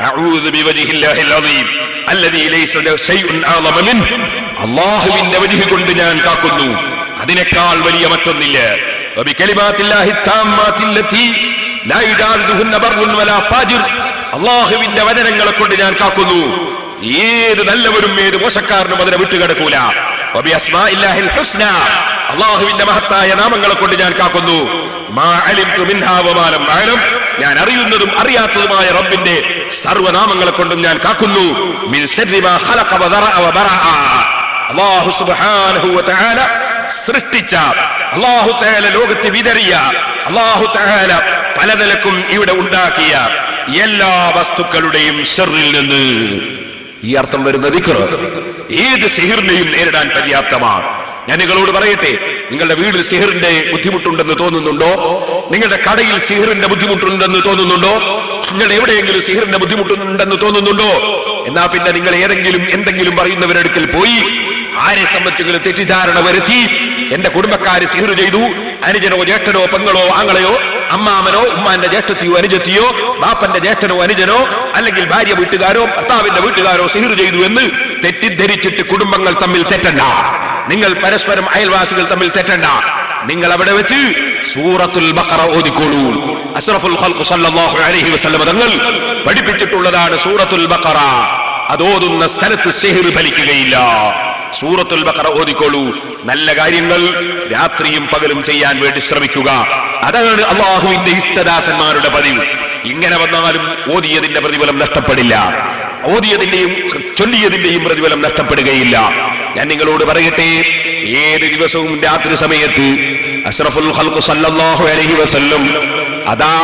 അഊദു ബിവജ്ഹില്ലാഹിൽ അദീം അല്ലദീ ലൈസ ശൈഉൻ അഅളമ മിൻഹു. അല്ലാഹുവിന്റെ വജ്ഹ് കൊണ്ട് ഞാൻ കാക്കുന്നു, അതിനേക്കാൾ വലിയ മറ്റൊന്നില്ല. വബികലിമാത്തില്ലാഹി താമ്മാത്തില്ലതീ ലാ യുജാവിസുഹുന്ന ബർറുൻ വലാ ഫാജിർ. അല്ലാഹുവിന്റെ വചനങ്ങളെ കൊണ്ട് ഞാൻ കാക്കുന്നു, ഏത് നല്ലവരും ഏത് മോശക്കാരനും അതിനെ വിട്ടുകിടക്കൂല. വബി അസ്മാഇല്ലാഹിൽ ഹുസ്ന. അല്ലാഹുവിന്റെ മഹത്തായ നാമങ്ങളെ കൊണ്ട് ഞാൻ കാക്കുന്നു. മാ അലിംതു മിൻഹാ വമാ ലം അഅലം. ഞാൻ അറിയുന്നതും അറിയാത്തതുമായ റബ്ബിന്റെ സർവ്വനാമങ്ങളെ കൊണ്ടും ഞാൻ കാക്കുന്നു. മിൻ ശർരി മാ ഖലഖ വദറഅ വബറഅ. അല്ലാഹു സുബ്ഹാനഹു വ തആല സൃഷ്ടിച്ച, അല്ലാഹു തആല ലോകത്തെ വിതറിയ, അല്ലാഹു തആല പലതലക്കും ഇവിടെ ഉണ്ടാക്കിയ എല്ലാ വസ്തുക്കളുടെയും ശർറിൽ നിന്ന്. ഈ അർത്ഥം വരുന്ന ദിക്ർ ഏത് സിഹിറിനെയും നേരിടാൻ പര്യാപ്തമാണ്. ഞാൻ നിങ്ങളോട് പറയട്ടെ, നിങ്ങളുടെ വീട്ടിൽ സിഹിറിന്റെ ബുദ്ധിമുട്ടുണ്ടെന്ന് തോന്നുന്നുണ്ടോ? നിങ്ങളുടെ കടയിൽ സിഹിറിന്റെ ബുദ്ധിമുട്ടുണ്ടെന്ന് തോന്നുന്നുണ്ടോ? നിങ്ങളുടെ എവിടെയെങ്കിലും സിഹിറിന്റെ ബുദ്ധിമുട്ടുണ്ടെന്ന് തോന്നുന്നുണ്ടോ? എന്നാ പിന്നെ നിങ്ങൾ ഏതെങ്കിലും എന്തെങ്കിലും പറയുന്നവരുടെ അടുക്കൽ പോയി ആരെ സംബന്ധിച്ചെങ്കിലും തെറ്റിദ്ധാരണ വരുത്തി, എന്റെ കുടുംബക്കാര് സിഹിർ ചെയ്തു, അനുജനോ ജ്യേഷ്ഠനോ പെങ്ങളോ ആങ്ങളെയോ അമ്മാമനോ ഉമ്മാന്റെ ജ്യേഷ്ഠത്തിയോ അനുജത്തിയോ ബാപ്പന്റെ ജ്യേഷ്ഠനോ അനുജനോ അല്ലെങ്കിൽ ഭാര്യ വീട്ടുകാരോ ഭർത്താവിന്റെ വീട്ടുകാരോ സിഹിർ ചെയ്തു എന്ന് തെറ്റിദ്ധരിച്ചിട്ട് കുടുംബങ്ങൾ തമ്മിൽ തെറ്റണ്ട. നിങ്ങൾ പരസ്പരം അയൽവാസികൾ തമ്മിൽ തെറ്റണ്ട. നിങ്ങൾ അവിടെ വെച്ച് സൂറത്തുൽ ബഖറ ഓതിക്കോളൂ. അഷ്റഫുൽ ഖൽഖ് സല്ലല്ലാഹു അലൈഹി വസല്ലം തങ്ങൾ പഠിപ്പിച്ചിട്ടുള്ളതാണ് സൂറത്തുൽ ബഖറ. അതോതുന്ന സ്ഥലത്ത് സിഹിർ ഫലിക്കുകയില്ല. സൂറത്തുൽ ബഖറ ഓതിക്കോളൂ. നല്ല കാര്യങ്ങൾ രാത്രിയും പകലും ചെയ്യാൻ വേണ്ടി ശ്രമിക്കുക. അതാണ് അല്ലാഹുവിന്റെ ഇഷ്ടദാസന്മാരുടെ പതിവ്. ഇങ്ങനെ വന്നാലും ഓതിയതിന്റെ പ്രതിഫലം നഷ്ടപ്പെടില്ല, ഓതിയതിന്റെയും ചൊല്ലിയതിന്റെയും പ്രതിഫലം നഷ്ടപ്പെടുകയില്ല. ഞാൻ നിങ്ങളോട് പറയട്ടെ, ഏത് ദിവസവും രാത്രി സമയത്ത് അഷ്റഫുൽ ഖൽഖ് സല്ലല്ലാഹു അലൈഹി വസല്ലം അതാ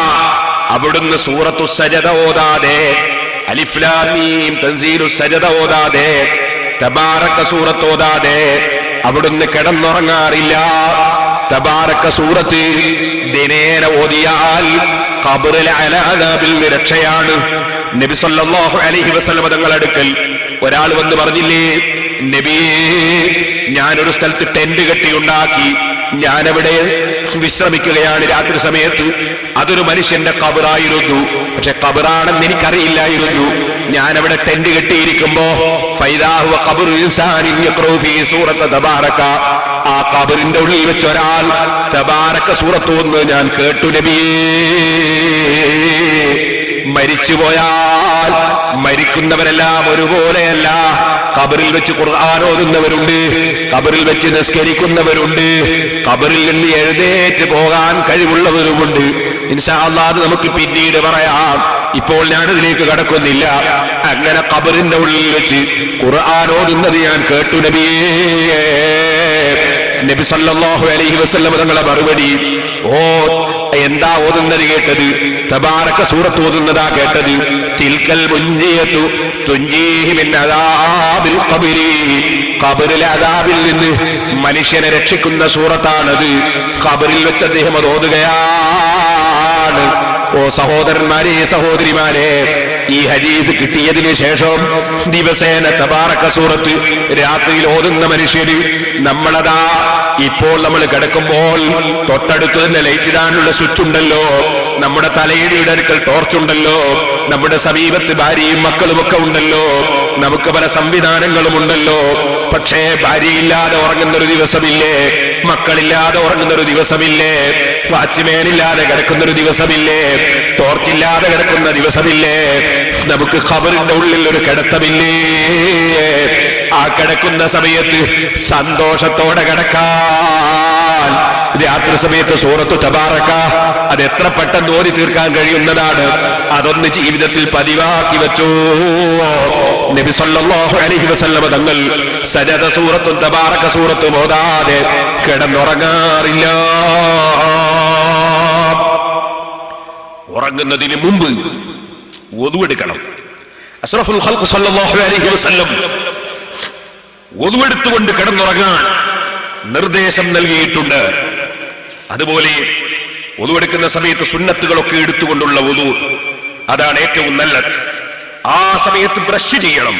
അവിടുന്ന് സൂറത്തു സജദ ഓതാതെ, അലിഫ് ലാം മീം തൻസീലു സജദ ഓതാതെ, തബാറക സൂറത്ത് ഓതാതെ അവിടുന്ന് കിടന്നുറങ്ങാറില്ല. തബാറക സൂറത്ത് ദിനേന ഓതിയാൽ ഖബറിലെ അലാദാബിൽ രക്ഷയാണ്. നബി സല്ലല്ലാഹു അലൈഹി വസല്ലം തങ്ങളുടെ അടുക്കൽ ഒരാൾ വന്ന് പറഞ്ഞില്ലേ, നബിയേ, ഞാനൊരു സ്ഥലത്ത് ടെന്റ് കെട്ടിയുണ്ടാക്കി, ഞാനവിടെ വിശ്രമിക്കുകയാണ് രാത്രി സമയത്ത്. അതൊരു മനുഷ്യന്റെ ഖബറായിരുന്നു, പക്ഷെ ഖബറാണെന്ന് എനിക്കറിയില്ലായിരുന്നു. ഞാനവിടെ ടെന്റ് കെട്ടിയിരിക്കുമ്പോ ഫൈദാഹു ഖബറു ഇൻസാനിൻ യഖറഉ ഫീ സൂറത്ത് തബാറക. ആ ഖബറിന്റെ ഉള്ളിൽ വെച്ച് ഒരാൾ തബാറക സൂറത്ത് ഓതുന്നത് ഞാൻ കേട്ടു നബിയേ. മരിച്ചുപോയാൽ മരിക്കുന്നവരെല്ലാം ഒരുപോലെയല്ല. ഖബറിൽ വെച്ച് ഖുർആൻ ഓതുന്നവരുണ്ട്, ഖബറിൽ വെച്ച് നിസ്കരിക്കുന്നവരുണ്ട്, ഖബറിൽ നിന്ന് എഴുന്നേറ്റ് പോകാൻ കഴിവുള്ളവരുമുണ്ട്. ഇൻഷാ അല്ലാഹ് അത് നമുക്ക് പിന്നീട് പറയാം. ഇപ്പോൾ ഞാനതിലേക്ക് കടക്കുന്നില്ല. അങ്ങനെ ഖബറിന്റെ ഉള്ളിൽ വെച്ച് ഖുർആൻ ഓതുന്നത് ഞാൻ കേട്ടു നബിയേ. നബി സല്ലല്ലാഹു അലൈഹി വസല്ലം തങ്ങളുടെ മറുപടി, ഓ എന്താ ഓതുന്നത് കേട്ടത്? തബാറക സൂറത്ത് ഓതുന്നതാ കേട്ടത്. തിൽക്കൽ മുൻജിയതു തുൻജീഹി മിൻ അദാബിൽ ഖബരി. ഖബറിലെ അദാബിൽ നിന്ന് മനുഷ്യനെ രക്ഷിക്കുന്ന സൂറത്താണത്. ഖബറിൽ വെച്ച് അദ്ദേഹം അത് ഓതുകയാണ്. ഓ സഹോദരന്മാരെ, സഹോദരിമാരെ, ഈ ഹദീസ് കിട്ടിയതിനു ശേഷം ദിവസേന തബാറക സൂറത്ത് രാത്രിയിൽ ഓതുന്ന മനുഷ്യര് നമ്മളതാ ഇപ്പോൾ നമ്മൾ കിടക്കുമ്പോൾ തൊട്ടടുത്ത് തന്നെ ലൈറ്റ് ഇടാനുള്ള സ്വിച്ച് ഉണ്ടല്ലോ, നമ്മുടെ തലയിടിയുടെ അടുക്കൽ ടോർച്ചുണ്ടല്ലോ, നമ്മുടെ സമീപത്ത് ഭാര്യയും മക്കളുമൊക്കെ ഉണ്ടല്ലോ, നമുക്ക് പല സംവിധാനങ്ങളും ഉണ്ടല്ലോ. പക്ഷേ ഭാര്യയില്ലാതെ ഉറങ്ങുന്നൊരു ദിവസമില്ലേ, മക്കളില്ലാതെ ഉറങ്ങുന്നൊരു ദിവസമില്ലേ, വാച്ച്മാനില്ലാതെ കിടക്കുന്നൊരു ദിവസമില്ലേ, ടോർച്ചില്ലാതെ കിടക്കുന്ന ദിവസമില്ലേ, നമുക്ക് ഖബറിന്റെ ഉള്ളിൽ ഒരു കിടത്തമില്ലേ? ആ കിടക്കുന്ന സമയത്ത് സന്തോഷത്തോടെ കിടക്കാൻ രാത്രി സമയത്ത് സൂറത്തു തബാറക അത് എത്ര പെട്ടെന്ന് ഓതി തീർക്കാൻ കഴിയുന്നതാണ്. അതൊന്ന് ജീവിതത്തിൽ പതിവാക്കി വെച്ചു. നബി സല്ലല്ലാഹു അലൈഹി വസല്ലം തങ്ങൾ സജദ സൂറത്തും തബാറക സൂറത്തും ഓതാതെ കിടന്നുറങ്ങാറില്ല. ഉറങ്ങുന്നതിന് മുമ്പ് ഒതുവെടുക്കണം. അഷ്റഫുൽ ഖൽഖ് സല്ലല്ലാഹു അലൈഹി വസല്ലം ഒതുവെടുത്തുകൊണ്ട് കിടന്നുറങ്ങാൻ നിർദ്ദേശം നൽകിയിട്ടുണ്ട്. അതുപോലെ ഒതുവെടുക്കുന്ന സമയത്ത് സുന്നത്തുകളൊക്കെ എടുത്തുകൊണ്ടുള്ള ഒതു, അതാണ് ഏറ്റവും നല്ലത്. ആ സമയത്ത് ബ്രഷ് ചെയ്യണം.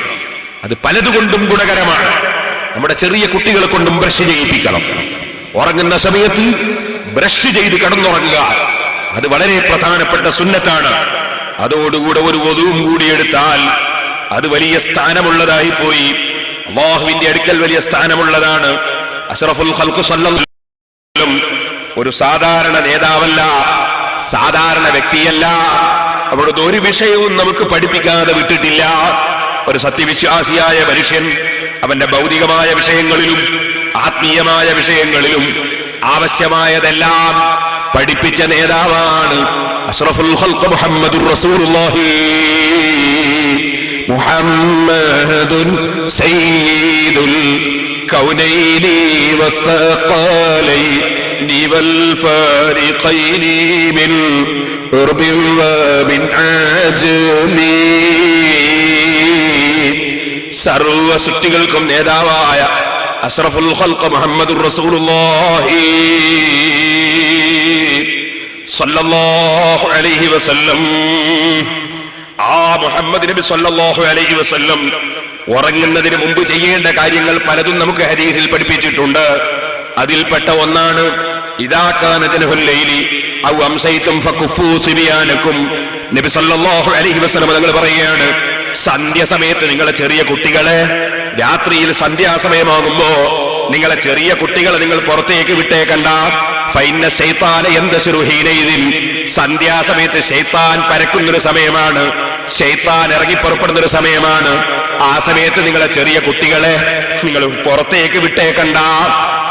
അത് പലതുകൊണ്ടും ഗുണകരമാണ്. നമ്മുടെ ചെറിയ കുട്ടികളെ കൊണ്ടും ബ്രഷ് ചെയ്യിപ്പിക്കണം. ഉറങ്ങുന്ന സമയത്ത് ബ്രഷ് ചെയ്ത് കിടന്നുറങ്ങുക. അത് വളരെ പ്രധാനപ്പെട്ട സുന്നത്താണ്. അതോടുകൂടെ ഒരു വധുവും കൂടി എടുത്താൽ അത് വലിയ സ്ഥാനമുള്ളതായി പോയി. അല്ലാഹുവിന്റെ അടുക്കൽ വലിയ സ്ഥാനമുള്ളതാണ്. അഷ്റഫുൽ ഖൽഖ് സല്ലല്ലാഹു അലൈഹി വസല്ലം ഒരു സാധാരണ നേതാവല്ല, സാധാരണ വ്യക്തിയല്ല. അവിടുത്തെ ഒരു വിഷയവും നമുക്ക് പഠിപ്പിക്കാതെ വിട്ടിട്ടില്ല. ഒരു സത്യവിശ്വാസിയായ മനുഷ്യൻ അവന്റെ ഭൗതികമായ വിഷയങ്ങളിലും ആത്മീയമായ വിഷയങ്ങളിലും ആവശ്യമായതെല്ലാം പഠിപ്പിച്ച നേതാവാണ് അഷ്റഫുൽ ഖൽഖ് മുഹമ്മദുർ റസൂലുള്ളാഹി. മുഹമ്മദുൻ സയ്യിദുൽ കൗനൈനി വസ്സഖലൈനി വൽ ഫാരിഖൈനി മിൻ ഉർബിൻ വമിൻ അജ്മീ. സർവ സൃഷ്ടികൾക്കും നേതാവായ അഷ്റഫുൽ ഖൽഖ് മുഹമ്മദുർ റസൂലുള്ളാഹി സല്ലല്ലാഹു അലൈഹി വസല്ലം. ആ മുഹമ്മദ് നബി സല്ലല്ലാഹു അലൈഹി വസല്ലം ഉറങ്ങുന്നതിന് മുമ്പ് ചെയ്യേണ്ട കാര്യങ്ങൾ പലതും നമുക്ക് ഹദീസിൽ പഠിപ്പിച്ചിട്ടുണ്ട്. അതിൽപ്പെട്ട ഒന്നാണ് ഇദാ കാന ജനഹുൽ ലൈലി ഔ അംസൈതും ഫകുഫൂ സിബിയാനകും. നബി സല്ലല്ലാഹു അലൈഹി വസല്ലം തങ്ങൾ പറയുകയാണ്, സന്ധ്യാസമയത്ത് നിങ്ങളെ ചെറിയ കുട്ടികളെ, രാത്രിയിൽ സന്ധ്യാസമയമാകുമ്പോ നിങ്ങളെ ചെറിയ കുട്ടികളെ നിങ്ങൾ പുറത്തേക്ക് വിട്ടേക്കണ്ട. ഫൈന്ന ശൈത്താന യന്തശിറു ഹീനയിദിൻ. സന്ധ്യാസമയത്ത് ശൈത്താൻ പരക്കുന്നൊരു സമയമാണ്, ശൈത്താൻ ഇറങ്ങി പുറപ്പെടുന്നൊരു സമയമാണ്. ആ സമയത്ത് നിങ്ങളെ ചെറിയ കുട്ടികളെ നിങ്ങൾ പുറത്തേക്ക് വിട്ടേക്കണ്ട.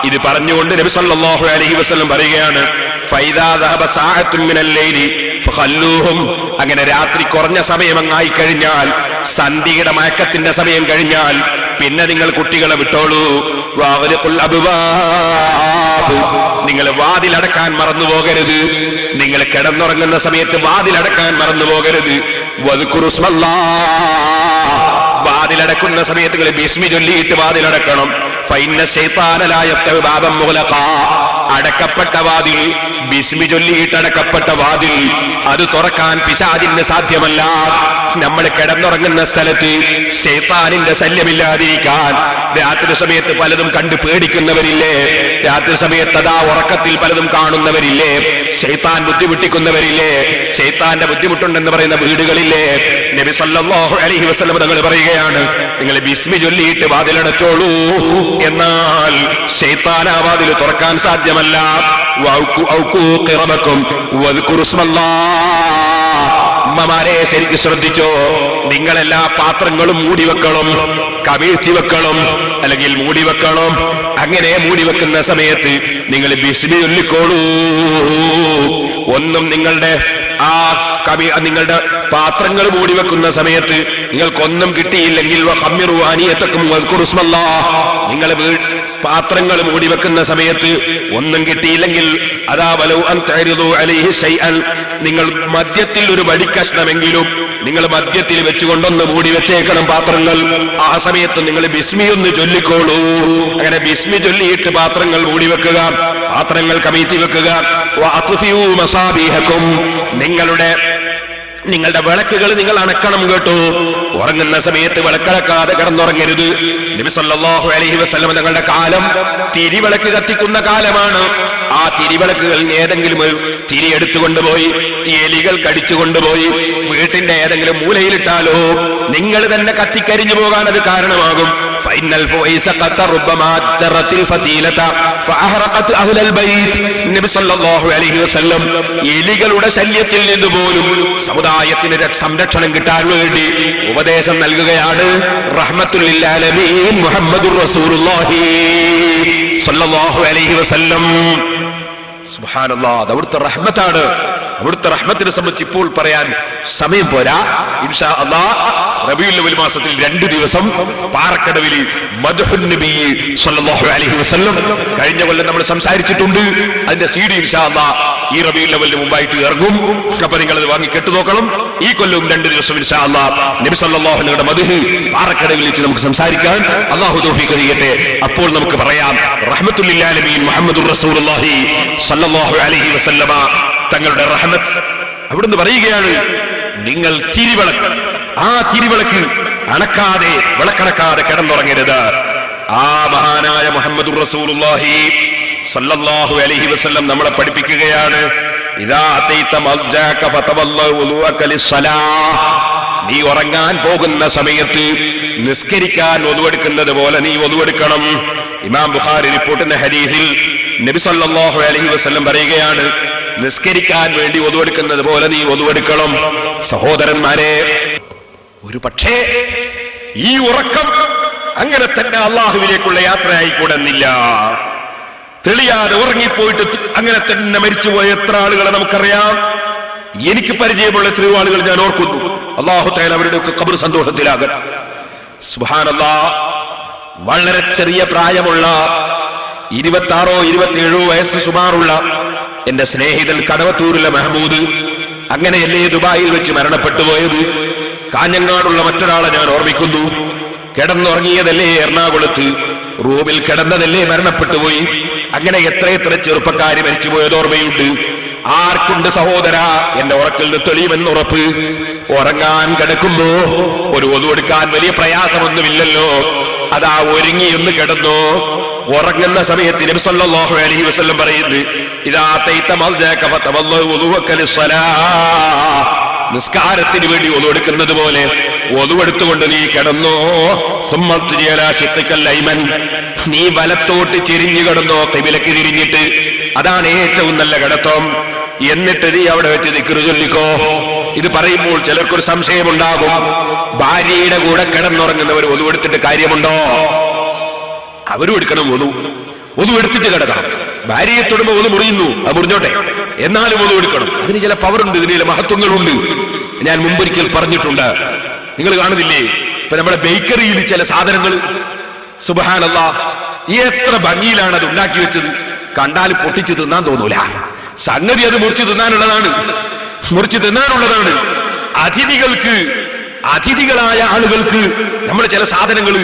ഇത് പറഞ്ഞുകൊണ്ട് നബി സല്ലല്ലാഹു അലൈഹി വസല്ലം പറയുകയാണ്, ഫൈദാ ദഹബ സഅത്തുൻ മിനൽ ലൈലി ഫഖല്ലൂഹും. അങ്ങനെ രാത്രി കുറഞ്ഞ സമയമങ്ങായി കഴിഞ്ഞാൽ, സന്ധ്യയുടെ മയക്കത്തിന്റെ സമയം കഴിഞ്ഞാൽ പിന്നെ നിങ്ങൾ കുട്ടികളെ വിട്ടോളൂ. വഅഗ്ലിഖുൽ അബ്വാബ്. നിങ്ങൾ വാതിലടക്കാൻ മറന്നുപോകരുത്. നിങ്ങൾ കിടന്നുറങ്ങുന്ന സമയത്ത് വാതിലടക്കാൻ മറന്നുപോകരുത്. വദ്കുറുസ്മല്ലാഹ്. വാതിലടക്കുന്ന സമയത്ത് നിങ്ങൾ ബിസ്മി ചൊല്ലിയിട്ട് വാതിലടക്കണം. ഫൈന്ന ശൈത്താന ലാ യഫ്തഹു ബാബൻ മുഗ്ലഖാ. അടക്കപ്പെട്ട വാതിൽ, ബിസ്മി ചൊല്ലിയിട്ട് അടക്കപ്പെട്ട വാതിൽ, അത് തുറക്കാൻ പിശാചിന് സാധ്യമല്ല. നമ്മൾ കിടന്നുറങ്ങുന്ന സ്ഥലത്ത് ശൈത്താനിന്റെ ശല്യമില്ലാതിരിക്കാൻ രാത്രി സമയത്ത് പലതും കണ്ട് പേടിക്കുന്നവരില്ലേ? രാത്രി സമയത്ത് അതാ ഉറക്കത്തിൽ പലതും കാണുന്നവരില്ലേ? ശൈത്താൻ ബുദ്ധിമുട്ടിക്കുന്നവരില്ലേ? ശൈത്താന്റെ ബുദ്ധിമുട്ടുണ്ടെന്ന് പറയുന്ന വീടുകളില്ലേ? നബി സല്ലല്ലാഹു അലൈഹി വസല്ലം തങ്ങൾ പറയുകയാണ്, നിങ്ങൾ ബിസ്മി ചൊല്ലിയിട്ട് വാതിലടച്ചോളൂ. എന്നാൽ ശൈത്താൻ ആ വാതിൽ തുറക്കാൻ സാധ്യമല്ല. അമ്മമാരെ ശരിക്ക് ശ്രദ്ധിച്ചോ. നിങ്ങളെല്ലാ പാത്രങ്ങളും മൂടിവെക്കണം, കമിഴ്ത്തി വെക്കണം, അല്ലെങ്കിൽ മൂടിവെക്കണം. അങ്ങനെ മൂടിവെക്കുന്ന സമയത്ത് നിങ്ങൾ ബിസ്മി ചൊല്ലിക്കോളൂ. ഒന്നും നിങ്ങളുടെ നിങ്ങളുടെ പാത്രങ്ങൾ മൂടിവെക്കുന്ന സമയത്ത് നിങ്ങൾക്കൊന്നും കിട്ടിയില്ലെങ്കിൽ നിങ്ങൾ പാത്രങ്ങൾ മൂടിവെക്കുന്ന സമയത്ത് ഒന്നും കിട്ടിയില്ലെങ്കിൽ അതാ വലൗ അൻ തഅരിദു അലൈഹി ശൈഅൻ. നിങ്ങൾ മദ്യത്തിൽ ഒരു വടിക്കഷ്ണമെങ്കിലും നിങ്ങൾ മദ്യത്തിൽ വെച്ചുകൊണ്ടൊന്ന് മൂടി വെച്ചേക്കണം പാത്രങ്ങൾ. ആ സമയത്ത് നിങ്ങൾ ബിസ്മി ഒന്ന് ചൊല്ലിക്കോളൂ. അങ്ങനെ ബിസ്മി ചൊല്ലിയിട്ട് പാത്രങ്ങൾ മൂടിവെക്കുക, പാത്രങ്ങൾ കമഴ്ത്തി വെക്കുക. വഅത്ഫിഊ മസാബീഹക്കും. നിങ്ങളുടെ വിളക്കുകൾ നിങ്ങൾ അണക്കണം കേട്ടോ. ഉറങ്ങുന്ന സമയത്ത് വിളക്കടക്കാതെ കിടന്നുറങ്ങരുത്. നബി സല്ലല്ലാഹു അലൈഹി വസല്ലം തങ്ങളുടെ കാലം തിരിവിളക്ക് കത്തിക്കുന്ന കാലമാണ്. ആ തിരിവിളക്കുകൾ ഏതെങ്കിലും ഒരു തിരി എടുത്തുകൊണ്ടുപോയി എലികൾ കടിച്ചുകൊണ്ടുപോയി വീട്ടിന്റെ ഏതെങ്കിലും മൂലയിലിട്ടാലോ നിങ്ങൾ തന്നെ കത്തിക്കരിഞ്ഞു പോകാൻ അത് കാരണമാകും. ഫൈനൽ ഫുഐസ ഖത്ത റബ്ബമാ ജറത്തിൽ ഫതീലത ഫഅഹറഖത് അഹ്ലൽ ബൈത്ത്. നബി സല്ലല്ലാഹു അലൈഹി വസല്ലം എലികളുടെ ശല്യത്തിൽ നിന്ന് പോലും സമുദായത്തിന് സംരക്ഷണം കിട്ടാൻ വേണ്ടി ഉപദേശം നൽകുകയാണ്. റഹ്മത്തുൽ ലിൽ ആലമീൻ മുഹമ്മദുർ റസൂലുള്ളാഹി സല്ലല്ലാഹു അലൈഹി വസല്ലം. സുബ്ഹാനല്ലാഹ്, അത് അവിടുത്തെ റഹ്മത്താണ്. അവിടുത്തെ റഹ്മത്തിനെ സംബന്ധിച്ച് ഇപ്പോൾ പറയാൻ സമയം പോരാ. ഇൻഷാ അല്ലാഹ് റബീഉൽ അവ്വൽ മാസത്തിൽ 2 ദിവസം പാറക്കടവിൽ മദ്ഹുൻ നബി സല്ലല്ലാഹു അലൈഹി വസല്ലം കഴിഞ്ഞ കൊല്ലം നമ്മൾ സംസാരിച്ചിട്ടുണ്ട്. അതിന്റെ CD ഇൻഷാ അല്ലാഹ് ഈ റബീഉൽ അവ്വലിന് മുമ്പായിട്ട് ഇറങ്ങും. അപ്പോൾ നിങ്ങൾ അത് വാങ്ങി കേട്ടു നോക്കണം. ഈ കൊല്ലവും 2 ദിവസം ഇൻഷാ അല്ലാഹ് നബി സല്ലല്ലാഹു അലൈഹി വസല്ലം മദ്ഹ് പാറക്കടവിൽ വെച്ച് നമുക്ക് സംസാരിക്കാൻ അല്ലാഹു തൗഫീഖ് ചെയ്യട്ടെ. അപ്പോൾ നമുക്ക് പറയാം, റഹ്മത്തുൽ ലിൽ ആലമീൻ മുഹമ്മദുർ റസൂലുള്ളാഹി സല്ലല്ലാഹു അലൈഹി വസല്ലമ തങ്ങളുടെ റഹ്മത്ത് അവിടുന്ന് പറയുകയാണ്, നിങ്ങൾ തിരിവിളക്ക്, ആ തിരിവിളക്ക് അണക്കാതെ വിളക്കണക്കാതെ കിടന്നുറങ്ങരുത്. ആ മഹാനായ മുഹമ്മദുർ റസൂലുള്ളാഹി സല്ലല്ലാഹു അലൈഹി വസല്ലം നമ്മളെ പഠിപ്പിക്കുകയാണ്, ഇദാ അതൈത മൽജാക ഫതവല്ല വുളുഅക ലിസ്സലാഹ്, നീ ഉറങ്ങാൻ പോകുന്ന സമയത്ത് നിസ്കരിക്കാൻ ഒതുവെടുക്കുന്നത് പോലെ നീ ഒതുവെടുക്കണം. ഇമാം ബുഖാരി റിപ്പോർട്ടുന്ന ഹദീസിൽ നബി സല്ലല്ലാഹു അലൈഹി വസല്ലം പറയുകയാണ്, നിസ്കരിക്കാൻ വേണ്ടി ഒതുവെടുക്കുന്നത് പോലെ നീ ഒതുവെടുക്കണം. സഹോദരന്മാരെ, ഒരു പക്ഷേ ഈ ഉറക്കം അങ്ങനെ തന്നെ അള്ളാഹുവിലേക്കുള്ള യാത്രയായിക്കൂടുന്നില്ല. തെളിയാതെ ഉറങ്ങിപ്പോയിട്ട് അങ്ങനെ തന്നെ മരിച്ചുപോയ എത്ര ആളുകളെ നമുക്കറിയാം. എനിക്ക് പരിചയമുള്ള എത്രയോ ആളുകൾ ഞാൻ ഓർക്കുന്നു. അല്ലാഹു തആല അവരുടെയൊക്കെ ഖബർ സന്തോഷത്തിലാകട്ടെ. സുബ്ഹാനല്ലാഹ്, വളരെ ചെറിയ പ്രായമുള്ള 26 27 വയസ്സ് സുമാറുള്ള എന്റെ സ്നേഹിതൻ കടവത്തൂരിലെ മെഹമൂദ്, അങ്ങനെയല്ലേ ദുബായിൽ വെച്ച് മരണപ്പെട്ടു പോയത്. കാഞ്ഞങ്ങാടുള്ള മറ്റൊരാളെ ഞാൻ ഓർമ്മിക്കുന്നു. കിടന്നുറങ്ങിയതല്ലേ എറണാകുളത്ത്, റൂമിൽ കിടന്നതല്ലേ മരണപ്പെട്ടുപോയി. അങ്ങനെ എത്രയെത്ര ചെറുപ്പക്കാര് മരിച്ചുപോയത് ഓർമ്മയുണ്ട്. ആർക്കുണ്ട് സഹോദര എന്റെ ഉറക്കിൽ നിന്ന് തെളിയുമെന്നുറപ്പ്? ഉറങ്ങാൻ കിടക്കുമ്പോ ഒരു ഒതുവെടുക്കാൻ വലിയ പ്രയാസമൊന്നുമില്ലല്ലോ. അതാ ഒരുങ്ങിയൊന്ന് കിടന്നോ. ഉറങ്ങുന്ന സമയത്ത് നബി സല്ലല്ലാഹു അലൈഹി വസല്ലം പറയുന്നു, ഇദാ തൈത മൽജാക ഫതവല്ല വുളുഅക ലിസ്സലാഹ്, നിസ്കാരത്തിന് വേണ്ടി ഒതുവെടുക്കുന്നത് പോലെ ഒതുവെടുത്തുകൊണ്ട് നീ കിടന്നോ. നീ വലത്തോട്ട് ചെരിഞ്ഞു കിടന്നോ, ഖിബിലക്ക് തിരിഞ്ഞിട്ട്. അതാണ് ഏറ്റവും നല്ല കിടത്തം. എന്നിട്ട് നീ അവിടെ വെച്ച് ദിക്ർ ചൊല്ലിക്കോ. ഇത് പറയുമ്പോൾ ചിലർക്കൊരു സംശയമുണ്ടാകും, ഭാര്യയുടെ കൂടെ കിടന്നുറങ്ങുന്നവർ ഒതുവെടുത്തിട്ട് കാര്യമുണ്ടോ? അവരും എടുക്കണം ഒതു എടുത്തിട്ട് കിടക്കണം. ഭാര്യയെ തൊടുമ്പോൾ ഒതു മുറിയുന്നു, അത് മുറിഞ്ഞോട്ടെ, എന്നാലും ഒതു എടുക്കണം. അതിന് ചില പവറുണ്ട്, ഇതിന് ചില മഹത്വങ്ങളുണ്ട്. ഞാൻ മുമ്പൊരിക്കൽ പറഞ്ഞിട്ടുണ്ട്. നിങ്ങൾ കാണുന്നില്ലേ ഇപ്പൊ നമ്മുടെ ബേക്കറിയിൽ ചില സാധനങ്ങൾ, സുബ്ഹാനല്ലാഹ്, എത്ര ഭംഗിയിലാണ് അത് ഉണ്ടാക്കി വെച്ചത്. കണ്ടാൽ പൊട്ടിച്ച് തിന്നാൻ തോന്നൂല. സംഗതി അത് മുറിച്ച് തിന്നാനുള്ളതാണ്. അതിഥികളായ ആളുകൾക്ക് നമ്മൾ ചില സാധനങ്ങൾ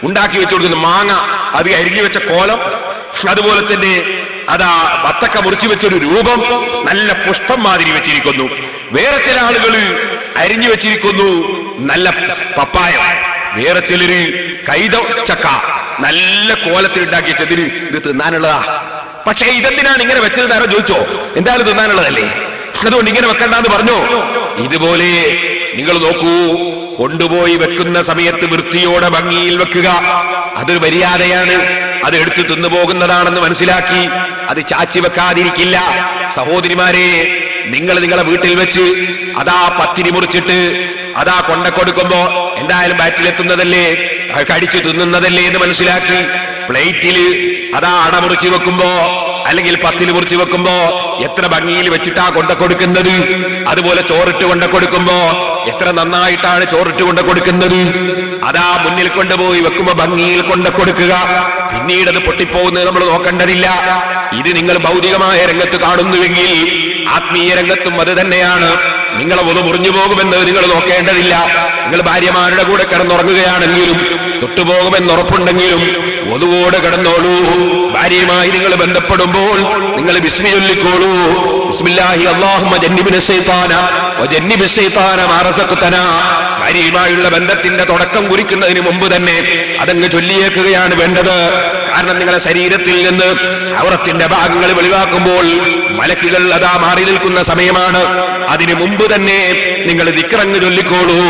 ഉണ്ടാക്കി വെച്ചു കൊടുക്കുന്നു. മാങ്ങ അത് അരിഞ്ഞു വെച്ച കോലം, അതുപോലെ തന്നെ അതാ വത്തക്ക മുറിച്ചു വെച്ചൊരു രൂപം, നല്ല പുഷ്പം മാതിരി വെച്ചിരിക്കുന്നു. വേറെ ചില ആളുകൾ അരിഞ്ഞു വെച്ചിരിക്കുന്നു നല്ല പപ്പായ. വേറെ ചിലര് കൈത ചക്ക നല്ല കോലത്തിൽ ഉണ്ടാക്കി വെച്ചതിന് ഇത് തിന്നാനുള്ളതാ. പക്ഷേ ഇതെന്തിനാണ് ഇങ്ങനെ വെച്ചത് ആരോ ചോദിച്ചോ? എന്തായാലും തിന്നാനുള്ളതല്ലേ, അതുകൊണ്ട് ഇങ്ങനെ വെക്കണ്ടെന്ന് പറഞ്ഞോ. ഇതുപോലെ നിങ്ങൾ നോക്കൂ, കൊണ്ടുപോയി വെക്കുന്ന സമയത്ത് വൃത്തിയോടെ ഭംഗിയിൽ വെക്കുക. അതൊരു മര്യാദയാണ്. അത് എടുത്ത് തിന്നുപോകുന്നതാണെന്ന് മനസ്സിലാക്കി അത് ചാച്ചി വെക്കാതിരിക്കില്ല. സഹോദരിമാരെ, നിങ്ങൾ നിങ്ങളെ വീട്ടിൽ വെച്ച് അതാ പത്തിരി മുറിച്ചിട്ട് അതാ കൊണ്ടക്കൊടുക്കുമ്പോ എന്തായാലും ബാറ്റിലെത്തുന്നതല്ലേ, കടിച്ചു തിന്നുന്നതല്ലേ എന്ന് മനസ്സിലാക്കി പ്ലേറ്റില് അതാ അട മുറിച്ച് വെക്കുമ്പോ അല്ലെങ്കിൽ പത്തിൽ മുറിച്ച് വെക്കുമ്പോ എത്ര ഭംഗിയിൽ വെച്ചിട്ടാ കൊണ്ടക്കൊടുക്കുന്നത്. അതുപോലെ ചോറിട്ട് കൊണ്ടക്കൊടുക്കുമ്പോ എത്ര നന്നായിട്ടാണ് ചോറിട്ട് കൊണ്ടക്കൊടുക്കുന്നത്. അതാ മുന്നിൽ കൊണ്ടുപോയി വെക്കുമ്പോ ഭംഗിയിൽ കൊണ്ടക്കൊടുക്കുക. പിന്നീട് അത് പൊട്ടിപ്പോകുന്നത് നമ്മൾ നോക്കേണ്ടതില്ല. ഇത് നിങ്ങൾ ഭൗതികമായ രംഗത്ത് കാണുന്നുവെങ്കിൽ ആത്മീയ രംഗത്തും അത് തന്നെയാണ്. നിങ്ങളെ ഒന്ന് മുറിഞ്ഞു പോകുമെന്ന് നിങ്ങൾ നോക്കേണ്ടതില്ല. നിങ്ങൾ ഭാര്യമാരുടെ കൂടെ കിടന്നുറങ്ങുകയാണെങ്കിലും തൊട്ടുപോകുമെന്നുറപ്പുണ്ടെങ്കിലും ഒതുവോടെ കിടന്നോളൂ. ഭാര്യയുമായി നിങ്ങൾ ബന്ധപ്പെടുമ്പോൾ നിങ്ങൾ ബിസ്മി ചൊല്ലിക്കോളൂ. ബിസ്മില്ലാഹി അല്ലാഹുമ്മ ജന്നിബിന ശൈത്താന വജന്നിബി ശൈത്താന മാ റസഖ്തനാ. ഭാര്യയുമായുള്ള ബന്ധത്തിന്റെ തുടക്കം കുറിക്കുന്നതിന് മുമ്പ് തന്നെ അതങ്ങ് ചൊല്ലിയേക്കുകയാണ് വേണ്ടത്. കാരണം നിങ്ങളെ ശരീരത്തിൽ നിന്ന് ഔറത്തിന്റെ ഭാഗങ്ങൾ വെളിവാക്കുമ്പോൾ മലക്കുകൾ അതാ മാറി നിൽക്കുന്ന സമയമാണ്. അതിനു മുമ്പ് തന്നെ നിങ്ങൾ ദിക്റങ്ങ് ചൊല്ലിക്കോളൂ.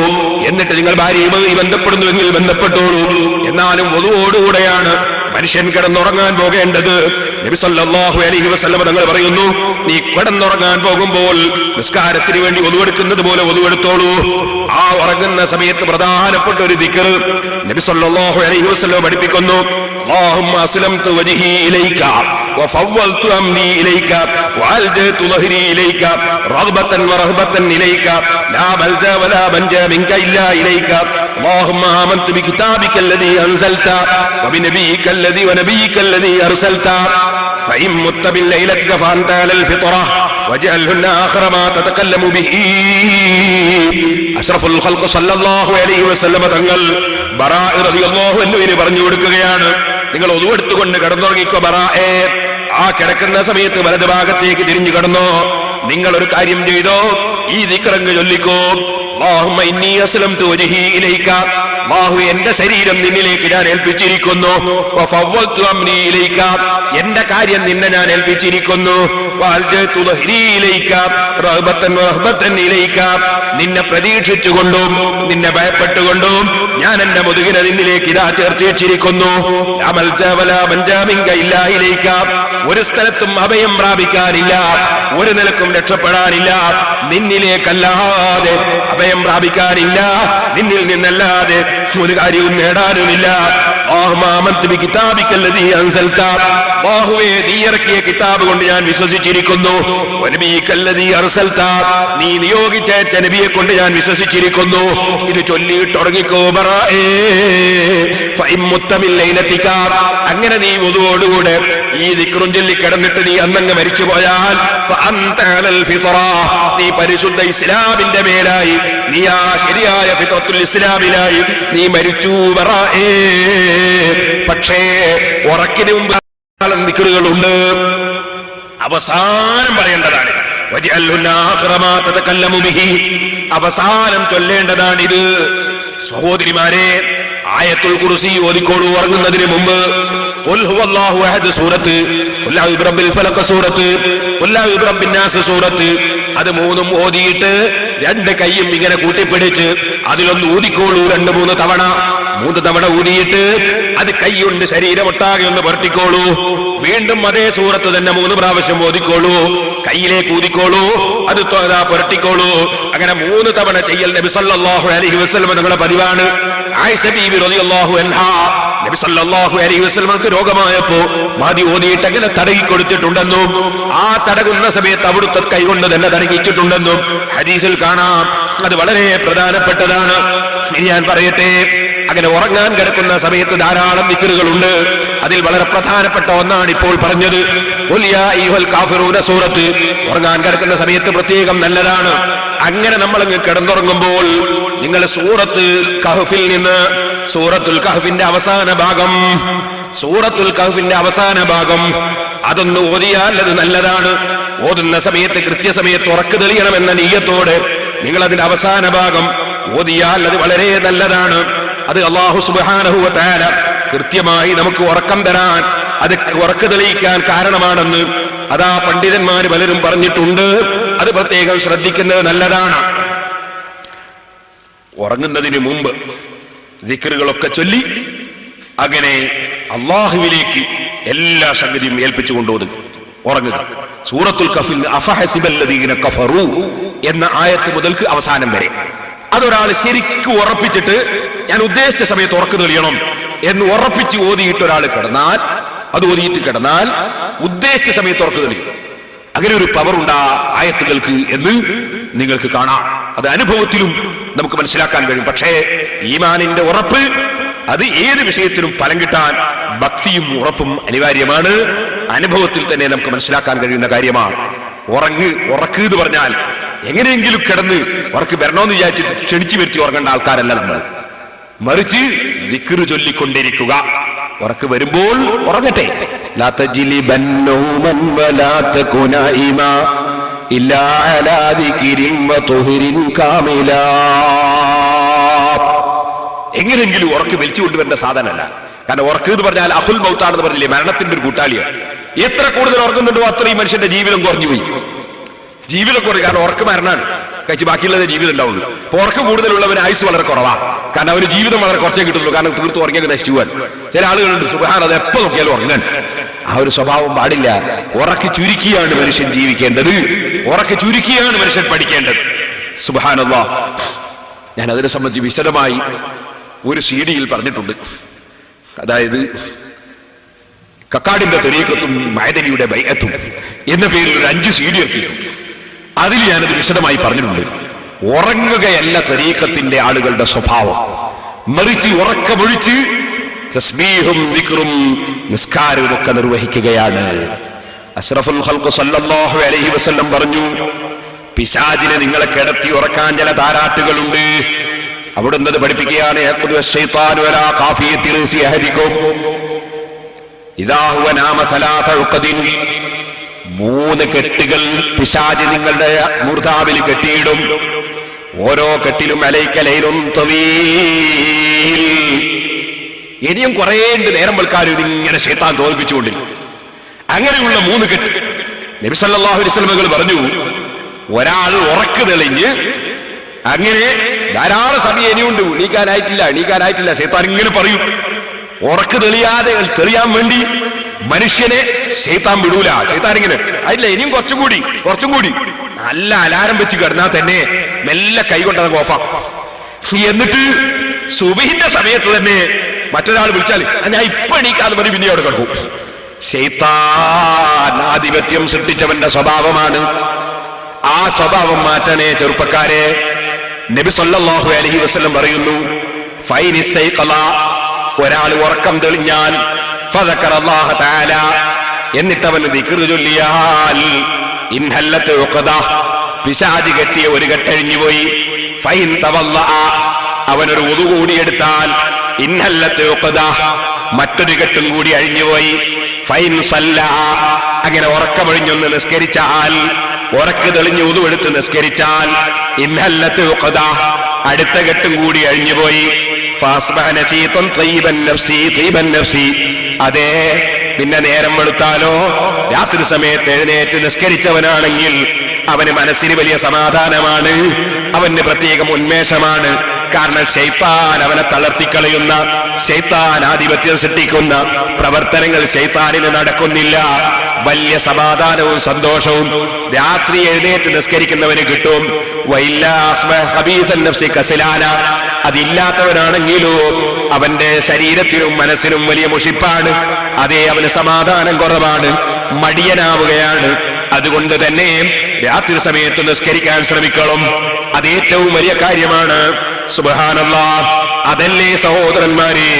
എന്നിട്ട് നിങ്ങൾ ഭാര്യയുമായി ബന്ധപ്പെടുന്നുവെങ്കിൽ ബന്ധപ്പെട്ടോളൂ. എന്നാലും ഒതുവോടുകൂടെയാണ് മനുഷ്യൻ കിടന്നുറങ്ങാൻ പോകേണ്ടത്. നബി സല്ലല്ലാഹു അലൈഹി വസല്ലം തങ്ങൾ പറയുന്നു, നീ കിടന്നുറങ്ങാൻ പോകുമ്പോൾ നിസ്കാരത്തിന് വേണ്ടി ഒതുവെടുക്കുന്നത് പോലെ ഒതുവെടുത്തോളൂ. ആ ഉറങ്ങുന്ന സമയത്ത് പ്രധാനപ്പെട്ട ഒരു ദിക്ർ നബി സല്ലല്ലാഹു അലൈഹി വസല്ലം പഠിപ്പിക്കുന്നു. اللهم أسلمت وجهي إليك وفوضت أمري إليك وألجأت ظهري إليك رغبة ورهبة إليك لا ملجأ ولا منجا منك إلا إليك اللهم آمنت بكتابك الذي أنزلت وبنبيك الذي أرسلت فإن مت بالليلة فأنت على الفطرة واجعلهن آخر ما تتكلم به. അഷ്റഫുൽ ഖൽഖ് സല്ലല്ലാഹു അലൈഹി വസല്ലം തങ്ങൾ ബറാ റളിയല്ലാഹു അൻഹുവിനെ പറഞ്ഞു കൊടുക്കുകയാണ്, നിങ്ങൾ ഒതുവെടുത്തുകൊണ്ട് കിടന്നുറങ്ങിക്കോ ബറാ. ആ കിടക്കുന്ന സമയത്ത് വലതുഭാഗത്തേക്ക് തിരിഞ്ഞു കിടന്നോ. നിങ്ങളൊരു കാര്യം ചെയ്തോ, ഈ ദിക്റങ്ങ് ചൊല്ലിക്കോ. അല്ലാഹുമ്മ ഇന്നി അസ്ലംതു വജ്ഹി ഇലൈക, അല്ലാഹുവേ എന്റെ ശരീരം നിന്നിലേക്ക് ഞാൻ ഏൽപ്പിച്ചിരിക്കുന്നു. വഫവ്വൽതു അംരി ഇലൈക, എന്റെ കാര്യം നിന്നെ ഞാൻ ഏൽപ്പിച്ചിരിക്കുന്നു. വഅൽജഅതു ദഹ്രി ഇലൈക റഹബത്തൻ വറഹബത്തൻ ഇലൈക, നിന്നെ പ്രതീക്ഷിച്ചുകൊണ്ടും നിന്നെ ഭയപ്പെട്ടുകൊണ്ടും ഞാൻ എന്റെ മുതുകിനെ നിന്നിലേക്ക് ഇതാ ചേർത്ത് വെച്ചിരിക്കുന്നു. ഒരു സ്ഥലത്തും അഭയം പ്രാപിക്കാനില്ല, ഒരു നിലക്കും രക്ഷപ്പെടാനില്ല, നിന്നിലേക്കല്ലാതെ അഭയം പ്രാപിക്കാനില്ല, നിന്നിൽ നിന്നല്ലാതെ ഒരു കാര്യവും നേടാനുമില്ല. നീ ഇറക്കിയ കിതാബ് കൊണ്ട് ഞാൻ വിശ്വസിച്ചിരിക്കുന്നു. നീ നിയോഗിച്ച നബിയെ കൊണ്ട് ഞാൻ വിശ്വസിച്ചിരിക്കുന്നു. ഇത് ചൊല്ലിയിട്ടുറങ്ങിക്കോ. അങ്ങനെ നീ വുദുവോടുകൂടെ ഈ ദിക്റും ചൊല്ലി കിടന്നിട്ട് നീ അന്നങ്ങ് മരിച്ചുപോയാൽ നീ പരിശുദ്ധ ഇസ്ലാമിന്റെ മേലായി, നീ ആ ശരിയായ ഫിത്രത്തുൽ ഇസ്ലാമിലായി നീ മരിച്ചു. പക്ഷേ ഉറക്കിന് മുമ്പ് ദിക്റുകളുണ്ട്, അവസാനം പറയേണ്ടതാണ്. അവസാനം ചൊല്ലേണ്ടതാണിത്. സഹോദരിമാരെ, ആയത്തുൽ കുർസി ഓതിക്കോളൂ ഉറങ്ങുന്നതിന് മുമ്പ്. ഖുൽ ഹുവല്ലാഹു അഹദ് സൂറത്ത്, ഖുൽ അഊദു ബിറബ്ബിൽ ഫലഖ് സൂറത്ത്, ഖുൽ അഊദു ബിറബ്ബിൻ നാസ് സൂറത്ത്, അത് മൂന്നും ഓതിയിട്ട് രണ്ട് കൈയും ഇങ്ങനെ കൂട്ടിപ്പിടിച്ച് അതിലൊന്ന് ഊതിക്കോളൂ 2-3 തവണ. 3 തവണ ഊതിയിട്ട് അത് കൈയുണ്ട് ശരീരമൊട്ടാകെ ഒന്ന് പുരട്ടിക്കോളൂ. വീണ്ടും അതേ സൂറത്ത് തന്നെ 3 പ്രാവശ്യം ഓതിക്കോളൂ. കൈയിലേക്ക് ഊതിക്കോളൂ, അത് പുരട്ടിക്കോളൂ. അങ്ങനെ 3 തവണ ചെയ്യൽ നബി സല്ലല്ലാഹു അലൈഹി വസല്ലം തങ്ങളുടെ പതിവാണ്. ആയിഷ ബീവി റളിയല്ലാഹു അൻഹാ നബി സല്ലല്ലാഹു അലൈഹി വസല്ലമക്ക് രോഗമായപ്പോ മതി ഓതിയിട്ട് അങ്ങനെ തടകി കൊടുത്തിട്ടുണ്ടെന്നും ആ തടകുന്ന സമയത്ത് അവിടുത്തെ കൈകൊണ്ട് തന്നെ തടകിച്ചിട്ടുണ്ടെന്നും ഹദീസിൽ കാണാം. അത് വളരെ പ്രധാനപ്പെട്ടതാണ്. ഇനി ഞാൻ പറയട്ടെ, അങ്ങനെ ഉറങ്ങാൻ കിടക്കുന്ന സമയത്ത് ധാരാളം ദിക്റുകളുണ്ട്. അതിൽ വളരെ പ്രധാനപ്പെട്ട ഒന്നാണ് ഇപ്പോൾ പറഞ്ഞത്. ഖുൽ യാ അയ്യുഹൽ കാഫിറൂന സൂറത്ത് ഉറങ്ങാൻ കിടക്കുന്ന സമയത്ത് പ്രത്യേകം നല്ലതാണ്. അങ്ങനെ നമ്മളങ്ങ് കിടന്നുറങ്ങുമ്പോൾ നിങ്ങൾ സൂറത്ത് കഹ്ഫിൽ നിന്ന് സൂറത്തുൽ കഹ്ഫിന്റെ അവസാന ഭാഗം അതൊന്ന് ഓതിയാൽ അത് നല്ലതാണ്. ഓതുന്ന സമയത്ത് കൃത്യസമയത്ത് ഉറക്ക് തെളിയണമെന്ന നിയ്യത്തോടെ നിങ്ങളതിന്റെ അവസാന ഭാഗം ഓതിയാൽ അത് വളരെ നല്ലതാണ്. അത് അല്ലാഹു സുബ്ഹാനഹു വ തആല കൃത്യമായി നമുക്ക് ഉറക്കം തരാൻ, അത് ഉറക്ക് തെളിയിക്കാൻ കാരണമാണെന്ന് അതാ പണ്ഡിതന്മാർ പലരും പറഞ്ഞിട്ടുണ്ട്. അത് പ്രത്യേകം ശ്രദ്ധിക്കുന്നത് നല്ലതാണ്. ഉറങ്ങുന്നതിന് മുമ്പ് ദിക്റുകളൊക്കെ ചൊല്ലി അങ്ങനെ അല്ലാഹുവിലേക്ക് എല്ലാ സംഗതിയും ഏൽപ്പിച്ചുകൊണ്ടോതും ഉറങ്ങുക. സൂറത്തുൽ കഹ്ഫിൽ അഫഹസിബല്ലദീന കഫറു എന്ന ആയത്ത് മുതൽക്ക് അവസാനം വരെ അതൊരാൾ ശരിക്കും ഉറപ്പിച്ചിട്ട് ഞാൻ ഉദ്ദേശിച്ച സമയത്ത് ഉറക്ക് തെളിയണം എന്ന് ഉറപ്പിച്ച് ഓതിയിട്ട് ഒരാൾ കിടന്നാൽ, അത് ഓതിയിട്ട് കിടന്നാൽ ഉദ്ദേശിച്ച സമയത്ത് ഉറക്ക് തെളിയും. അങ്ങനെ ഒരു പവറുണ്ട് ആ ആയത്തുകൾക്ക് എന്ന് നിങ്ങൾക്ക് കാണാം. അത് അനുഭവത്തിലും നമുക്ക് മനസ്സിലാക്കാൻ കഴിയും. പക്ഷേ ഈമാനിന്റെ ഉറപ്പ് അത് ഏത് വിഷയത്തിലും ഫലം കിട്ടാൻ ഭക്തിയും ഉറപ്പും അനിവാര്യമാണ്. അനുഭവത്തിൽ തന്നെ നമുക്ക് മനസ്സിലാക്കാൻ കഴിയുന്ന കാര്യമാണ്. ഉറക്ക് എന്ന് പറഞ്ഞാൽ എങ്ങനെയെങ്കിലും കിടന്ന് ഉറക്ക് വരണമെന്ന് വിചാരിച്ചിട്ട് ക്ഷണിച്ചു വരുത്തി ഉറങ്ങേണ്ട ആൾക്കാരല്ല നമ്മൾ. മറിച്ച് ദിക്റ് ചൊല്ലിക്കൊണ്ടിരിക്കുക. ഉറക്ക് വരുമ്പോൾ ഉറങ്ങട്ടെ. ലാ തജ്ലിബന്നു മൻ വലാ തകുനൈമ ഇല്ലാ അലാ ദിക്രിൻ വതുഹ്രിൻ കാമിലാ. എങ്ങനെയെങ്കിലും ഉറക്ക് വലിച്ചു കൊണ്ടുവരേണ്ട സാധനമല്ല. കാരണം ഉറക്ക് എന്ന് പറഞ്ഞാൽ അഹുൽ മൗത്താണെന്ന് പറഞ്ഞില്ലേ, മരണത്തിന്റെ ഒരു കൂട്ടാളിയാണ്. എത്ര കൂടുതൽ ഉറങ്ങുന്നുണ്ടോ അത്രയും മനുഷ്യന്റെ ജീവിതം കുറഞ്ഞുപോയി. ജീവിതം കുറയും. കാരണം ഉറക്ക് മരണമാണ്, കഴിച്ച് ബാക്കിയുള്ളത് ജീവിതം ഉണ്ടാവുള്ളൂ. അപ്പൊ ഉറക്ക് കൂടുതലുള്ളവന് ആയുസ് വളരെ കുറവാണ്. കാരണം അവന് ജീവിതം വളരെ കുറച്ചേ കിട്ടുള്ളൂ. കാരണം തീർത്ത് ഉറങ്ങിയൊക്കെ നശിച്ചു പോകാൻ. ചില ആളുകളുണ്ട് സുബ്ഹാൻ അത് എപ്പോ നോക്കിയാലും ഉറങ്ങാൻ. ആ ഒരു സ്വഭാവം പാടില്ല. ഉറക്ക് ചുരുക്കിയാണ് മനുഷ്യൻ ജീവിക്കേണ്ടത്. ഉറക്ക് ചുരുക്കിയാണ് മനുഷ്യൻ പഠിക്കേണ്ടത്. സുബ്ഹാനല്ലാഹ്. ഞാൻ അതിനെ സംബന്ധിച്ച് വിശദമായി ഒരു സീഡിയിൽ പറഞ്ഞിട്ടുണ്ട്. അതായത് കക്കാടിന്റെ തെരീഖത്തും മഅദനിയുടെ ബൈഅത്തും എന്ന പേരിൽ ഒരു 5 സീഡി ഇറക്കിയിട്ടുണ്ട്. അതിൽ ഞാനത് വിശദമായി പറഞ്ഞിട്ടുണ്ട്. ഉറങ്ങുകയല്ല തരീഖത്തിന്റെ ആളുകളുടെ സ്വഭാവം, മറിച്ച് ഉറക്കമൊഴിച്ച് തസ്ബീഹും ദിക്റും നിസ്കാരവും ഒക്കെ നിർവഹിക്കുകയാണ്. അഷ്റഫുൽ ഖൽഖ് സല്ലല്ലാഹു അലൈഹി വസല്ലം പറഞ്ഞു, പിശാചിനെ നിങ്ങളെ കിടത്തി ഉറക്കാൻ ചില താരാട്ടുകളുണ്ട്. അവിടുന്ന് അത് പഠിപ്പിക്കുകയാണ്. ശൈത്താനു അലാ ഖാഫിയത്തി റഅസി അഹദികും ഇദാ ഹുവ നാമ സലാസ ഉഖദിൻ. 3 കെട്ടുകൾ പിശാച് നിങ്ങളുടെ മൂർധാവിൽ കെട്ടിയിടും. ഓരോ കെട്ടിലും അലൈക്കലൈലും തവീൽ. ഇനിയും കുറേണ്ട് നേരം വെൽക്കാരും ഇതിങ്ങനെ ശൈത്താൻ തോൽപ്പിച്ചുകൊണ്ടിരിക്കും. അങ്ങനെയുള്ള 3 കെട്ട് നബി സല്ലല്ലാഹു അലൈഹി വസല്ലം പറഞ്ഞു, ഒരാൾ ഉറക്ക് തെളിഞ്ഞ് അങ്ങനെ ധാരാളം സമയം ഇനിയുണ്ട്, എണീക്കാനായിട്ടില്ല ശൈത്താൻ ഇങ്ങനെ പറയും. ഉറക്ക് തെളിയാൻ വേണ്ടി മനുഷ്യനെ ശൈത്താൻ വിടൂല. ശൈത്താൻ ഇങ്ങനെ അതില്ല, ഇനിയും കുറച്ചും കൂടി നല്ല അലാരം വെച്ച് കിടന്നാൽ തന്നെ മെല്ലെ കൈകൊണ്ടത് ഓഫാക്കും. എന്നിട്ട് സുബഹിന്റെ സമയത്ത് തന്നെ മറ്റൊരാൾ വിളിച്ചാൽ ഞാൻ ഇപ്പൊ എണീക്കാന്ന് പറഞ്ഞ് പിന്നെ അവിടെ കിടക്കും. ശൈത്താൻ ആധിപത്യം സൃഷ്ടിച്ചവന്റെ സ്വഭാവമാണ്. ആ സ്വഭാവം മാറ്റണേ ചെറുപ്പക്കാരെ. നബി സല്ലല്ലാഹു അലൈഹി വസല്ലം പറയുന്നു, ഫൈൻ ഇസ്തൈഖള, ഒരാൾ ഉറക്കം തെളിഞ്ഞാൽ ഫദക്കറല്ലാഹ തആല, എന്നിട്ടവൻ ദിക്ർ ചൊല്ലിയാൽ ഇൻഹല്ലത്ത് ഉഖദ, പിശാച് കെട്ടിയ ഒരു കെട്ടഴിഞ്ഞുപോയി. ഫൈൻ തവല്ലഅ, അവനൊരു വുദു കൂടിയെടുത്താൽ ഇൻഹല്ലത്ത് ഉഖദ, മറ്റൊരു കെട്ടും കൂടി അഴിഞ്ഞുപോയി. ഫൈൻ സല്ല, അങ്ങനെ ഉറക്കമൊഴിഞ്ഞൊന്ന് നിസ്കരിച്ചാൽ, ഉറക്ക് തെളിഞ്ഞ് വുദു എടുത്ത് നിസ്കരിച്ചാൽ ഇൻഹല്ലത്ത് ഉഖദ, അടുത്ത കെട്ടും കൂടി അഴിഞ്ഞുപോയി. ഫാസ്ബഹ നസീതൻ ത്വയ്യിബൻ നഫ്സി, അതെ പിന്നെ നേരം വെളുത്താലോ രാത്രി സമയത്ത് എഴുന്നേറ്റ് നിസ്കരിച്ചവനാണെങ്കിൽ അവന് മനസ്സിന് വലിയ സമാധാനമാണ്, അവന് പ്രത്യേകം ഉന്മേഷമാണ്. കാരണം ശൈത്താൻ അവനെ തളർത്തിക്കളയുന്ന, ശൈത്താൻ ആധിപത്യം സൃഷ്ടിക്കുന്ന പ്രവർത്തനങ്ങൾ ശൈത്താനിന് നടക്കുന്നില്ല. വലിയ സമാധാനവും സന്തോഷവും രാത്രി എഴുന്നേറ്റ് നിസ്കരിക്കുന്നവന് കിട്ടും. അതില്ലാത്തവനാണെങ്കിലോ അവന്റെ ശരീരത്തിനും മനസ്സിനും വലിയ മുഷിപ്പാണ്. അതേ, അവന് സമാധാനം കുറവാണ്, മടിയനാവുകയാണ്. അതുകൊണ്ട് തന്നെ രാത്രി സമയത്ത് നിസ്കരിക്കാൻ ശ്രമിക്കണം. അത് ഏറ്റവും വലിയ കാര്യമാണ്. സുബ്ഹാനല്ലാഹ്, അതല്ലേ സഹോദരന്മാരെ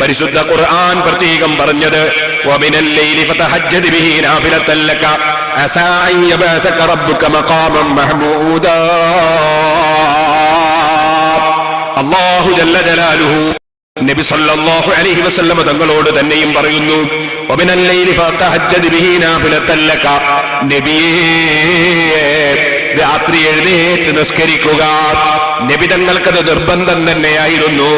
പരിശുദ്ധ ഖുർആൻ പ്രത്യേകം പറഞ്ഞത്, വമിനൽ ലൈലി ഫതഹജ്ജദ് ബിഹി നാഫിലതൻ ലക അസാ അൻ യബഅസക റബ്ബുക മഖാമൻ മഹ്മൂദാ. അല്ലാഹു ജല്ല ജലാലുഹു നബി സല്ലല്ലാഹു അലൈഹി വസല്ലം തങ്ങളോട് തന്നെയും പറയുന്നു, വമിനൽ ലൈലി ഫതഹജ്ജദ് ബിഹി നാഫിലതൻ ലക, നബിയേ രാത്രി എഴുന്നേറ്റ് നിസ്കരിക്കുക. നബി തങ്ങൾക്കത് നിർബന്ധം തന്നെയായിരുന്നു.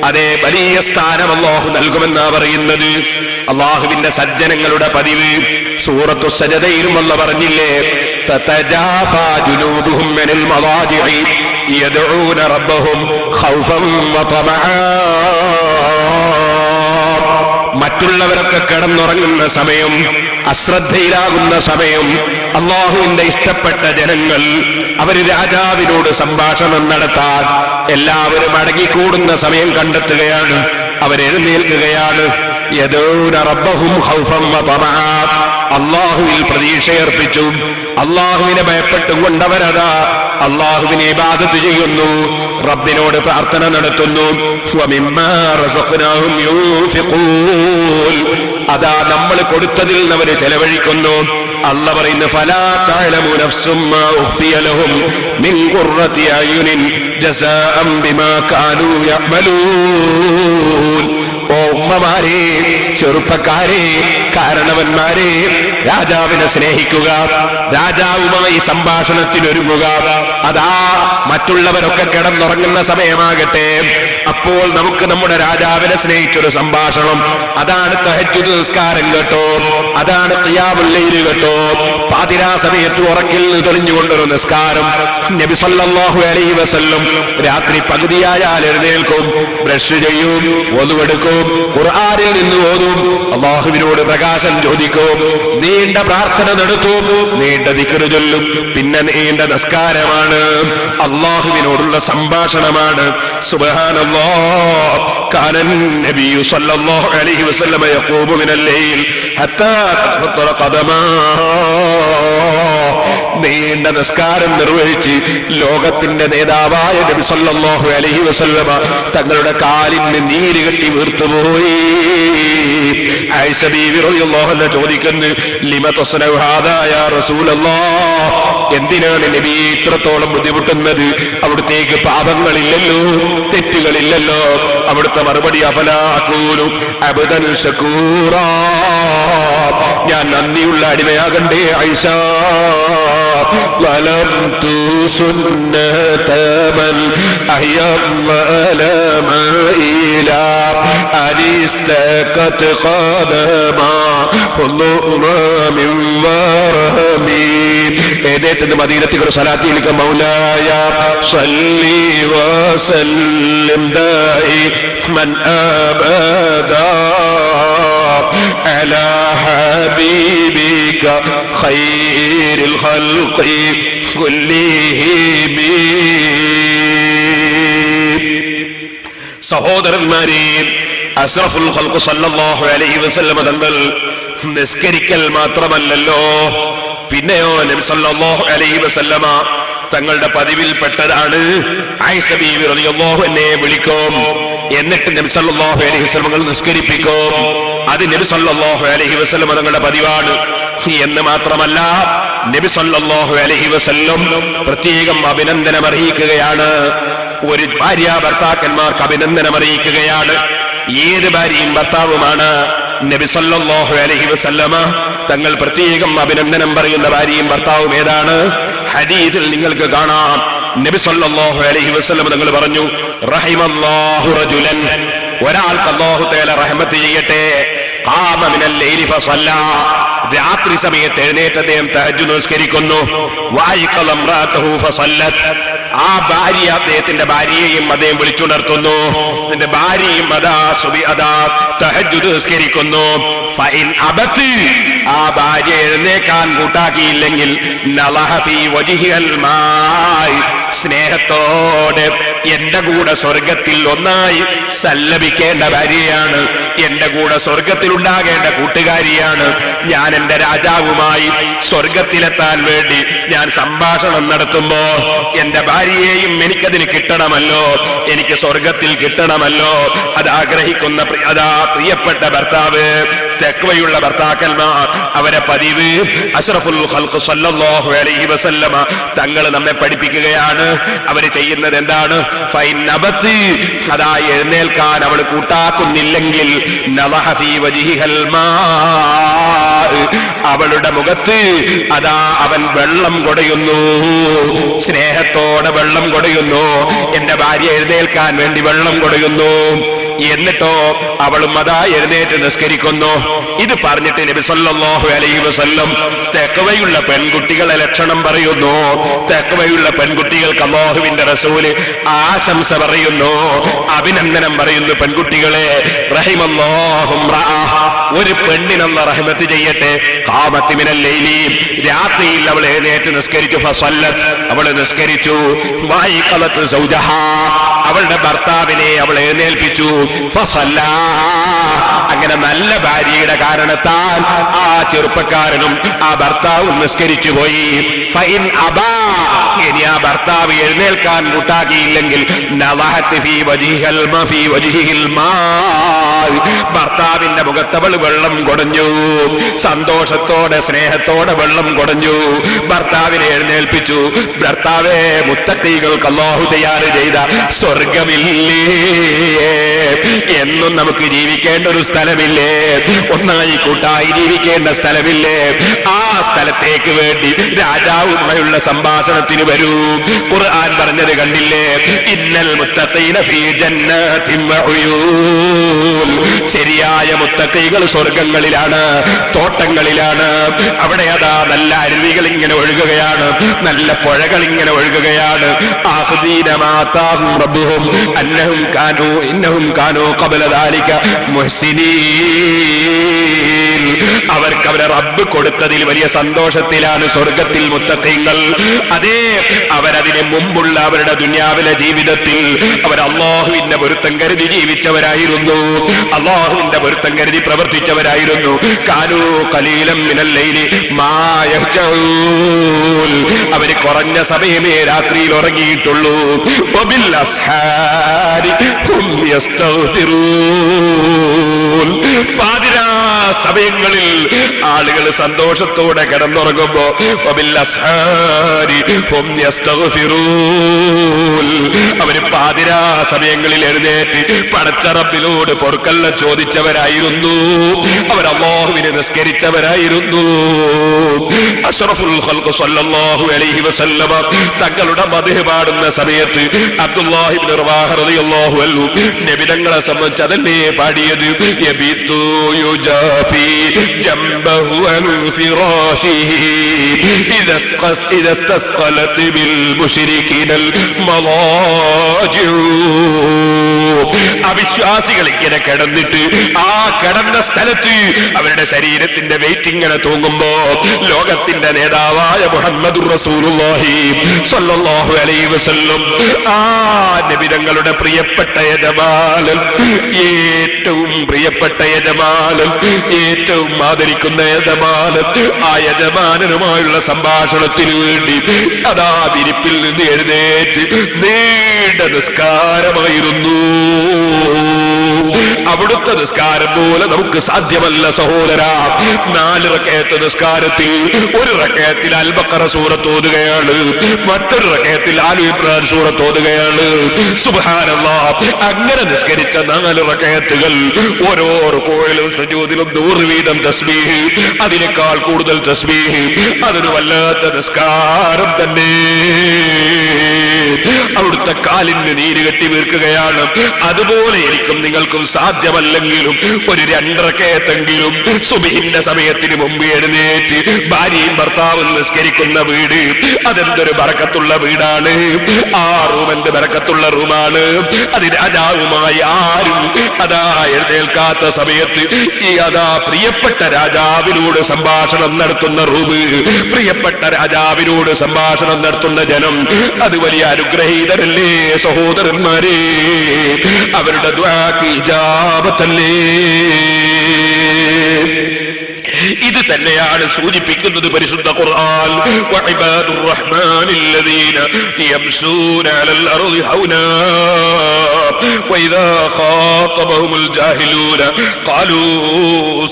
അതേ, വലിയ സ്ഥാനം അല്ലാഹു നൽകുമെന്നാ പറയുന്നത്. അല്ലാഹുവിന്റെ സജ്ജനങ്ങളുടെ പതിവ് സൂറത്തു സജദയിലും അല്ലാഹു പറഞ്ഞില്ലേ, തതജാഫാ ജുനൂബുഹും മിനൽ മളാജിഇ യദ്ഊന റബ്ബഹും ഖൗഫൻ വതമആ. മറ്റുള്ളവരൊക്കെ കിടന്നുറങ്ങുന്ന സമയം, അശ്രദ്ധയിലാകുന്ന സമയം, അല്ലാഹുവിന്റെ ഇഷ്ടപ്പെട്ട ജനങ്ങൾ അവർ രാജാവിനോട് സംഭാഷണം നടത്താൻ എല്ലാവരും അടങ്ങിക്കൂടുന്ന സമയം കണ്ടെത്തുകയാണ്. അവരെഴുന്നേൽക്കുകയാണ്. യദഊന റബ്ബഹും ഖൗഫൻ വതമആ, അല്ലാഹുവിൽ പ്രതീക്ഷയർപ്പിച്ചു, അല്ലാഹുവിനെ ഭയപ്പെട്ടുകൊണ്ടവരതാ അല്ലാഹുവിനെ ഇബാദത്ത് ചെയ്യുന്നു, റബ്ബിനോട് പ്രാർത്ഥന നടത്തുന്നു. വമിമ്മാ റസഖ്നാഹും യൂൻഫിഖൂൻ, അതാ നമ്മൾ കൊടുത്തതിൽ നിന്ന് അവർ ചെലവഴിക്കുന്നു. അല്ലാഹു പറയുന്നു, ഫലാ തഅലമു നഫ്സും മാ ഉഖ്ഫിയ ലഹും മിൻ ഖുർറതി അയുനിൻ ജസാഅൻ ബിമാ കാനൂ യഅമലൂൻ. ഓ ഉമ്മമാരെ, ചെറുപ്പക്കാരെ, കാരണവന്മാരെ, രാജാവിനെ സ്നേഹിക്കുക, രാജാവുമായി സംഭാഷണത്തിനൊരുങ്ങുക. അതാ മറ്റുള്ളവരൊക്കെ കിടന്നുറങ്ങുന്ന സമയമാകട്ടെ, അപ്പോൾ നമുക്ക് നമ്മുടെ രാജാവിനെ സ്നേഹിച്ചൊരു സംഭാഷണം. അതാണ് തഹജ്ജുദ് നിസ്കാരം കേട്ടോ, അതാണ് ഖിയാമുൽ ലൈൽ കേട്ടോ, പാതിരാ സമയത്ത് ഉറക്കിൽ നിന്ന് തെളിഞ്ഞുകൊണ്ടൊരു നിസ്കാരം. നബി സല്ലല്ലാഹു അലൈഹി വസല്ലം രാത്രി പകുതിയായാൽ എഴുന്നേൽക്കും, ബ്രഷ് ചെയ്യും, ഒതുവെടുക്കും, ഖുർആനിൽ നിന്ന് ഓതും, അല്ലാഹുവിനോട് പ്രകാശം ചോദിക്കും, നീണ്ട പ്രാർത്ഥന നടത്തും, നീണ്ട ദിക്ർ ചൊല്ലും, പിന്നെ നീണ്ട നിസ്കാരമാണ്, അല്ലാഹുവിനോടുള്ള സംഭാഷണമാണ്. സുബ്ഹാനല്ലാഹ്, കാന നബിയു സല്ലല്ലാഹു അലൈഹി വസല്ലം യഖൂമു മിനൽ ലൈൽ ഹത്താ തഫത്തറ ഖദമാ. നീണ്ട നിസ്കാരം നിർവഹിച്ച് ലോകത്തിന്റെ നേതാവായ നബി സല്ലല്ലാഹു അലൈഹി വസല്ലമ തങ്ങളുടെ കാലിന് നീര് കെട്ടി വീർത്തുപോയി. ആയിഷ ബീവി റളിയല്ലാഹു അൻഹ ചോദിക്കുന്നു, ലിമ തസ്നഉ ഹാദാ യാ റസൂലല്ലാഹ്, എന്തിനാണ് നബി ഇത്രത്തോളം ബുദ്ധിമുട്ടുന്നത്? അവിടുത്തേക്ക് പാപങ്ങളില്ലല്ലോ, തെറ്റുകളില്ലല്ലോ. അവിടുത്തെ മറുപടി അഫലാ അകൂനു അബ്ദൻ ശകൂറാ, ഞാൻ നന്ദിയുള്ള അടിമയാകണ്ടേ ആയിഷ. ളലംതു സുന്നതമൻ അയ്യമലമഇലാ അരിസ്തഖത് ഖദമാ മിൻ വറമി. ഏതേത്തിന്റെ മദീനത്തിലെ സലാത്തിലേക്ക് മൗലായ സല്ലി വസല്ലിം ദായിമൻ അബദാ അലാ ഹബീബിക ഖൈറിൽ ഖൽഖി കുല്ലിഹിം. സഹോദരന്മാരെ, അഷ്റഫുൽ ഖൽഖ് സല്ലല്ലാഹു അലൈഹി വസല്ലം തങ്ങൾ നിസ്കരിക്കൽ മാത്രമല്ലല്ലോ, പിന്നെയോ നബി സല്ലല്ലാഹു അലൈഹി വസല്ലമ തങ്ങളുടെ പതിവിൽപ്പെട്ടതാണ് ആയിഷ ബീവി റളിയല്ലാഹു അൻഹയെ വിളിക്കും, എന്നിട്ട് നബി സല്ലല്ലാഹു അലൈഹി വസല്ലം തങ്ങൾ നിസ്കരിപ്പിക്കും. അത് നബി സല്ലല്ലാഹു അലൈഹി വസല്ലം തങ്ങളുടെ പതിവാണ്. എന്ന് മാത്രമല്ല, നബി സല്ലല്ലാഹു അലൈഹി വസല്ലം പ്രത്യേകം അഭിനന്ദനം അറിയിക്കുകയാണ്. ഒരു ഭാര്യ ഭർത്താക്കന്മാർക്ക് അഭിനന്ദനം അറിയിക്കുകയാണ്. ഏത് ഭാര്യയും ഭർത്താവുമാണ്. നബി സല്ലല്ലാഹു അലൈഹി വസല്ലമ തങ്ങൾ പ്രത്യേകം അഭിനന്ദനം പറയുന്ന ഭാര്യയും ഭർത്താവും ഏതാണ്? ഹദീസിൽ നിങ്ങൾക്ക് കാണാം. നബി സല്ലല്ലാഹു അലൈഹി വസല്ലം തങ്ങൾ പറഞ്ഞു, റഹിമല്ലാഹു റജുലൻ, ഒരാൾക്ക് അല്ലാഹു തആല റഹ്മത്ത് ചെയ്യട്ടെ, ഖാമ മിനൽ ലൈലി ഫസല്ലാ, രാത്രി സമയത്ത് എഴുന്നേറ്റ് അദ്ദേഹം തഹജ്ജുദ് നിസ്കരിക്കുന്നു. വഅയ്ഖള ഇംറഅതഹു ഫസല്ലത്, ആ ഭാര്യ അദ്ദേഹത്തിന്റെ ഭാര്യയെയും അദ്ദേഹം വിളിച്ചുണർത്തുന്നു. നിന്റെ ഭാര്യയും അതാ തഹജ്ജുദ് നിസ്കരിക്കുന്നു. ഫഇൻ അബത്, ആ ഭാര്യ എഴുന്നേക്കാൻ കൂട്ടാക്കിയില്ലെങ്കിൽ നളഹ ഫീ വജ്ഹിൽ മായി, സ്നേഹത്തോടെ എന്റെ കൂടെ സ്വർഗത്തിൽ ഒന്നായി സല്ലപിക്കേണ്ട ഭാര്യയാണ്, എന്റെ കൂടെ സ്വർഗത്തിലുണ്ടാകേണ്ട കൂട്ടുകാരിയാണ്. ഞാൻ എന്റെ രാജാവുമായി സ്വർഗത്തിലെത്താൻ വേണ്ടി ഞാൻ സംഭാഷണം നടത്തുമ്പോ എന്റെ ഭാര്യയെയും എനിക്കതിന് കിട്ടണമല്ലോ, എനിക്ക് സ്വർഗത്തിൽ കിട്ടണമല്ലോ. അത് ആഗ്രഹിക്കുന്ന പ്രിയപ്പെട്ട ഭർത്താവ്, തഖ്വയുള്ള ഭർത്താക്കന്മാർ, അവരെ പതിവ് അഷ്റഫുൽ ഖൽഖ് സല്ലല്ലാഹു അലൈഹി വസല്ലമ തങ്ങൾ നമ്മെ പഠിപ്പിക്കുകയാണ്. അവര് ചെയ്യുന്നത് എന്താണ്? ഫൈൻ അബതി, അതാ എഴുന്നേൽക്കാൻ അവൾ കൂട്ടാക്കുന്നില്ലെങ്കിൽ നളഹ ഫീ വജ്ഹിൽ മാ, അവളുടെ മുഖത്ത് അതാ അവൻ വെള്ളം കൊടയുന്നു, സ്നേഹത്തോടെ വെള്ളം കൊടയുന്നു. എന്റെ ഭാര്യ എഴുന്നേൽക്കാൻ വേണ്ടി വെള്ളം കൊടയുന്നു. എന്നിട്ടോ അവളും അതാ എഴുന്നേറ്റ് നിസ്കരിക്കുന്നു. ഇത് പറഞ്ഞിട്ട് നബി സല്ലല്ലാഹു അലൈഹി വസല്ലം തഖ്വയുള്ള പെൺകുട്ടികളെ ലക്ഷണം പറയുന്നു. തഖ്വയുള്ള പെൺകുട്ടികൾക്ക് അല്ലാഹുവിന്റെ റസൂല് ആശംസ പറയുന്നു, അഭിനന്ദനം പറയുന്നു. പെൺകുട്ടികളെ, റഹിമല്ലാഹു ഇംറഅഹ, ഒരു പെണ്ണിനല്ല റഹ്മത്ത് ചെയ്യട്ടെ, ഖാമത്ത് മിനൽ ലൈലി, രാത്രിയിൽ അവൾ എഴുന്നേറ്റ് നിസ്കരിച്ചു. ഫസല്ലത്, അവൾ നിസ്കരിച്ചു. വഅയ്ഖളത് സൗജഹ, അവളുടെ ഭർത്താവിനെ അവൾ എഴുന്നേൽപ്പിച്ചു. ഫസല്ലാ, അങ്ങനെ നല്ല ഭാര്യയുടെ കാരണത്താൽ ആ ചെറുപ്പക്കാരനും ആ ഭർത്താവും നിസ്കരിച്ചു പോയി. ഫൈൻ അബാ, ഇനി ആ ഭർത്താവ് എഴുന്നേൽക്കാൻ കൂട്ടാക്കിയില്ലെങ്കിൽ നളഹത് ഫീ വജ്ഹിൽ മാ, ഭർത്താവിന്റെ മുഖത്തവൾ വെള്ളം കൊടഞ്ഞു. സന്തോഷത്തോടെ സ്നേഹത്തോടെ വെള്ളം കൊടഞ്ഞു. ഭർത്താവിനെ എഴുന്നേൽപ്പിച്ചു. ഭർത്താവേ, മുത്തഖീകൾക്ക് അല്ലാഹു തയ്യാർ ചെയ്ത സ്വർഗമില്ലേ? എന്നും നമുക്ക് ജീവിക്കേണ്ട ഒരു സ്ഥലമില്ലേ? ഒന്നായി കൂട്ടായി ജീവിക്കേണ്ട സ്ഥലമില്ലേ? ആ സ്ഥലത്തേക്ക് വേണ്ടി രാജാവുമായുള്ള സംഭാഷണത്തിന് വരൂ. ഖുർആൻ പറഞ്ഞത് കണ്ടില്ലേ? ഇന്നൽ മുത്തഖീന ഫീ ജന്നാതിൻ വഉയൂൻ, ശരിയായ മുത്തഖീകൾ സ്വർഗങ്ങളിലാണ്, തോട്ടങ്ങളിലാണ്. അവിടെ അതാ നല്ല അരുവികൾ ഇങ്ങനെ ഒഴുകുകയാണ്, നല്ല പുഴകൾ ഇങ്ങനെ ഒഴുകുകയാണ്. ആഖദീന മാ ആതാഹും റബ്ബുഹും ഇന്നഹും കാനൂ ഖബല ദാലിക മുഹ്സിനീൻ, അവർക്ക് അവരെ റബ്ബ് കൊടുത്തതിൽ വലിയ സന്തോഷത്തിലാണ് സ്വർഗത്തിൽ മുത്തഖീങ്ങൾ. അതേ, അവരതിന് മുമ്പുള്ള അവരുടെ ദുനിയാവിലെ ജീവിതത്തിൽ അവർ അല്ലാഹുവിന്റെ പൊരുത്തം കരുതി ജീവിച്ചവരായിരുന്നു, അല്ലാഹുവിന്റെ പൊരുത്തം കരുതി പ്രവർത്തിച്ചവരായിരുന്നു. കാനൂ ഖലീലൻ മിനൽ ലൈലി മാ യഹ്ജഊൻ, അവർ കുറഞ്ഞ സമയമേ രാത്രിയിൽ ഉറങ്ങിയിട്ടുള്ളൂ. വബിൽ അസ്ഹാരി ഹും യസ്തഗ്ഫിറൂൻ, പാതിരാ സമയങ്ങളിൽ ആളുകൾ സന്തോഷത്തോടെ കിടന്നുറങ്ങുമ്പോ അവര് പാതിരാ സമയങ്ങളിൽ എഴുന്നേറ്റ് പടച്ച റബ്ബിനോട് പൊറുക്കല്ല ചോദിച്ചവരായിരുന്നു. അവർ അല്ലാഹുവിനെ നിസ്കരിച്ചവരായിരുന്നു. അഷ്റഫുൽ ഖൽഖ് സ്വല്ലല്ലാഹു അലൈഹി വസല്ലമ തങ്ങളുടെ മദ്ഹ് പാടുന്ന സമയത്ത് അബ്ദുല്ലാഹി ഇബ്നു റവാഹ റളിയല്ലാഹു അൻഹു നബി തങ്ങളെ സംബന്ധിച്ച് അതല്ലേ പാടിയത്? യബിതു യുജാഫി ജംബഹു അൻ ഫിറാശിഹി ഇദസ്തസ്ഖലത് ബിൽ മുശ്രികീനൽ മളാജിഉ. അവിശ്വാസികൾ ഇങ്ങനെ കിടന്നിട്ട് ആ കിടന്ന സ്ഥലത്ത് അവരുടെ ശരീരത്തിന്റെ വെയിറ്റ് ഇങ്ങനെ തൂങ്ങുമ്പോ ലോകത്തിന്റെ നേതാവായ മുഹമ്മദുർ റസൂലുള്ളാഹി സ്വല്ലല്ലാഹു അലൈഹി വസല്ലം ആ നബി തങ്ങളുടെ പ്രിയപ്പെട്ട യജമാനൻ, ഏറ്റവും പ്രിയപ്പെട്ട യജമാനൻ, ഏറ്റവും ആദരിക്കുന്ന യജമാനൻ, ആ യജമാനനുമായുള്ള സംഭാഷണത്തിന് വേണ്ടി അതാ വിരിപ്പിൽ നിന്ന് എഴുന്നേറ്റ് നീണ്ട നിസ്കാരമായിരുന്നു. അവിടുത്തെ നിസ്കാരം പോലെ നമുക്ക് സാധ്യമല്ല സഹോദര. 4 റക്അത്ത് നിസ്കാരത്തിൽ ഒരു റക്അത്തിൽ അൽ ബഖറ സൂറത്ത് ഓതുകയാണ്, മറ്റൊരു റക്അത്തിൽ ആലു ഇംറാൻ സൂറത്ത് ഓതുകയാണ്. സുബ്ഹാനല്ലാഹ്. അങ്ങനെ നിസ്കരിച്ച 4 റക്അത്തുകൾ ഓരോ റുകൂഇലും സുജൂദിലും 100 വീതം തസ്ബീഹ്, അതിനേക്കാൾ കൂടുതൽ തസ്ബീഹ്. അതൊരു വല്ലാത്ത നിസ്കാരം തന്നെ. അവിടുത്തെ കാലിന് നീര് കെട്ടി വീർക്കുകയാണ്. അതുപോലെ എനിക്കും നിങ്ങൾക്കും സാധ്യമല്ലെങ്കിലും ഒരു 2 റക്അത്തെങ്കിലും സുബ്ഹിന്റെ സമയത്തിന് മുമ്പ് എഴുന്നേറ്റ് ഭാര്യയും ഭർത്താവും നിസ്കരിക്കുന്ന വീട് അതെന്തൊരു ബറക്കത്തുള്ള വീടാണ്. ആ റൂം എന്ത് ബറക്കത്തുള്ള റൂമാണ്. അത് രാജാവുമായി ആരും അതാ എഴുന്നേൽക്കാത്ത സമയത്ത് ഈ അതാ പ്രിയപ്പെട്ട രാജാവിനോട് സംഭാഷണം നടത്തുന്ന റൂം, പ്രിയപ്പെട്ട രാജാവിനോട് സംഭാഷണം നടത്തുന്ന ജനം, അത് വലിയ അനുഗ്രഹീതരല്ലേ സഹോദരന്മാരെ. അവരുടെ ദുആക്ക് ഇജാബത്തല്ലേ. ഇത് തന്നെയാണ് സൂചിപ്പിക്കുന്നത് പരിശുദ്ധ ഖുർആൻ. വഇബാദുർ റഹ്മാനില്ലദീന യംശൂന അലൽ അർളി ഹൗനാ വഇദാ ഖാതബഹുമുൽ ജാഹിലൂന ഖാലൂ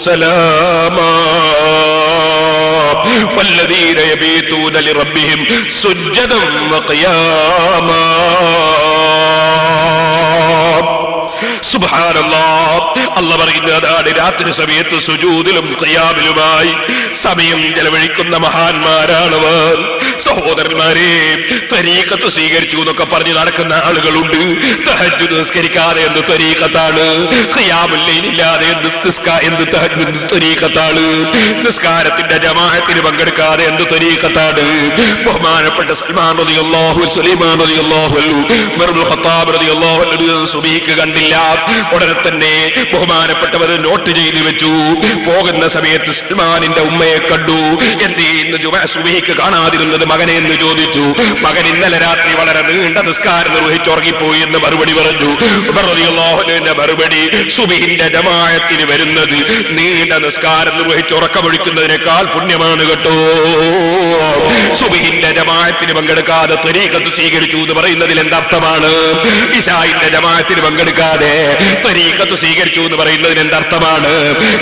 സലാമാ വല്ലദീന യബീതൂന ലിറബ്ബിഹിം സുജ്ജദൻ വഖിയാമാ. സുബ്ഹാനല്ലാഹ്. അല്ലാഹു പറയുന്നതാണ് രാത്രി സമയത്ത് സുജൂദിലും ഖിയാമിലുമായി സമയം ചെലവഴിക്കുന്ന മഹാന്മാരാണവർ. സഹോദരന്മാരെ, തരീഖത്ത് സ്വീകരിച്ചു എന്നൊക്കെ പറഞ്ഞ് നടക്കുന്ന ആളുകളുണ്ട്. തഹജ്ജുദ് നിസ്കരിക്കാതെ എന്ത് തരീഖത്താണ്, ഖിയാമുൽ ലൈലില്ലാതെ എന്ത് തഹജ്ജുദ് തരീഖത്താണ്, നിസ്കാരത്തിന്റെ ജമാഅത്തിന് പങ്കെടുക്കാതെ എന്ത് തരീഖത്താണ്. ബഹുമാനപ്പെട്ട സൽമാൻ റളിയല്ലാഹു സുലൈമാൻ റളിയല്ലാഹു അൻഹു ഉമറുൽ ഖത്താബ് റളിയല്ലാഹു അൻഹു സുബീക്ക് കണ്ടില്ല. ഉടനെ തന്നെ ബഹുമാനപ്പെട്ടവർ നോട്ട് ചെയ്തു വെച്ചു. പോകുന്ന സമയത്ത് സൽമാനിന്റെ ഉമ്മയെ കണ്ടു. എന്തേ ഇന്ന് സുബഹിക്ക് കാണാതിരുന്നത് മകനെ എന്ന് ചോദിച്ചു. മകൻ ഇന്നലെ രാത്രി വളരെ നീണ്ട നിസ്കാരം നിർവഹിച്ചുറങ്ങിപ്പോയി എന്ന് മറുപടി പറഞ്ഞു. ഉമർ റളിയല്ലാഹു അൻഹുവിന്റെ മറുപടി, സുബഹിന്റെ ജമാഅത്തിന് വരുന്നത് നീണ്ട നിസ്കാരം നിർവഹിച്ചുറക്കമൊഴിക്കുന്നതിനേക്കാൾ പുണ്യമാണ് കേട്ടോ. സുബഹിന്റെ ജമാഅത്തിന് പങ്കെടുക്കാതെ തരീഖത്ത് സ്വീകരിച്ചു എന്ന് പറയുന്നതിൽ എന്തർത്ഥമാണ്? ഇശാഇന്റെ ജമാഅത്തിന് പങ്കെടുക്കാതെ തരീഖത്ത് സ്വീകരിച്ചു എന്ന് പറയുന്നതിന് എന്തർത്ഥമാണ്?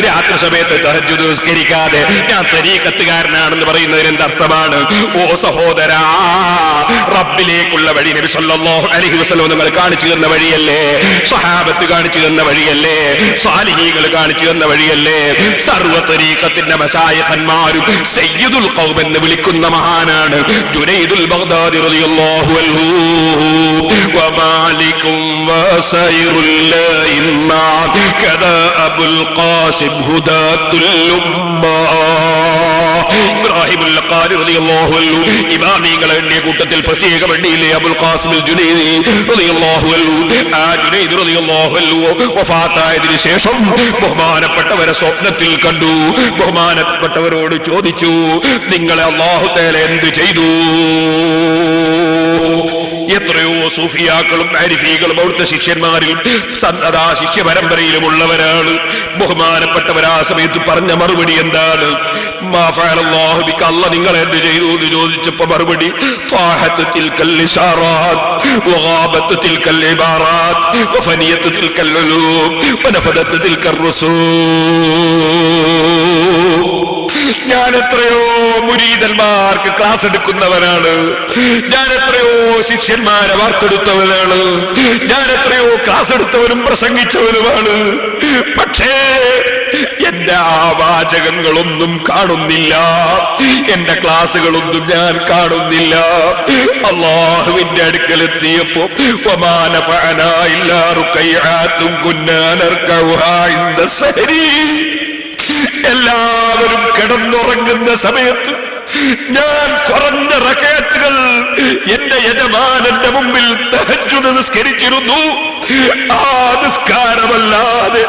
രാത്രി സമയത്ത് തഹജ്ജുദ് നിസ്കരിക്കാതെ ഞാൻ തരീഖത്തുകാരനാണെന്ന് പറയുന്നതിന് എന്തർത്ഥമാണ്? ഓ സഹോദരാ, റബ്ബിലേക്കുള്ള വഴി നബി സല്ലല്ലാഹു അലൈഹി വസല്ലം നിങ്ങൾ കാണിച്ചു തന്ന വഴിയല്ലേ? സ്വഹാബത്ത് കാണിച്ചു തന്ന വഴിയല്ലേ? സാലിഹീങ്ങൾ കാണിച്ചു തന്ന വഴിയല്ലേ? സർവ്വ തരീഖത്തിന്റെ മശായിഖന്മാരും സയ്യിദുൽ ഖൗം എന്ന് വിളിക്കുന്ന മഹാനാണ് ജുനൈദുൽ ബഗ്ദാദി റളിയല്ലാഹു അൻഹു. വമാലികും വസൈറുൽ ലൈമാ കദാ അബുൽ ഖാസിം ഹുദാത്തുൽ ഉമ്മ. ഇബ്രാഹിമുൽ ഖാരി റളിയല്ലാഹു അൻഹു ഇമാമികളെ എണ്ണിയ കൂട്ടത്തിൽ പ്രത്യേക വണ്ടിയിലെ അബുൽ ഖാസിം ജുനൈദി റളിയല്ലാഹു അൻഹു. ആ ജുനൈദ് റളിയല്ലാഹു അൻഹു വഫാത്തായതിനു ശേഷം ബഹുമാനപ്പെട്ടവരെ സ്വപ്നത്തിൽ കണ്ടു. ബഹുമാനപ്പെട്ടവരോട് ചോദിച്ചു, നിങ്ങളെ അല്ലാഹു തആല എന്ത് ചെയ്തു? എത്രയോ സൂഫിയാക്കളും ആരിഫീകളും അവിടുത്തെ ശിഷ്യന്മാരിലും സദാ ശിഷ്യ പരമ്പരയിലുമുള്ളവരാണ്. ബഹുമാനപ്പെട്ടവർ ആ സമയത്ത് പറഞ്ഞ മറുപടി എന്താണ്? മാ ഫഅലല്ലാഹു ബിക, അല്ലാഹ് നിങ്ങൾ എന്ത് ചെയ്തു എന്ന് ചോദിച്ചപ്പോൾ മറുപടി ത്വാഹത്തു തിൽകൽ ഇശാറാത്ത് വഗാബത്തു തിൽകൽ ഇബാറാത്ത് വഫനിയത്തു തിൽകൽ ഉലൂം വനഫദത്തു തിൽകൽ റസൂൽ. ഞാൻ എത്രയോ മുരീദന്മാർക്ക് ക്ലാസ് എടുക്കുന്നവനാണ്, ഞാൻ എത്രയോ ശിഷ്യന്മാരെ വാർത്തെടുത്തവനാണ്, ഞാൻ എത്രയോ ക്ലാസ് എടുത്തവനും പ്രസംഗിച്ചവനുമാണ്. പക്ഷേ എന്റെ ആ വാചകങ്ങളൊന്നും കാണുന്നില്ല, എന്റെ ക്ലാസുകളൊന്നും ഞാൻ കാണുന്നില്ല. അല്ലാഹുവിന്റെ അടുക്കലെത്തിയപ്പോ വമാ നഫഅനാ ഇല്ലാ റുകൈഅത്തുൻ കുന്നാ നർകഉഹാ ഇൻദ സഹരി, എല്ലാവരും കിടന്നുറങ്ങുന്ന സമയത്ത് ഞാൻ കുറഞ്ഞ റകഅത്തുകൾ എന്റെ യജമാനന്റെ മുമ്പിൽ തഹജ്ജുദ് നിസ്കരിച്ചിരുന്നു. ആ നിസ്കാരമല്ലാതെ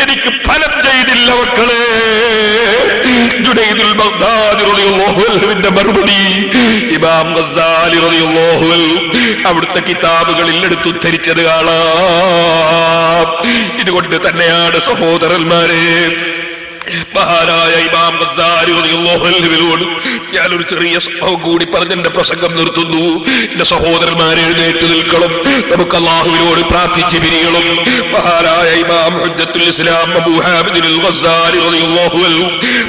എനിക്ക് ഫലം ചെയ്തില്ല മക്കളെ. ജുനൈദുൽ ബഗ്ദാദി റളിയല്ലാഹു അൻഹുവിന്റെ മറുപടി ഇമാം ഗസ്സാലി റളിയല്ലാഹു അൻഹു അവിടുത്തെ കിതാബുകളിൽ എടുത്തുദ്ധരിച്ചത് കാണാം. ഇതുകൊണ്ട് തന്നെയാണ് സഹോദരന്മാരെ മഹാനായ ഇമാം ഗസ്സാലി റളിയല്ലാഹു അൻഹുവിനോട് ഞാനൊരു ചെറിയ സംഭവം കൂടി പറഞ്ഞ് എന്റെ പ്രസംഗം നിർത്തുന്നു. എന്റെ സഹോദരന്മാരെ എഴുന്നേറ്റ് നിൽക്കണം, നമുക്ക് അല്ലാഹുവിനോട് പ്രാർത്ഥിച്ച് പിരിയണം. മഹാനായ ഇമാം ഹുജ്ജത്തുൽ ഇസ്ലാം അബൂ ഹാമിദ് അൽ ഗസ്സാലി റളിയല്ലാഹു അൻഹു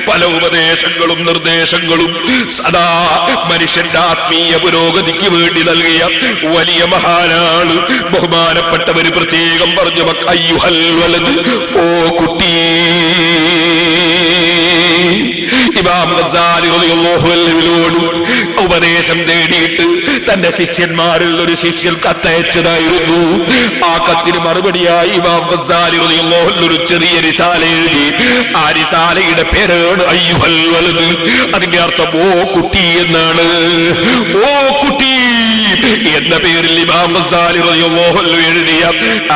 പല ഉപദേശങ്ങളും നിർദ്ദേശങ്ങളും സദാ മനുഷ്യന്റെ ആത്മീയ പുരോഗതിക്ക് വേണ്ടി നൽകിയ വലിയ മഹാനാണ്. ബഹുമാനപ്പെട്ടവര് പ്രത്യേകം പറഞ്ഞു, അയ്യുഹൽ വലദ്, ഓ കുട്ടി. ഇമാം ഗസ്സാലി റളിയല്ലാഹു അൻഹുവിനോട് ഉപദേശം തേടിയിട്ട് തന്റെ ശിഷ്യന്മാരിൽ ഒരു ശിഷ്യൻ കത്തയച്ചതായിരുന്നു. ആ കത്തിന് മറുപടിയായി ഇമാം ഗസ്സാലി റളിയല്ലാഹു അൻഹു ഒരു ചെറിയ റിസാല എഴുതി. ആ റിസാലയുടെ പേരാണ് അയ്യുഹൽ വലദ്. അതിന്റെ അർത്ഥം ഓ കുട്ടി എന്നാണ്. ഓ കുട്ടി എന്ന പേരിൽ ഇമാം ഗസ്സാലി റളിയല്ലാഹു അൻഹു എഴുതിയ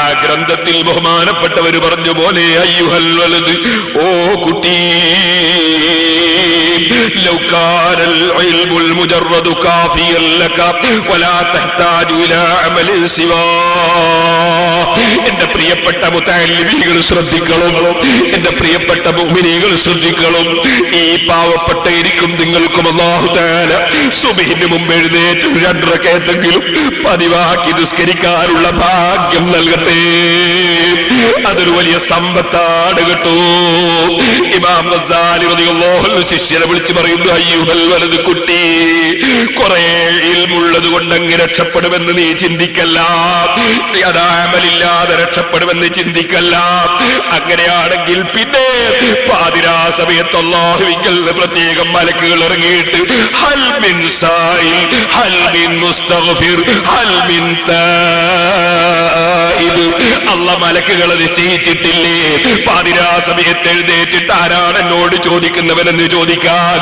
ആ ഗ്രന്ഥത്തിൽ ബഹുമാനപ്പെട്ടവർ പറഞ്ഞ പോലെ അയ്യുഹൽ വലദ്, ഓ കുട്ടി. لو كان العلم المجرد كافيا لك ولا تحتاج إلى عمل سواه. എന്റെ പ്രിയപ്പെട്ട മുതഅല്ലിമീങ്ങൾ ശ്രദ്ധിക്കണം, എന്റെ പ്രിയപ്പെട്ട മുഅ്മിനീങ്ങൾ ശ്രദ്ധിക്കണം. ഈ പാവപ്പെട്ട എനിക്കും നിങ്ങൾക്കും അല്ലാഹു തആല സുബ്ഹിന് മുമ്പ് എഴുന്നേറ്റ് 2 റകഅത്തെങ്കിലും പതിവാക്കി നിസ്കരിക്കാനുള്ള ഭാഗ്യം നൽകട്ടെ. അതൊരു വലിയ സമ്പത്താണ് കേട്ടോ. ഇമാം ഗസ്സാലി റളിയല്ലാഹു അൻഹു ശിഷ്യനെ വിളിച്ച് പറയുന്നു, അയ്യുഹൽ വലദ്, കുട്ടി, കുറെ ഇൽമുള്ളത് കൊണ്ട് അങ്ങ് രക്ഷപ്പെടുമെന്ന് നീ ചിന്തിക്കല്ല, അമലില്ലാതെ രക്ഷപ്പെടുമെന്ന് ചിന്തിക്കല്ല. അങ്ങനെയാണെങ്കിൽ പിന്നെ പാതിരാ സമയത്ത് അല്ലാഹുവിങ്കൽ പ്രത്യേകം മലക്കുകൾ ഇറങ്ങിയിട്ട് ഹൽ മിൻ സാഇൽ ഹൽ മിൻ മുസ്തഗ്ഫിർ ഹൽ മിൻ താഇബ്, അല്ലാഹ് മലക്കുകളെ നിശ്ചയിച്ചിട്ടില്ലേ പാതിരാ സമയത്ത് എഴുന്നേറ്റിട്ട് ആരാണ് എന്നോട് ചോദിക്കുന്നവരെന്ന് ചോദിക്കാൻ,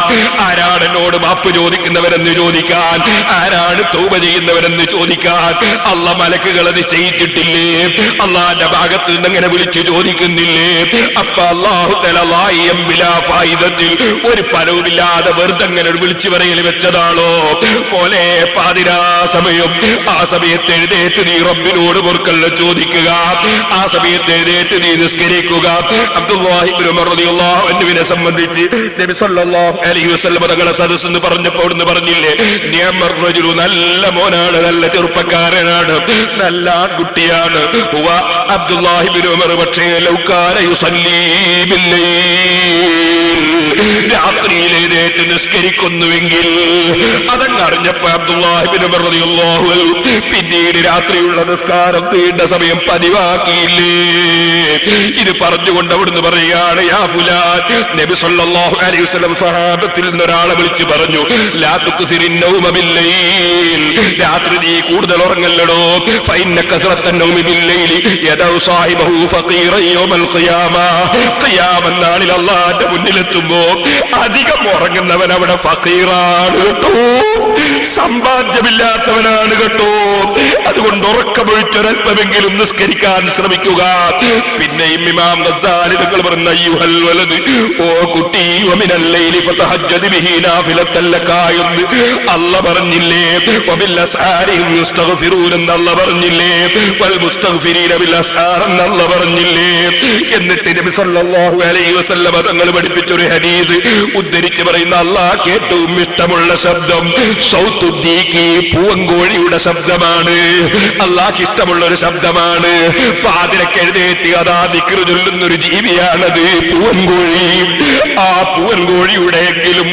ആരാണ് എന്നോട് മാപ്പ് ചോദിക്കുന്നവരെന്ന് ചോദിക്കാൻ, ആരാണ് തൗബ ചെയ്യുന്നവരെന്ന് ചോദിക്കാൻ അല്ലാഹ് മലക്കുകളെ നിശ്ചയിച്ചിട്ടില്ലേ? അല്ലാഹുവിന്റെ ഭാഗത്ത് നിന്ന് അങ്ങനെ വിളിച്ചു ചോദിക്കുന്നില്ലേ? അപ്പൊ അല്ലാഹു തആല ലായിയം ബിലാ ഫായിദത്തിൽ, ഒരു ഫലവുമില്ലാതെ വെറുതെ അങ്ങനെ വിളിച്ചു പറയൽ വെച്ചതാണോ? പോലെ പാതിരാ സമയം, ആ സമയത്ത് എഴുന്നേറ്റ് നീ റബ്ബിനോട് പൊറുക്കലിനെ ചോദിക്കുക, ആ സമയത്ത് എഴുന്നേറ്റ് നീ നിസ്കരിക്കുക. അബ്ദുല്ലാഹി ഇബ്നു ഉമർ റളിയല്ലാഹു അൻഹുവിനെ സംബന്ധിച്ച് നബി സല്ലല്ലാഹു അലൈഹി വസല്ലം തങ്ങളെ സദസ്സ് എന്ന് പറഞ്ഞപ്പോൾ അവിടുന്ന് പറഞ്ഞില്ലേ, നിഅമർ റജുലു, നല്ല മോനാണ്, നല്ല ചെറുപ്പക്കാരനാണ്, നല്ല ആൺകുട്ടിയാണ് ഹുവ അബ്ദുല്ലാഹി ഇബ്നു ഉമർ. പക്ഷേ ലൗ കാന യുസല്ലി ബില്ലൈൽ, രാത്രിയിൽ എഴുന്നേറ്റ് നിസ്കരിക്കുന്നുവെങ്കിൽ, അതങ്ങറിഞ്ഞപ്പോ അബ്ദുല്ലാഹി ഇബ്നു ഉമർ റളിയല്ലാഹു അൻഹു പിന്നീട് രാത്രിയുള്ള നിസ്കാരം നീണ്ട സമയം പതിവാക്കിയില്ലേ? ഇത് പറഞ്ഞുകൊണ്ട് അവിടുന്ന് പറയുകയാണ്, യാ ഫുലാൻ, നബി സല്ലല്ലാഹു അലൈഹി വസല്ലം സഹാബത്തിൽ നിന്നൊരാളെ വിളിച്ചു പറഞ്ഞു, ലാ തുക്സിരിൻ നൗമ ബില്ലൈൽ, രാത്രി നീ കൂടുതൽ ഉറങ്ങല്ലടോ. ഫഇന്ന കസ്റത്തൻ നൗമി ബില്ലൈലി യദഉ സാഹിബഹു ഫഖീറൻ യൗമൽ ഖിയാമ, ഖിയാമത്ത് നാളിൽ അല്ലാഹുവിന്റെ മുന്നിലെത്തുമ്പോ അധികം ഉറങ്ങുന്നവൻ അവിടെ ഫഖീറാണ് കേട്ടോ, സമ്പാദ്യമില്ലാത്തവനാണ് കേട്ടോ. അതുകൊണ്ട് അതുകൊണ്ട് ഉറക്കമൊഴിച്ചൊരൽപ്പമെങ്കിലും നിസ്കരിക്കാൻ ശ്രമിക്കുക. പിന്നെയും ഇമാം ഗസ്സാലി തങ്ങൾ പറയുന്ന അയ്യുഹൽ വലദ്, ഓ കുട്ടി, വമിനൽ ലൈലി ഫതഹജ്ജദ് ബിഹി നാഫിലത്തൻ ലക എന്ന് അല്ലാഹ് പറഞ്ഞില്ലേ? വബിൽ അസ്ഹാരി യുസ്തഗ്ഫിറൂന എന്ന് അല്ലാഹ് പറഞ്ഞില്ലേ? വൽ മുസ്തഗ്ഫിരീന ബിൽ അസ്ഹാർ എന്ന് അല്ലാഹ് പറഞ്ഞില്ലേ? എന്നിട്ട് നബി സല്ലല്ലാഹു അലൈഹി വസല്ലം തങ്ങൾ പഠിപ്പിച്ചൊരു ഹദീസ് ഉദ്ധരിച്ച് പറയുന്ന അല്ലാഹ്ക്ക് ഏറ്റവും ഇഷ്ടമുള്ള ശബ്ദം സൗത്തുദ്ദീഖി, പൂവങ്കോഴിയുടെ ശബ്ദമാണ്. അല്ലാഹ്ക്ക് ഇഷ്ടമുള്ള ഒരു ശബ്ദമാണ്. പാതിരക്ക് എഴുന്നേറ്റ് അതാ ദിക്ർ ചൊല്ലുന്നൊരു ജീവിയാണത് പൂവൻകോഴി. ആ പൂവൻകോഴിയുടെ എങ്കിലും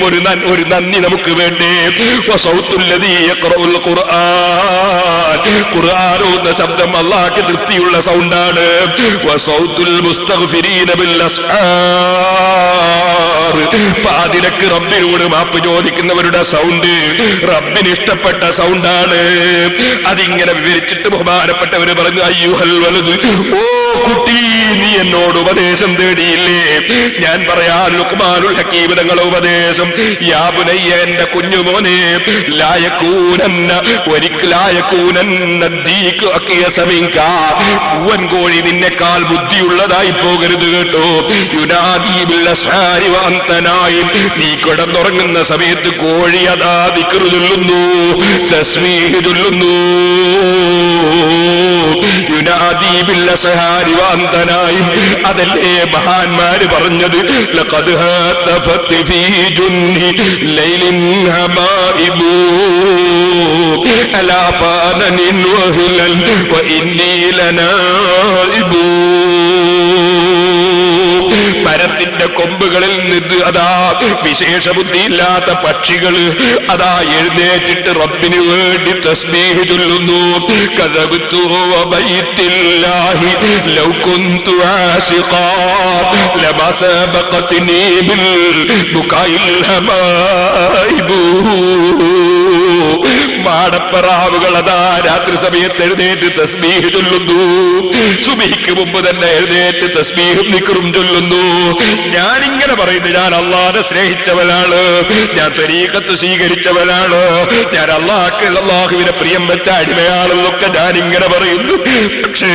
ഒരു നന്ദി നമുക്ക് വേണ്ടേ? വസൗത്തുല്ലദീ യഖറഉൽ ഖുർആൻ, ഖുർആൻ ഓതുന്ന ശബ്ദം അല്ലാഹ്ക്ക് തൃപ്തിയുള്ള സൗണ്ടാണ്. വസൗത്തുൽ മുസ്തഗ്ഫിരീന ബിൽ അസ്ഹാർ, പാതിരക്ക് റബ്ബിനോട് മാപ്പ് ചോദിക്കുന്നവരുടെ സൗണ്ട് റബ്ബിന് ഇഷ്ടപ്പെട്ട സൗണ്ടാണ്. അതിങ്ങനെ വിവരിച്ചിട്ട് ബഹുമാനപ്പെട്ടവര് പറഞ്ഞു അയ്യുഹൽ വലദ്, ഓ കുട്ടി, നീ എന്നോട് ഉപദേശം തേടിയില്ലേ? ഞാൻ പറയാൻ ലുഖ്മാനുൽ ഹകീം തങ്ങളുടെ ഉപദേശം, യാ ബുനയ്യ, എന്റെ കുഞ്ഞുമോനെ, ലായകൂനന്ന ദീഖ് അഖിയസ മിൻക, പൂവൻകോഴി നിന്നെക്കാൾ ബുദ്ധിയുള്ളതായി പോകരുത് കേട്ടോ. യുനാദി ബിൽ അസ്ഹാരി വ അൻത നായിം, നീ കിടന്നുറങ്ങുന്ന സമയത്ത് കോഴി അതാ ദിക്ർ ചൊല്ലുന്നു, തസ്ബീഹ് ചൊല്ലുന്നു. യുനാദി ബിൽ അസ്ഹാരി വ അൻത നായിം, അതല്ലേ മഹാന്മാര് പറഞ്ഞത്, ലഖദ് ഹതഫത് ഫീ ജുന്നി ലൈലിൻ ഹമാഇബു അലാ ഫാനനിൻ വഹ്ലൻ വ ഇന്നി ലനാഇബു. മരത്തിന്റെ കൊമ്പുകളിൽ നിന്ന് അതാ വിശേഷ ബുദ്ധിയില്ലാത്ത പക്ഷികൾ അതാ എഴുന്നേറ്റിട്ട് റബ്ബിന് വേണ്ടി തസ്ബീഹ് ചൊല്ലുന്നു. കദബ്തു വബൈത്തില്ലാഹി ലൗ കുന്തു ആസിഖാ ലമാ സബഖത്നി ബിൽ ബുകായിൽ ഹമായിബു. മാടപ്പറാവുകൾ അതാ രാത്രി സമയത്ത് എഴുന്നേറ്റ് തസ്ബീഹ് ചൊല്ലുന്നു. സുബഹിക്ക് മുമ്പ് തന്നെ എഴുന്നേറ്റ് തസ്ബീഹും ദിക്റും ചൊല്ലുന്നു. ഞാനിങ്ങനെ പറയുന്നു, ഞാൻ അല്ലാഹുവിനെ സ്നേഹിച്ചവനാണ്, ഞാൻ തരീഖത്ത് സ്വീകരിച്ചവനാണ്, ഞാൻ അല്ലാഹുവിനെ പ്രിയം വെച്ച അടിമയാണെന്നൊക്കെ ഞാനിങ്ങനെ പറയുന്നു. പക്ഷേ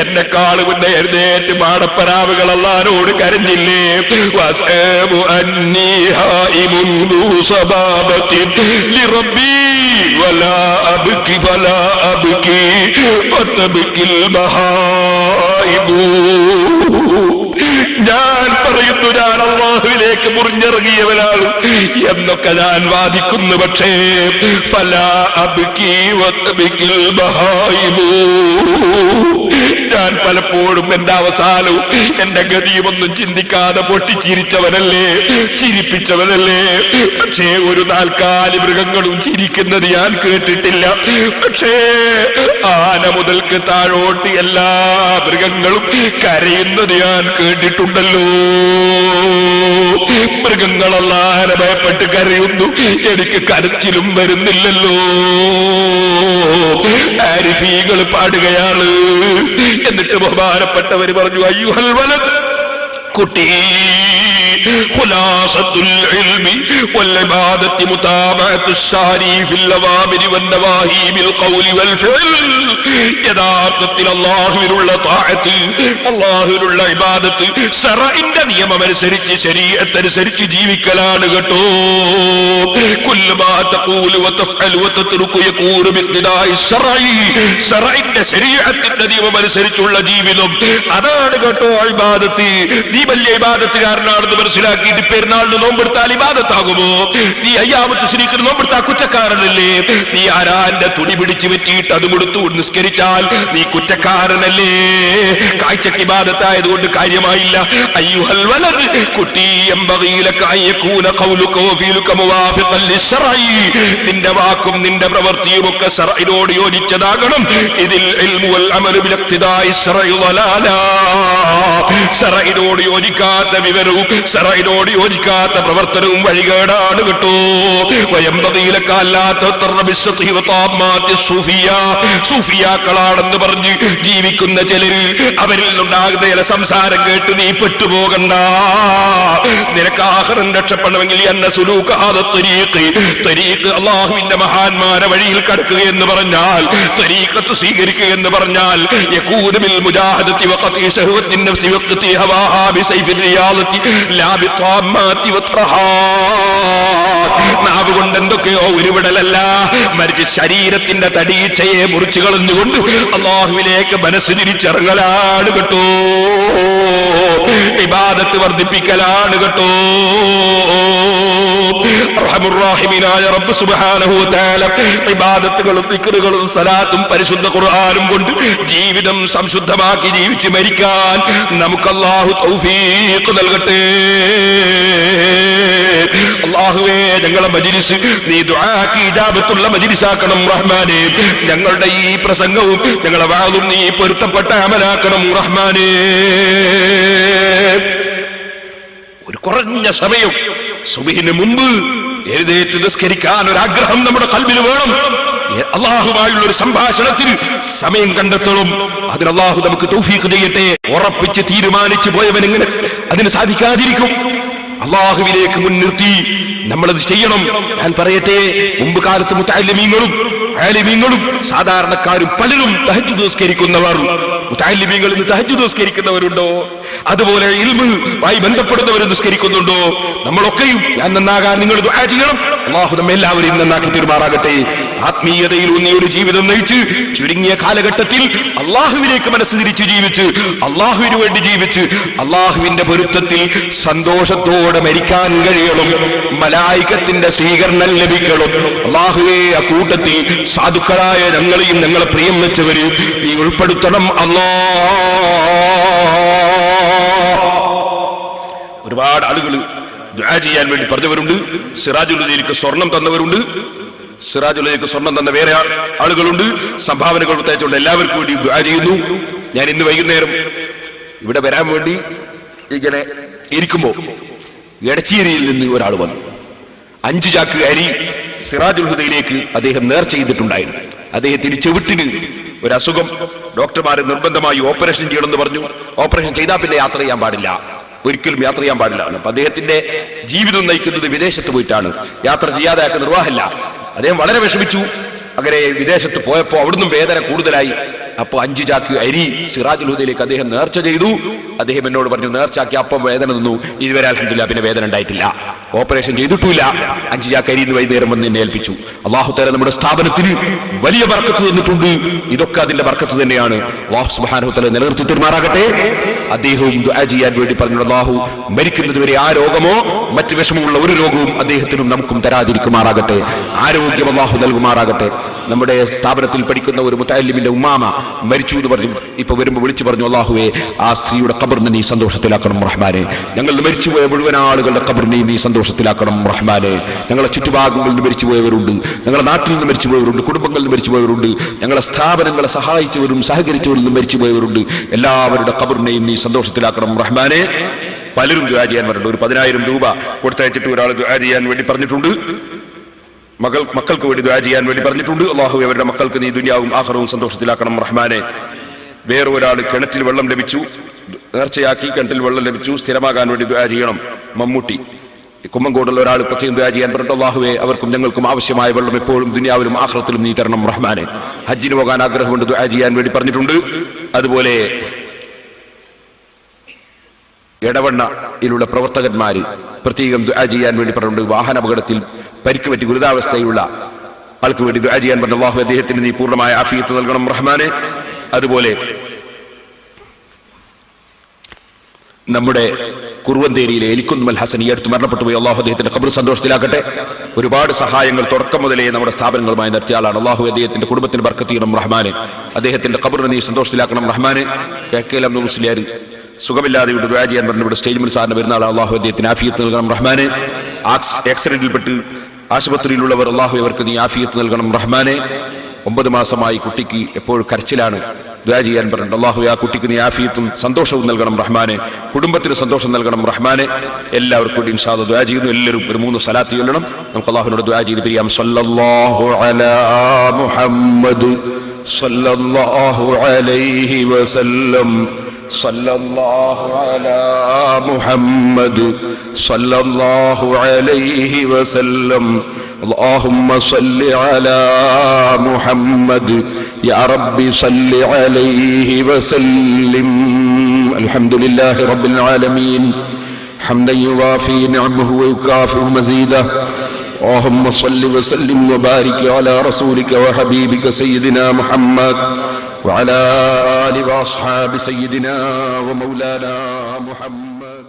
എന്നെക്കാൾ മുന്നേ എഴുന്നേറ്റ് മാടപ്പറാവുകൾ അല്ലാഹുവോട് കരഞ്ഞില്ലേ? വസബു അന്നീ ഹായിമുൻ ദൂ സബാബത്തിൻ ലിറബ്ബി വലാ അബ്കി ഫലാ അബ്കി വതബ്കിൽ മഹായിബു. ഞാൻ പറയുന്നു, ഞാൻ അല്ലാഹുവിലേക്ക് മുറിഞ്ഞിറങ്ങിയവനാണ് എന്നൊക്കെ ഞാൻ വാദിക്കുന്നു. പക്ഷേ ഫലാ അബ്കി വതബ്കിൽ മഹായിബു, ഞാൻ പലപ്പോഴും എന്റെ അവസാനവും എന്റെ ഗതിയുമൊന്നും ചിന്തിക്കാതെ പൊട്ടിച്ചിരിച്ചവനല്ലേ, ചിരിപ്പിച്ചവനല്ലേ. പക്ഷേ ഒരു നാൽക്കാലി മൃഗങ്ങളും ചിരിക്കുന്നത് ഞാൻ കേട്ടിട്ടില്ല. പക്ഷേ ആന മുതൽക്ക് താഴോട്ട് എല്ലാ മൃഗങ്ങളും കരയുന്നത് ഞാൻ കേട്ടിട്ടുണ്ടല്ലോ. മൃഗങ്ങളല്ലാതെ ഭയപ്പെട്ട് കരയുന്നു, എനിക്ക് കരച്ചിലും വരുന്നില്ലല്ലോ. ആരിഫീകൾ പാടുകയാണ്. എന്നിട്ട് ബഹുമാനപ്പെട്ടവര് പറഞ്ഞു, അയ്യുഹൽ വലദ്, കുട്ടി, ഖുലാസത്തുൽ ഇൽമി വൽ ഇബാദത്തി മുതാബഅത്തു ശാരി ഫിൽ അവാമിരി വൻ നവാഹി ബിൽ ഖൗലി വൽ ഫിൽ. യഥാർത്ഥത്തിൽ അല്ലാഹുവിനുള്ള തഅത്ത്, അല്ലാഹുവിനുള്ള ഇബാദത്ത് ശറഇന്റെ നിയമമനുസരിച്ച് ശരീഅത്തനുസരിച്ച് ജീവിക്കലാണ് കേട്ടോ. കുല്ലു മാ തഖൂലു വ തഫ്അലു വ തത്റുകു യകൂനു ബിഖ്തിദാഇ ശറഇ, ശറഇന്റെ ശരീഅത്തിന്റെ നിയമമനുസരിച്ചുള്ള ജീവിതം, അതാണ് കേട്ടോ ഇബാദത്ത്. നീ വലിയ ഇബാദത്തുകാരനാണെന്ന് മനസ്സിലാക്കിയിട്ട് പെരുന്നാളിന് നോമ്പെടുത്താൽ ഇബാദത്താകുമോ? നീ അയ്യാമത്ത് ശരീരത്തിന് നോമ്പെടുത്താൽ കുറ്റക്കാരനല്ലേ? നീ ആരാന്റെ തുണി പിടിച്ചു പറ്റിയിട്ട് അതും കൊടുത്തു നിസ്കരിച്ചാൽ നീ കുറ്റക്കാരനല്ലേ? കാഴ്ചക്ക് ഇബാദത്തായതുകൊണ്ട് കാര്യമായില്ല. അയ്യുഹൽ വലദ്, കുട്ടി, യംബഗീ ലക അൻ യകൂന ഖൗലുക വഫീലുക മുവാഫിഖൻ ലിശ്ശറഇ, നിന്റെ വാക്കും നിന്റെ പ്രവൃത്തിയും ഒക്കെ ശറഇനോട് യോജിച്ചതാകണം. ഇതിൽ ഇൽമു വൽ അമലു ബിലിഖ്തിദാഇ ശറഇ വലാലാ, ശറഇനോട് യോജിക്കാത്ത വിവരവും ഷറഇനോട് യോജിക്കാത്ത പ്രവർത്തനവും വഴികേടാണ് കേട്ടോ. സൂഫിയാക്കളാണെന്ന് പറഞ്ഞ് ജീവിക്കുന്ന ചിലര്, അവരിൽ നിന്നുണ്ടാകുന്ന ചില സംസാരം കേട്ട് നീ പെട്ടുപോകണ്ട. നിനക്ക് ആഖിറം രക്ഷപ്പെടണമെങ്കിൽ എന്ന സുലൂഖാദ തരീഖ് അല്ലാഹുവിന്റെ മഹാന്മാരെ വഴിയിൽ കടക്കുക എന്ന് പറഞ്ഞാൽ, തരീഖത്ത് സ്വീകരിക്കുക എന്ന് പറഞ്ഞാൽ യകൂന ബിൽ മുജാഹദത്തി വഖതി ശഹവത്തിൻ നഫ്സി വഖതി ഹവാഹാ ബിസൈഫിർ റിയാദത്തി ലാ ബിത്വാമാത്തി വത്റഹാത്. നാവ് കൊണ്ട് എന്തൊക്കെയോ ഉരുവിടലല്ല, മറിച്ച് ശരീരത്തിന്റെ തടീച്ചയെ മുറിച്ചു കളഞ്ഞുകൊണ്ട് അല്ലാഹുവിലേക്ക് മനസ്സ് തിരിച്ചിറങ്ങലാണ് കേട്ടോ. ഇബാദത്ത് വർദ്ധിപ്പിക്കലാണ് കേട്ടോ. റഹ്മുർ-റഹീമീനായ റബ്ബ് സുബ്ഹാനഹു വ തആല ഇബാദത്തുകളും ദിക്റുകളും സലാത്തും പരിശുദ്ധ ഖുർആനും കൊണ്ട് ജീവിതം സംശുദ്ധമാക്കി ജീവിച്ച് മരിക്കാൻ നമുക്ക് അല്ലാഹു തൗഫീഖ് നൽകട്ടെ. അല്ലാഹുവേ, ഞങ്ങളുടെ മജ്ലിസ് നീ ദുആക്ക് ഇജാബത്തുള്ള മജ്ലിസാക്കണം റഹ്മാനേ. ഞങ്ങളുടെ ഈ പ്രസംഗവും ഞങ്ങളുടെ വഅദും നീ പൊരുത്തപ്പെട്ട അമലാക്കണം റഹ്മാനേ. ഒരു കുറഞ്ഞ സമയം സുബ്ഹിന് മുമ്പ് എഴുന്നേറ്റ് നിസ്കരിക്കാൻ ഒരാഗ്രഹം നമ്മുടെ ഖൽബിൽ വേണം. അല്ലാഹുമായുള്ള ഒരു സംഭാഷണത്തിന് സമയം കണ്ടെത്തണം. അതിന് അല്ലാഹു നമുക്ക് തൗഫീഖ് ചെയ്യട്ടെ. ഉറപ്പിച്ച് തീരുമാനിച്ചു പോയവനെങ്ങനെ അതിന് സാധിക്കാതിരിക്കും? അല്ലാഹുവിലേക്ക് മുൻനിർത്തി നമ്മളത് ചെയ്യണം. ഞാൻ പറയട്ടെ, മുമ്പ് കാലത്ത് മുതഅല്ലിമീങ്ങളും ആലിമീങ്ങളും സാധാരണക്കാരും പലരും തഹജ്ജുദ് നിസ്കരിക്കുന്നവർ. മുതഅല്ലിമീങ്ങൾ ഇന്ന് തഹജ്ജുദ് നിസ്കരിക്കുന്നവരുണ്ടോ? അതുപോലെ ഇൽമുമായി ബന്ധപ്പെടുന്നവർ നിസ്കരിക്കുന്നുണ്ടോ? നമ്മളൊക്കെയും ഞാൻ നന്നാകാൻ നിങ്ങൾ ദുആ ചെയ്യണം. അല്ലാഹു നമ്മെ എല്ലാവരെയും നന്നാക്കി തീർമാറാകട്ടെ. ആത്മീയതയിൽ ഊന്നിയ ഒരു ജീവിതം നയിച്ച് ചുരുങ്ങിയ കാലഘട്ടത്തിൽ അല്ലാഹുവിലേക്ക് മനസ്സ് തിരിച്ച് ജീവിച്ച് അല്ലാഹുവിന് വേണ്ടി ജീവിച്ച് അല്ലാഹുവിന്റെ പൊരുത്തത്തിൽ സന്തോഷത്തോടെ മരിക്കാൻ കഴിയണം. മലായികത്തിന്റെ സ്വീകരണം ലഭിക്കണം. അല്ലാഹുവേ, അക്കൂട്ടത്തിൽ സാധുക്കളായ ഞങ്ങളെയും ഞങ്ങളെ പ്രിയം വെച്ചവര് നീ ഉൾപ്പെടുത്തണം ഒരുപാട് ആളുകൾ ദുആ ചെയ്യാൻ വേണ്ടി പറഞ്ഞവരുണ്ട്. സിറാജുലുദ്ദീനിക്ക് സ്വർണം തന്നവരുണ്ട്. സിറാജുലുദ്ദീനിക്ക് സ്വർണം തന്ന വേറെ ആളുകളുണ്ട്. സംഭാവനകൾ പ്രത്യേകിച്ചുകൊണ്ട് എല്ലാവർക്കും വേണ്ടി ദുആ ചെയ്യുന്നു. ഞാൻ ഇന്ന് വൈകുന്നേരം ഇവിടെ വരാൻ വേണ്ടി ഇങ്ങനെ ഇരിക്കുമ്പോ എടച്ചേരിയിൽ നിന്ന് ഒരാൾ വന്നു. 5 ചാക്ക് അരി സിറാജുൽ ഹുദയിലേക്ക് അദ്ദേഹം നേർച്ച ചെയ്തിട്ടുണ്ടായിരുന്നു. അദ്ദേഹത്തിന് ചെവിട്ടിന് ഒരു അസുഖം, ഡോക്ടർമാരെ നിർബന്ധമായി ഓപ്പറേഷൻ ചെയ്യണമെന്ന് പറഞ്ഞു. ഓപ്പറേഷൻ ചെയ്താൽ പിന്നെ യാത്ര ചെയ്യാൻ പാടില്ല, ഒരിക്കലും യാത്ര ചെയ്യാൻ പാടില്ല. അപ്പൊ അദ്ദേഹത്തിന്റെ ജീവിതം നയിക്കുന്നത് വിദേശത്ത് പോയിട്ടാണ്. യാത്ര ചെയ്യാതെ ആൾക്ക് നിർവാഹമില്ല. അദ്ദേഹം വളരെ വിഷമിച്ചു. അങ്ങനെ വിദേശത്ത് പോയപ്പോ അവിടുന്ന് വേദന കൂടുതലായി. അപ്പൊ 5 ചാക്ക് അരി സിറാജുൽ ഹുദയിലേക്ക് അദ്ദേഹം നേർച്ച ചെയ്തു. അദ്ദേഹം എന്നോട് പറഞ്ഞു, നേർച്ചാക്കി അപ്പം വേദന നിന്നു, ഇതുവരെ അൽഹംദുലില്ലാ പിന്നെ വേദന ഉണ്ടായിട്ടില്ല, ഓപ്പറേഷൻ ചെയ്തിട്ടില്ല. 5 ചാക്ക് അരി ഇന്ന് വൈകുന്നേരം വന്ന് എന്നെ ഏൽപ്പിച്ചു. അല്ലാഹു തആല നമ്മുടെ സ്ഥാപനത്തിന് വലിയ ബർക്കത്ത് തന്നിട്ടുണ്ട്. ഇതൊക്കെ അതിന്റെ ബർക്കത്ത് തന്നെയാണ്. അല്ലാഹു സുബ്ഹാനഹു തആല നിലനിർത്തി തീർമാറാകട്ടെ. അദ്ദേഹവും ദുആ ചെയ്യാൻ വേണ്ടി പറഞ്ഞു. അല്ലാഹു മരിക്കുന്നതുവരെ ആ രോഗമോ മറ്റ് വിഷമമുള്ള ഒരു രോഗവും അദ്ദേഹത്തിനും നമുക്കും തരാതിരിക്കുമാറാകട്ടെ. ആരോഗ്യം അല്ലാഹു നൽകുമാറാകട്ടെ. നമ്മുടെ സ്ഥാപനത്തിൽ പഠിക്കുന്ന ഒരു മുതഅല്ലിമിന്റെ ഉമ്മാമ മരിച്ചു എന്ന് പറഞ്ഞു. ഇപ്പൊ വരുമ്പോൾ വിളിച്ചു പറഞ്ഞു, അല്ലാഹുവേ, ആ സ്ത്രീയുടെ ഖബറിനെ നീ സന്തോഷത്തിലാക്കണം റഹ്മാനെ. ഞങ്ങൾ മരിച്ചുപോയ മുഴുവൻ ആളുകളുടെ ഖബറിനെ നീ സന്തോഷത്തിലാക്കണം റഹ്മാനെ. ഞങ്ങളെ ചുറ്റുഭാഗങ്ങളിൽ നിന്ന് മരിച്ചുപോയവരുണ്ട്, ഞങ്ങളുടെ നാട്ടിൽ നിന്ന് മരിച്ചുപോയവരുണ്ട്, കുടുംബങ്ങളിൽ നിന്ന് മരിച്ചുപോയവരുണ്ട്, ഞങ്ങളെ സ്ഥാപനങ്ങളെ സഹായിച്ചവരും സഹകരിച്ചവരിൽ നിന്ന് മരിച്ചുപോയവരുണ്ട്. എല്ലാവരുടെ ഖബറിനെയും നീ സന്തോഷത്തിലാക്കണം റഹ്മാനെ. പലരും ദുആ ചെയ്യാൻ പറഞ്ഞിട്ടുണ്ട്. ഒരു 10,000 രൂപ കൊടുത്തയച്ചിട്ട് ഒരാൾ ദുആ ചെയ്യാൻ വേണ്ടി പറഞ്ഞിട്ടുണ്ട്. മക്കൾക്ക് വേണ്ടി ദുആ ചെയ്യാൻ വേണ്ടി പറഞ്ഞിട്ടുണ്ട്. അല്ലാഹു അവരുടെ മക്കൾക്ക് നീ ദുനിയാവും ആഖിറവും സന്തോഷത്തിലാക്കണം റഹ്മാനെ. വേറെ ഒരാൾ കിണറ്റിൽ വെള്ളം ലഭിച്ചു, നേർച്ചയാക്കി കിണറ്റിൽ വെള്ളം ലഭിച്ചു, സ്ഥിരമാകാൻ വേണ്ടി ദുആ ചെയ്യണം. മമ്മൂട്ടി കുമ്മങ്കോടുള്ള ഒരാൾ പ്രത്യേകം ദുആ ചെയ്യാൻ പറഞ്ഞിട്ട് അല്ലാഹുവേ, അവർക്കും ഞങ്ങൾക്കും ആവശ്യമായ വെള്ളം എപ്പോഴും ദുനിയാവിലും ആഖിറത്തിലും നീ തരണം റഹ്മാനെ. ഹജ്ജിന് പോകാൻ ആഗ്രഹമുണ്ട്, ദുആ ചെയ്യാൻ വേണ്ടി പറഞ്ഞിട്ടുണ്ട്. അതുപോലെ എടവണ്ണയിലുള്ള പ്രവർത്തകന്മാര് പ്രത്യേകം ദുആ ചെയ്യാൻ വേണ്ടി പറഞ്ഞിട്ടുണ്ട്. വാഹനാപകടത്തിൽ പരിക്ക് പറ്റി ഗുരുതാവസ്ഥയുള്ള ആൾക്ക് വേണ്ടി ദുആ ചെയ്യാൻ പറഞ്ഞു. അല്ലാഹു അദ്ദേഹത്തിന് നീ പൂർണ്ണമായ ആഫിയത്ത് നൽകണം റഹ്മാനെ. അതുപോലെ നമ്മുടെ കുറുവന്തേരിയിലെ എലിക്കുന്നുമൽ ഹസൻ ഈ അടുത്ത് മരണപ്പെട്ടു പോയി. അല്ലാഹു അദ്ദേഹത്തിന്റെ ഖബർ സന്തോഷത്തിലാക്കട്ടെ. ഒരുപാട് സഹായങ്ങൾ തുടക്കം മുതലേ നമ്മുടെ സ്ഥാപനങ്ങളുമായി നടത്തിയ ആളാണ്. അല്ലാഹു അദ്ദേഹത്തിന്റെ കുടുംബത്തിന് ബർക്കത്ത് ചെയ്യണം റഹ്മാനെ. അദ്ദേഹത്തിന്റെ ഖബറിനെ നീ സന്തോഷത്തിലാക്കണം റഹ്മാനെ. കെ.കെ. മുസ്ലിയാർ സുഖമില്ലാതെ ഇവിടെ ദുആ ചെയ്യാൻ പറഞ്ഞു. ഇവിടെ സ്റ്റേജ് മുൻസാറിന് വരുന്ന ആൾ അല്ലാഹു അദ്ദേഹത്തിന് ആഫിയത്ത് നൽകണം റഹ്മാനെ. ആക്സിഡന്റിൽപ്പെട്ട് ആശുപത്രിയിലുള്ളവർ അല്ലാഹു അവർക്ക് നീ ആഫിയത്ത് നൽകണം റഹ്മാനെ. 9 മാസമായി കുട്ടിക്ക് എപ്പോഴും കരച്ചിലാണ്. ദുആ ചെയ്യാൻ പറഞ്ഞിട്ടുണ്ട്. അല്ലാഹു ആ കുട്ടിക്ക് നീ ആഫിയത്തും സന്തോഷവും നൽകണം റഹ്മാനെ, കുടുംബത്തിന് സന്തോഷം നൽകണം റഹ്മാനെ. എല്ലാവർക്കും കൂടി ഇൻഷാ അല്ലാഹ് ദുആ ചെയ്യുന്നു. എല്ലാവരും ഒരു 3 സ്വലാത്ത് ചൊല്ലണം. നമുക്ക് അല്ലാഹുവിനോട് ദുആ ചെയ്ത് പിരിയാം. സല്ലല്ലാഹു അലാ മുഹമ്മദ് സല്ലല്ലാഹു അലൈഹി വസല്ലം സല്ലല്ലാഹു അലാ മുഹമ്മദ് സല്ലല്ലാഹു അലൈഹി വസല്ലം اللهم صل على محمد يا رب صل عليه وسلم. الحمد لله رب العالمين حمدا يوافي نعمه ويكافئ مزيده. اللهم صل وسلم وبارك على رسولك وحبيبك سيدنا محمد وعلى آله وأصحاب سيدنا ومولانا محمد.